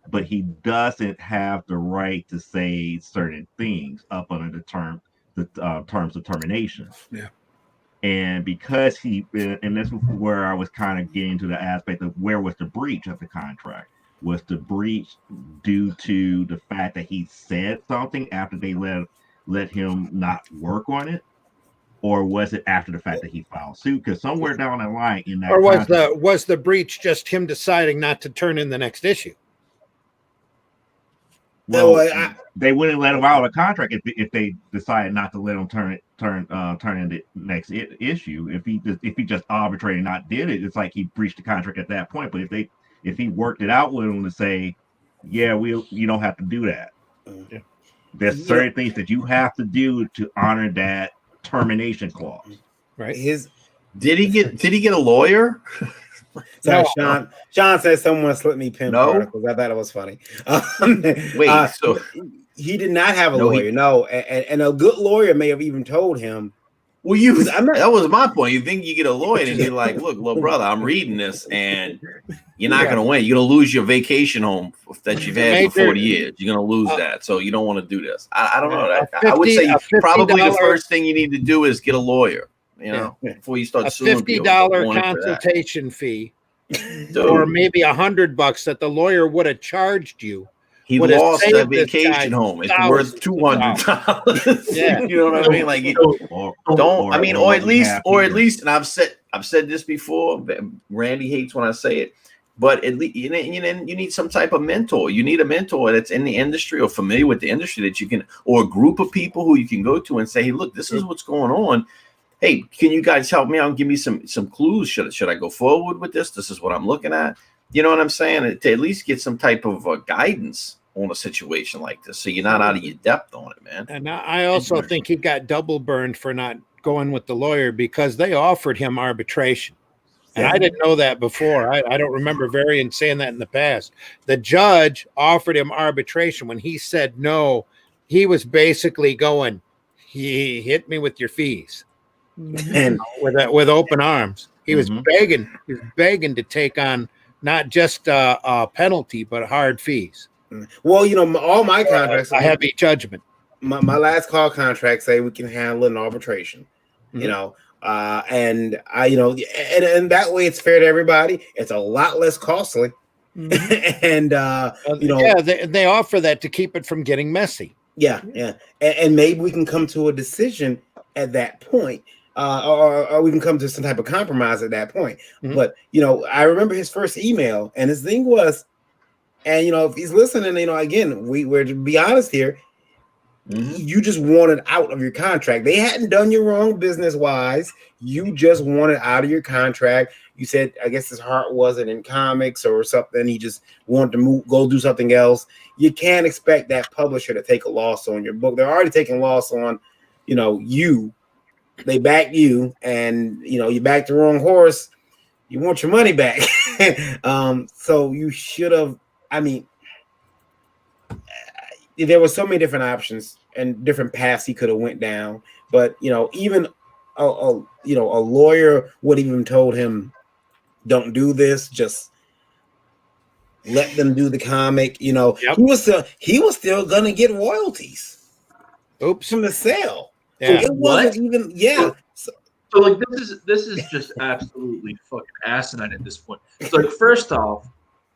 but he doesn't have the right to say certain things up under the terms of termination. Yeah. And because and this was where I was kind of getting to the aspect of where was the breach of the contract. Was the breach due to the fact that he said something after they let him not work on it, or was it after the fact that he filed suit? Because somewhere down the line in that, or was the breach just him deciding not to turn in the next issue? Well, Well, they wouldn't let him out of the contract if they decided not to let him turn in the next issue. If he just arbitrated and not did it, it's like he breached the contract at that point. But if he worked it out with him to say, yeah, you don't have to do that. Yeah. There's certain things that you have to do to honor that termination clause. Right. Did he get a lawyer? Sorry, Sean said someone slipped me pen particles. I thought it was funny. Wait, so he did not have a No, lawyer. No, and a good lawyer may have even told him. Well, that was my point. You think you get a lawyer and you're like, look, little brother, I'm reading this and you're not going to win. You're going to lose your vacation home that you've had for 40 years. You're going to lose that. So you don't want to do this. I don't know. I would say probably the first thing you need to do is get a lawyer, before you start suing people. $50 consultation fee, or maybe $100 that the lawyer would have charged you. He lost that vacation home. It's worth $200. Yeah, you know what I mean. Like, or at least, and I've said this before. Randy hates when I say it, but at least you need some type of mentor. You need a mentor that's in the industry or familiar with the industry that you can, or a group of people who you can go to and say, hey, look, this is what's going on. Hey, can you guys help me out and give me some clues? Should I go forward with this? This is what I'm looking at. You know what I'm saying? To at least get some type of guidance on a situation like this, so you're not out of your depth on it, man. And I also think he got double burned for not going with the lawyer because they offered him arbitration. And I didn't know that before. I don't remember Varian saying that in the past. The judge offered him arbitration. When he said no, he was basically going, he hit me with your fees. And with open arms. He was begging. He was begging to take on not just a penalty, but hard fees. Well, all my contracts, a heavy judgment. My last call contracts say we can handle an arbitration. And and that way it's fair to everybody. It's a lot less costly. And they offer that to keep it from getting messy. Yeah. And maybe we can come to a decision at that point. Or we can come to some type of compromise at that point. But I remember his first email, and his thing was, and if he's listening, again, we're to be honest here, you just wanted out of your contract. They hadn't done you wrong business wise. You just wanted out of your contract. You said, I guess his heart wasn't in comics or something. He just wanted to go do something else. You can't expect that publisher to take a loss on your book. They're already taking loss on, you. They back you, and you backed the wrong horse. You want your money back. So you should have. I mean, there were so many different options and different paths he could have went down. But even a lawyer would have even told him, "Don't do this. Just let them do the comic." He was still gonna get royalties. Oops, from the sale. Yeah. So it wasn't even So like this is just absolutely fucking asinine at this point. So like first off,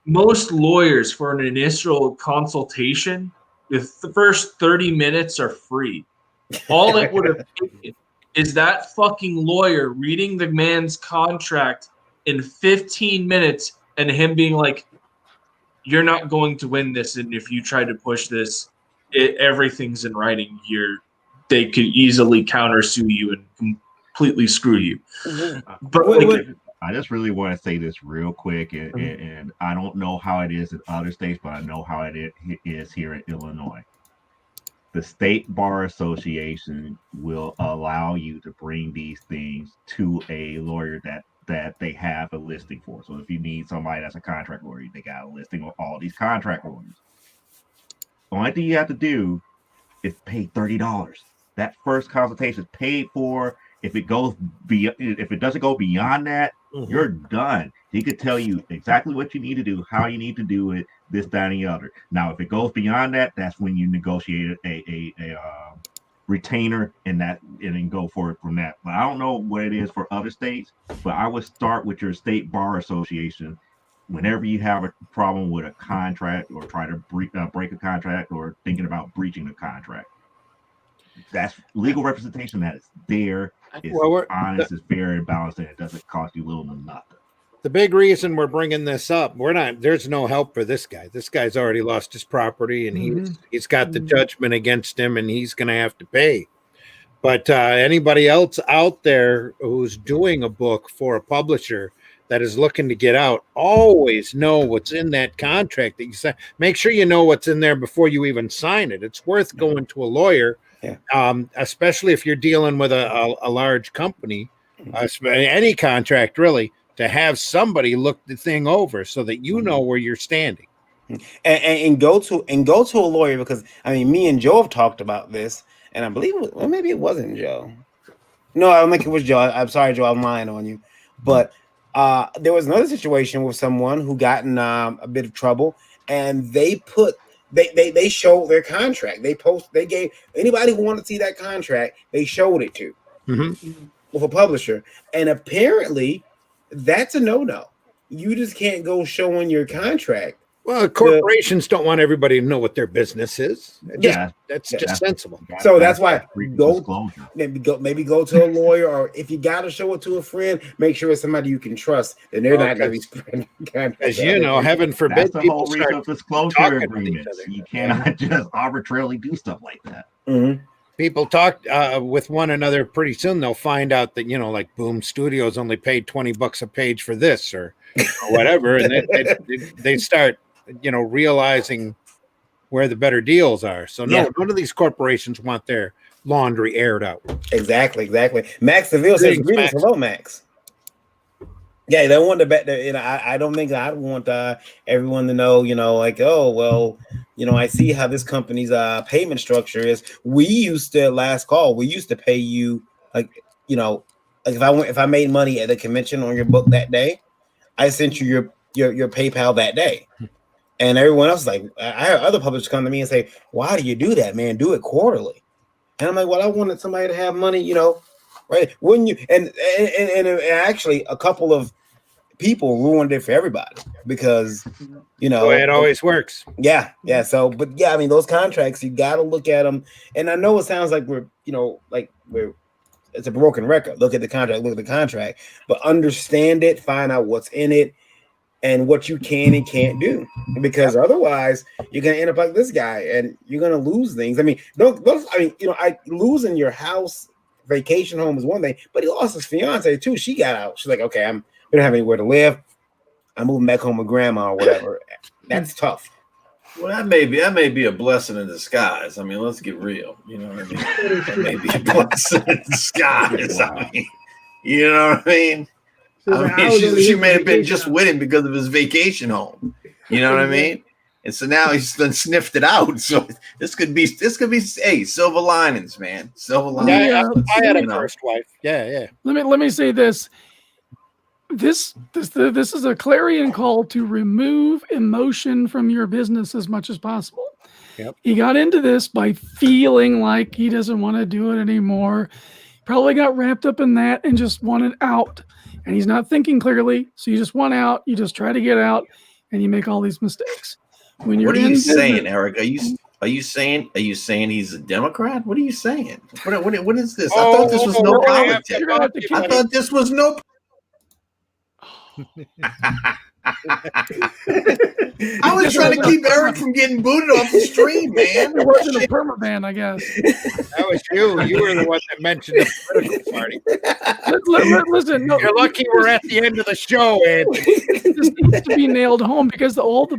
most lawyers for an initial consultation, the first 30 minutes are free. All it would have taken is that fucking lawyer reading the man's contract in 15 minutes and him being like, "You're not going to win this, and if you try to push this, everything's in writing here. They could easily countersue you and completely screw you." But I just really want to say this real quick, and I don't know how it is in other states, but I know how it is here in Illinois. The State Bar Association will allow you to bring these things to a lawyer that they have a listing for. So if you need somebody that's a contract lawyer, they got a listing of all these contract lawyers. The only thing you have to do is pay $30. That first consultation is paid for. If it doesn't go beyond that, you're done. He could tell you exactly what you need to do, how you need to do it, this, that, and the other. Now, if it goes beyond that, that's when you negotiate a retainer and then go for it from that. But I don't know what it is for other states, but I would start with your state bar association. Whenever you have a problem with a contract or try to break a contract or thinking about breaching a contract, that's legal representation that is there. It's honest, it's fair and balanced, and it doesn't cost you little to nothing. The big reason we're bringing this up, there's no help for this guy. This guy's already lost his property, and he's got the judgment against him, and he's going to have to pay. But anybody else out there who's doing a book for a publisher that is looking to get out, always know what's in that contract that you sign. Make sure you know what's in there before you even sign it. It's worth going to a lawyer, especially if you're dealing with a large company, any contract really, to have somebody look the thing over so that you know where you're standing. And go to a lawyer, because I mean, me and Joe have talked about this, and I believe maybe it wasn't Joe. No, I don't think it was Joe. I'm sorry, Joe, I'm lying on you. But there was another situation with someone who got in a bit of trouble, and they showed their contract. They gave anybody who wanted to see that contract, they showed it to with a publisher, and apparently that's a no-no. You just can't go showing your contract. Well, corporations don't want everybody to know what their business is. That's just sensible. So that's why maybe go to a lawyer, or if you got to show it to a friend, make sure it's somebody you can trust. Then they're not going to be spreading contracts. As you know, heaven forbid, that's the whole reason of disclosure agreements. You cannot just arbitrarily do stuff like that. People talk with one another. Pretty soon they'll find out that, like Boom Studios only paid $20 a page for this or whatever, and they start realizing where the better deals are. So none of these corporations want their laundry aired out. Exactly. Max Seville says greetings. Hello, Max. Yeah, they want to bet. I don't think I'd want everyone to know. Like, oh well, I see how this company's payment structure is. We used to pay you like if I made money at the convention on your book that day, I sent you your PayPal that day. And everyone else is like, I heard other publishers come to me and say, why do you do that, man? Do it quarterly. And I'm like, well, I wanted somebody to have money, right? Wouldn't you? And actually, a couple of people ruined it for everybody because, it always works. Yeah. So, but yeah, I mean, those contracts, you got to look at them. And I know it sounds like it's a broken record. Look at the contract, but understand it, find out what's in it, and what you can and can't do, because otherwise you're gonna end up like this guy, and you're gonna lose things. I mean, losing your house, vacation home is one thing, but he lost his fiance too. She got out. She's like, okay, we don't have anywhere to live. I'm moving back home with grandma or whatever. That's tough. Well, that may be a blessing in disguise. I mean, let's get real. You know what I mean? That may be a blessing in disguise. Wow. I mean, you know what I mean? She may have been just with him because of his vacation home. You know what I mean? And so now he's been sniffed it out. So this could be silver linings, man. Silver linings. Yeah, I had a first wife. Yeah. Let me say this. This is a clarion call to remove emotion from your business as much as possible. Yep. He got into this by feeling like he doesn't want to do it anymore. Probably got wrapped up in that and just wanted out. And he's not thinking clearly, so you just want out. You just try to get out, and you make all these mistakes. When you're what are you saying, Eric? Are you saying he's a Democrat? What are you saying? What is this? I thought this was no politics. I thought this was no. I was trying to keep Eric from getting booted off the stream, man. It wasn't a permaban, I guess. That was you. You were the one that mentioned the political party. Listen, no, you're lucky we're at the end of the show, Anthony. This needs to be nailed home because a lot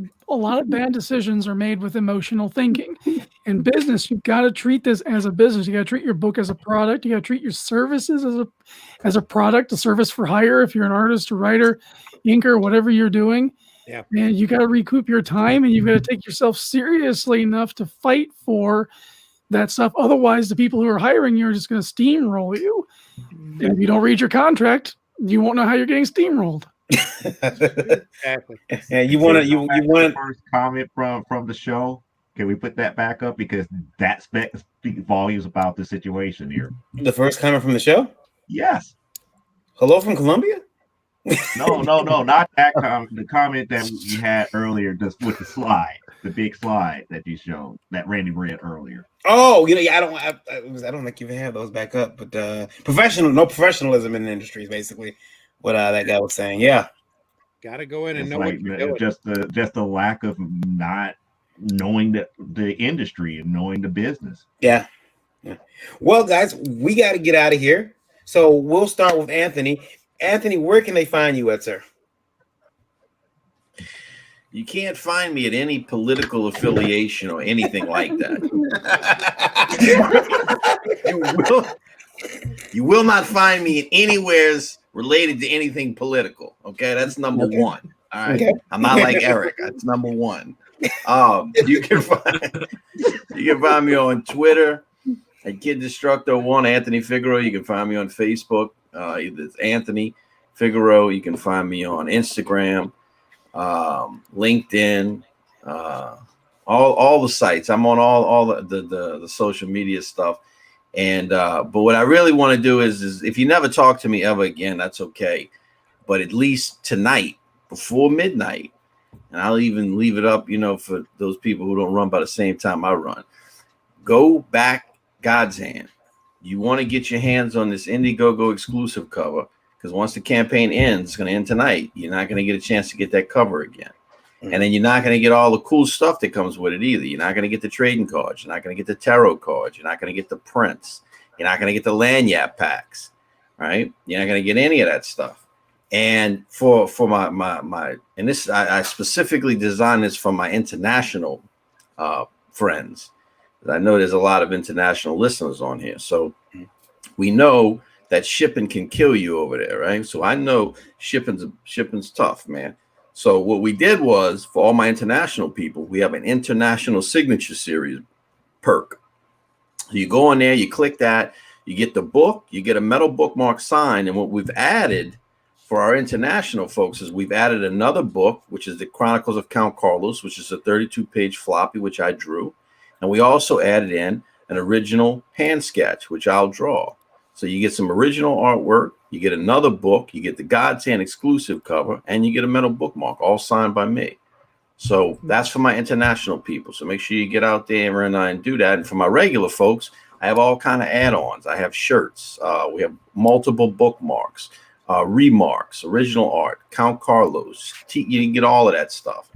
of bad decisions are made with emotional thinking. In business, you've got to treat this as a business. You got to treat your book as a product. You got to treat your services as a product, a service for hire. If you're an artist or writer, inker, whatever you're doing. Yeah. And you got to recoup your time, and you've got to take yourself seriously enough to fight for that stuff. Otherwise, the people who are hiring you are just going to steamroll you. And if you don't read your contract, you won't know how you're getting steamrolled. Exactly. And you want to first comment from the show. Can we put that back up, because that speaks volumes about the situation here? The first comment from the show. Yes. Hello from Colombia. No, not that comment. The comment that we had earlier, just with the slide, the big slide that you showed, that Randy read earlier. Oh, I don't think you can have those back up. But no professionalism in the industry is basically what that guy was saying. Yeah. Got to go in and It's know like what you're doing. just the lack of not knowing the industry and knowing the business. Yeah. Well, guys, we got to get out of here. So we'll start with Anthony. Anthony, where can they find you at, sir? You can't find me at any political affiliation or anything like that. you will not find me in anywheres related to anything political. Okay, that's number one. All right, okay. I'm not like Eric. That's number one. You can find me on Twitter at Kid Destructo 1, Anthony Figaro. You can find me on Facebook. It's Anthony Figaro. You can find me on Instagram, LinkedIn, all the sites. I'm on all the social media stuff. And but what I really want to do is if you never talk to me ever again, that's okay. But at least tonight before midnight, and I'll even leave it up, for those people who don't run by the same time I run. Go back God's hand. You want to get your hands on this Indiegogo exclusive cover, because once the campaign ends, it's going to end tonight. You're not going to get a chance to get that cover again. Mm-hmm. And then you're not going to get all the cool stuff that comes with it either. You're not going to get the trading cards. You're not going to get the tarot cards. You're not going to get the prints. You're not going to get the lanyard packs, right? You're not going to get any of that stuff. And for my and this, I specifically designed this for my international friends. I know there's a lot of international listeners on here. So we know that shipping can kill you over there, right? So I know shipping's tough, man. So what we did was, for all my international people, we have an international signature series perk. So you go on there, you click that, you get the book, you get a metal bookmark signed. And what we've added for our international folks is we've added another book, which is the Chronicles of Count Carlos, which is a 32-page floppy, which I drew. And we also added in an original hand sketch, which I'll draw. So you get some original artwork, you get another book, you get the God's Hand exclusive cover, and you get a metal bookmark, all signed by me. So that's for my international people. So make sure you get out there and do that. And for my regular folks, I have all kind of add-ons. I have shirts. We have multiple bookmarks, remarks, original art, Count Carlos. You can get all of that stuff.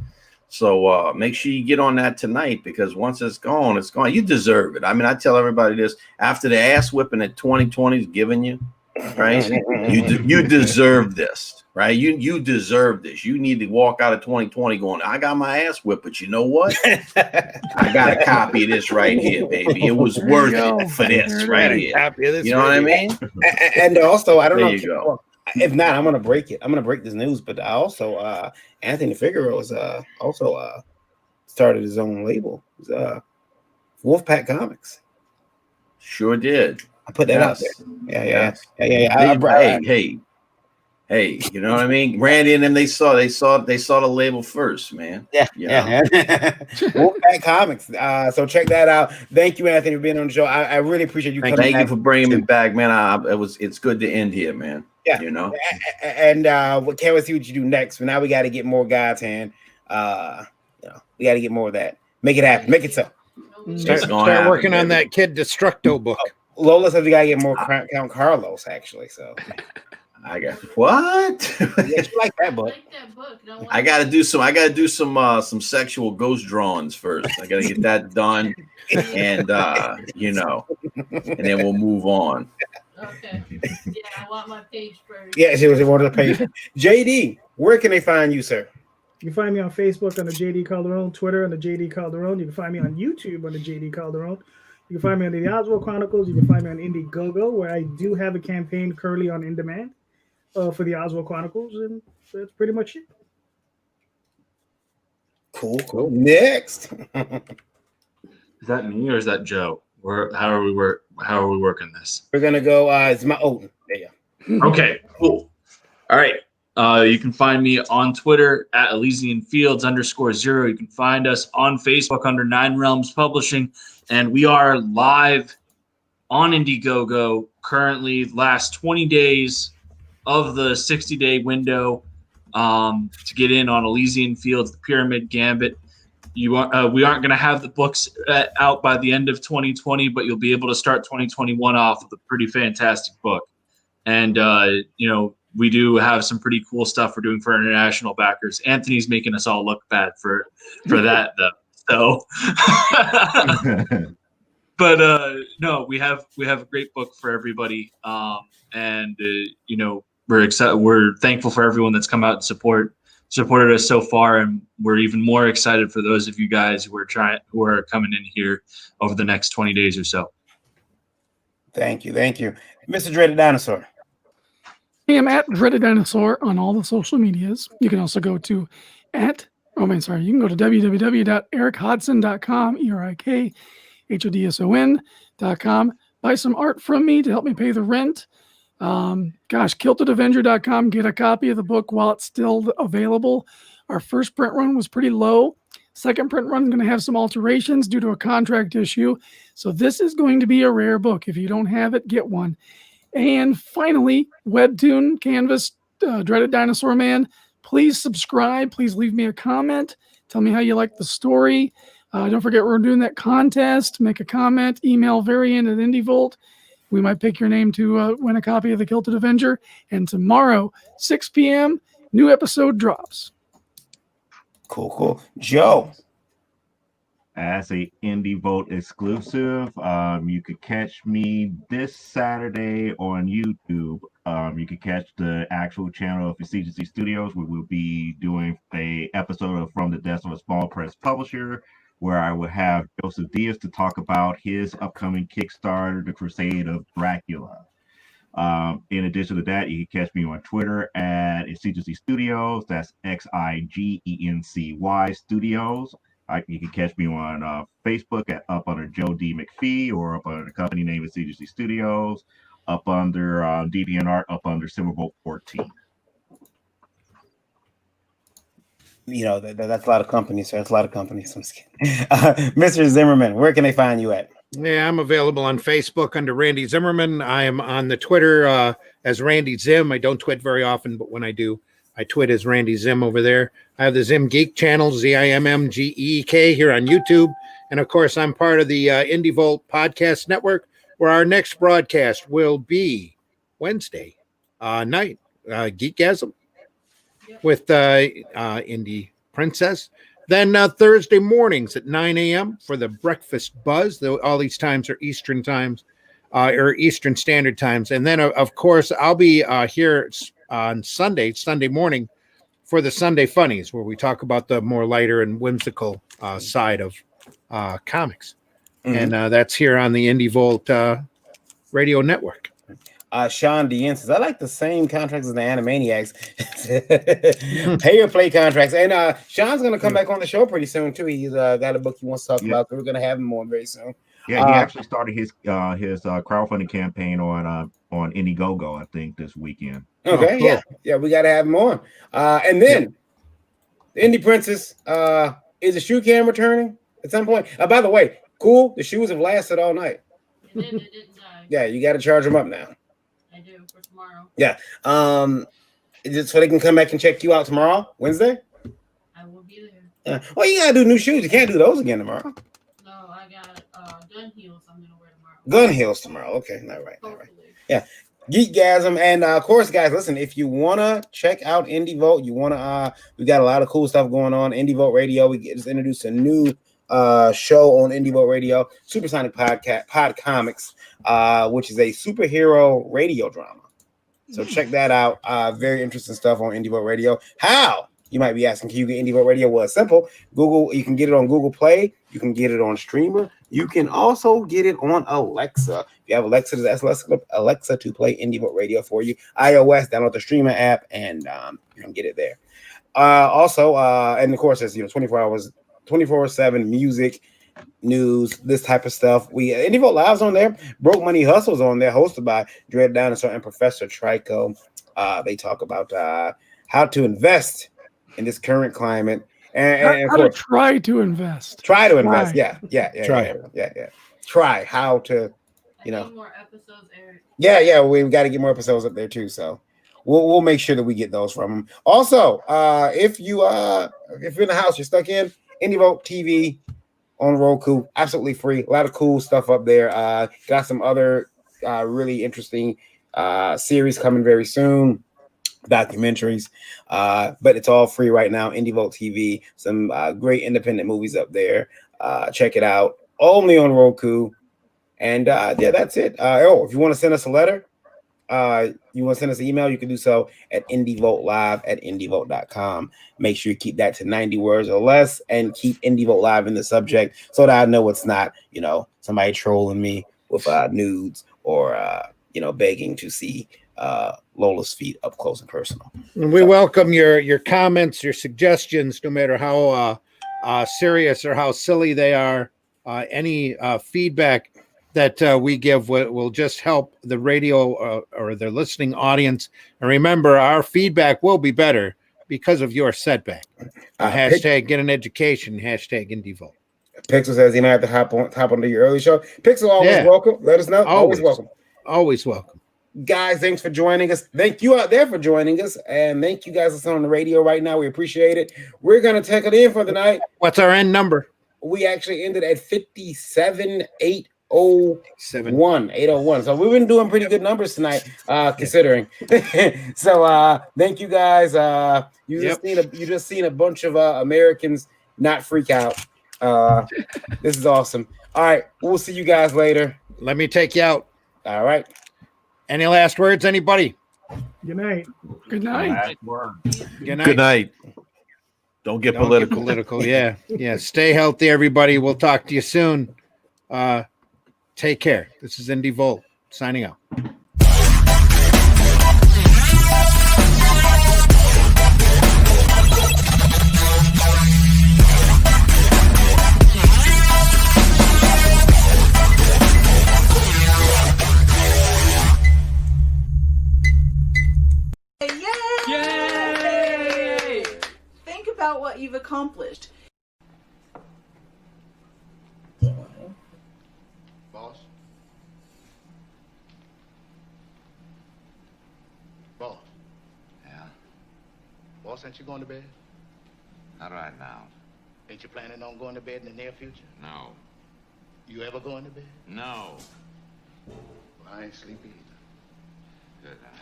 So make sure you get on that tonight, because once it's gone, it's gone. You deserve it. I mean, I tell everybody this, after the ass whipping that 2020 is giving you, right? You deserve this, right? You deserve this. You need to walk out of 2020 going, I got my ass whipped, but you know what? I got a copy of this right here, baby. It was worth it for this right here. You know what I mean? And also, I don't know. There you go. If not, I'm gonna break it. I'm gonna break this news. But I also, Anthony Figaro is also started his own label, Wolfpack Comics. Sure did. I put that out there. Yeah. Hey, you know what I mean? Randy and them, they saw the label first, man. Yeah. Wolfpack Comics. So check that out. Thank you, Anthony, for being on the show. I really appreciate you coming. Thank you for bringing me back, man. It's good to end here, man. Yeah, and we can't wait to see what you do next. But now we got to get more God's Hand. We got to get more of that. Make it happen. Make it so. Start working on that Kid Destructo book. Lola says we got to get more Count Carlos, actually. So I got what? Yeah, you like that book? I got to do some sexual ghost drawings first. I got to get that done, and and then we'll move on. Okay. Yeah, I want my page first. Yeah, she was one of the page. JD, where can they find you, sir? You can find me on Facebook on the JD Calderon, Twitter on the JD Calderon. You can find me on YouTube on the JD Calderon. You can find me on the Oswald Chronicles. You can find me on Indiegogo, where I do have a campaign currently on In Demand for the Oswald Chronicles, and that's pretty much it. Cool. Next. Is that me or is that Joe? How are we working this? We're gonna go. It's my Owen. There you go. Okay, cool. All right. You can find me on Twitter at ElysianFields_0. You can find us on Facebook under 9 Realms Publishing, and we are live on Indiegogo currently. Last 20 days of the 60-day window to get in on Elysian Fields, the Pyramid Gambit. We aren't going to have the books out by the end of 2020, but you'll be able to start 2021 off with a pretty fantastic book. And we do have some pretty cool stuff we're doing for our international backers. Anthony's making us all look bad for that though. So, but no, we have a great book for everybody, and you know, we're excited. We're thankful for everyone that's come out and supported us so far, and we're even more excited for those of you guys who are coming in here over the next 20 days or so. Thank you, Mr. Dreaded Dinosaur. I am at Dreaded Dinosaur on all the social medias. You can also go to you can go to www.erichodson.com, ERIKHODSON.com. Buy some art from me to help me pay the rent. KiltedAvenger.com. Get a copy of the book while it's still available. Our first print run was pretty low. Second print run is going to have some alterations due to a contract issue. So this is going to be a rare book. If you don't have it, get one. And finally, Webtoon, Canvas, Dreaded Dinosaur Man. Please subscribe. Please leave me a comment. Tell me how you like the story. Don't forget we're doing that contest. Make a comment. Email Variant@IndieVolt. We might pick your name to win a copy of The Kilted Avenger. And tomorrow, 6 p.m., new episode drops. Cool. Joe. As a Indie Vote exclusive, you could catch me this Saturday on YouTube. You can catch the actual channel of CGC Studios. We will be doing a episode of From the Desk of a Small Press Publisher, where I will have Joseph Diaz to talk about his upcoming Kickstarter, The Crusade of Dracula. In addition to that, you can catch me on Twitter at CGC Studios. That's XIGENCY Studios. You can catch me on Facebook up under Joe D. McPhee, or up under the company name of CGC Studios, up under DeviantArt, up under Silverbolt 14. You know, that's a lot of companies. So that's a lot of companies. I'm just kidding. Mr. Zimmerman, where can they find you at? Yeah, I'm available on Facebook under Randy Zimmerman. I am on the Twitter as Randy Zim. I don't twit very often, but when I do, I twit as Randy Zim over there. I have the Zim Geek channel, ZIMMGEK, here on YouTube. And of course, I'm part of the Indie Volt Podcast Network, where our next broadcast will be Wednesday night, Geekgasm, with Indie Princess. Then Thursday mornings at 9 a.m. for the Breakfast Buzz. All these times are Eastern times, or Eastern Standard Times. And then, of course, I'll be here on Sunday morning, for the Sunday Funnies, where we talk about the more lighter and whimsical side of comics. Mm-hmm. And that's here on the Indie Volt radio network. Sean Dean says, I like the same contracts as the Animaniacs. Pay or play contracts. And Sean's going to come back on the show pretty soon, too. He's got a book he wants to talk about. So we're going to have him on very soon. Yeah, he actually started his crowdfunding campaign on Indiegogo, I think, this weekend. Okay, cool. Yeah, we got to have him on. And then the Indie Princess, is the shoe cam returning at some point? By the way, cool. The shoes have lasted all night. It didn't die. Yeah, you got to charge them up now. I do for tomorrow. Yeah. Is it so they can come back and check you out tomorrow, Wednesday? I will be there. Well, you got to do new shoes. You can't do those again tomorrow. No, I got gun heels I'm going to wear tomorrow. Gun heels tomorrow. Okay, all right. Yeah. Geekgasm. And of course, guys, listen, if you want to check out Indie Vote, we got a lot of cool stuff going on. Indie Vote Radio, we just introduced a new show on Indie Vote Radio, Supersonic Pod Comics, which is a superhero radio drama. So check that out. Very interesting stuff on Indie Vote Radio. How? You might be asking, can you get Indie Vote Radio? Well, it's simple. You can get it on Google Play. You can get it on Streamer. You can also get it on Alexa. If you have Alexa, ask Alexa to play Indie Vote Radio for you. iOS, download the Streamer app, and you can get it there. Also, and of course, there's 24/7 music, news, this type of stuff. Indie Vote Live's on there. Broke Money Hustle's on there, hosted by Dread Dinosaur and Professor Trico. They talk about how to invest in this current climate, and how to try to invest. Try to invest. Yeah. Try Try how to, more episodes, Eric. Yeah. We've got to get more episodes up there too. So we'll make sure that we get those from them. Also, if you're in the house, you're stuck in Indie Vote TV on Roku, absolutely free. A lot of cool stuff up there. Got some other really interesting series coming very soon. documentaries, but it's all free right now. Indie Vote TV, some great independent movies up there. Check it out, only on Roku. And yeah, that's it. If you want to send us a letter, you want to send us an email, you can do so at indievotelive@indievote.com. Make sure you keep that to 90 words or less, and keep Indie Vote Live in the subject so that I know it's not, somebody trolling me with nudes or begging to see Lola's feet up close and personal. And we welcome your comments, your suggestions, no matter how serious or how silly they are. Any feedback that we give will just help the radio or the listening audience. And remember, our feedback will be better because of your setback. Hashtag get an education, hashtag Indie Vote. Pixel says he might have to hop onto your early show. Pixel, always welcome. Let us know. Always welcome. Always welcome. Guys, thanks for joining us. Thank you out there for joining us. And thank you guys listening on the radio right now. We appreciate it. We're going to take it in for the night. What's our end number? We actually ended at 57,801. So we've been doing pretty good numbers tonight, considering. So thank you guys. You just seen a bunch of Americans not freak out. This is awesome. All right, we'll see you guys later. Let me take you out. All right. Any last words, anybody? Good night. Good night. Good night. Good night. Don't get political. Yeah. Stay healthy, everybody. We'll talk to you soon. Take care. This is Indie Volt signing out. Yay! Think about what you've accomplished. Boss? Boss? Yeah? Boss, ain't you going to bed? Not right now. Ain't you planning on going to bed in the near future? No. You ever going to bed? No. Well, I ain't sleepy either. Good night.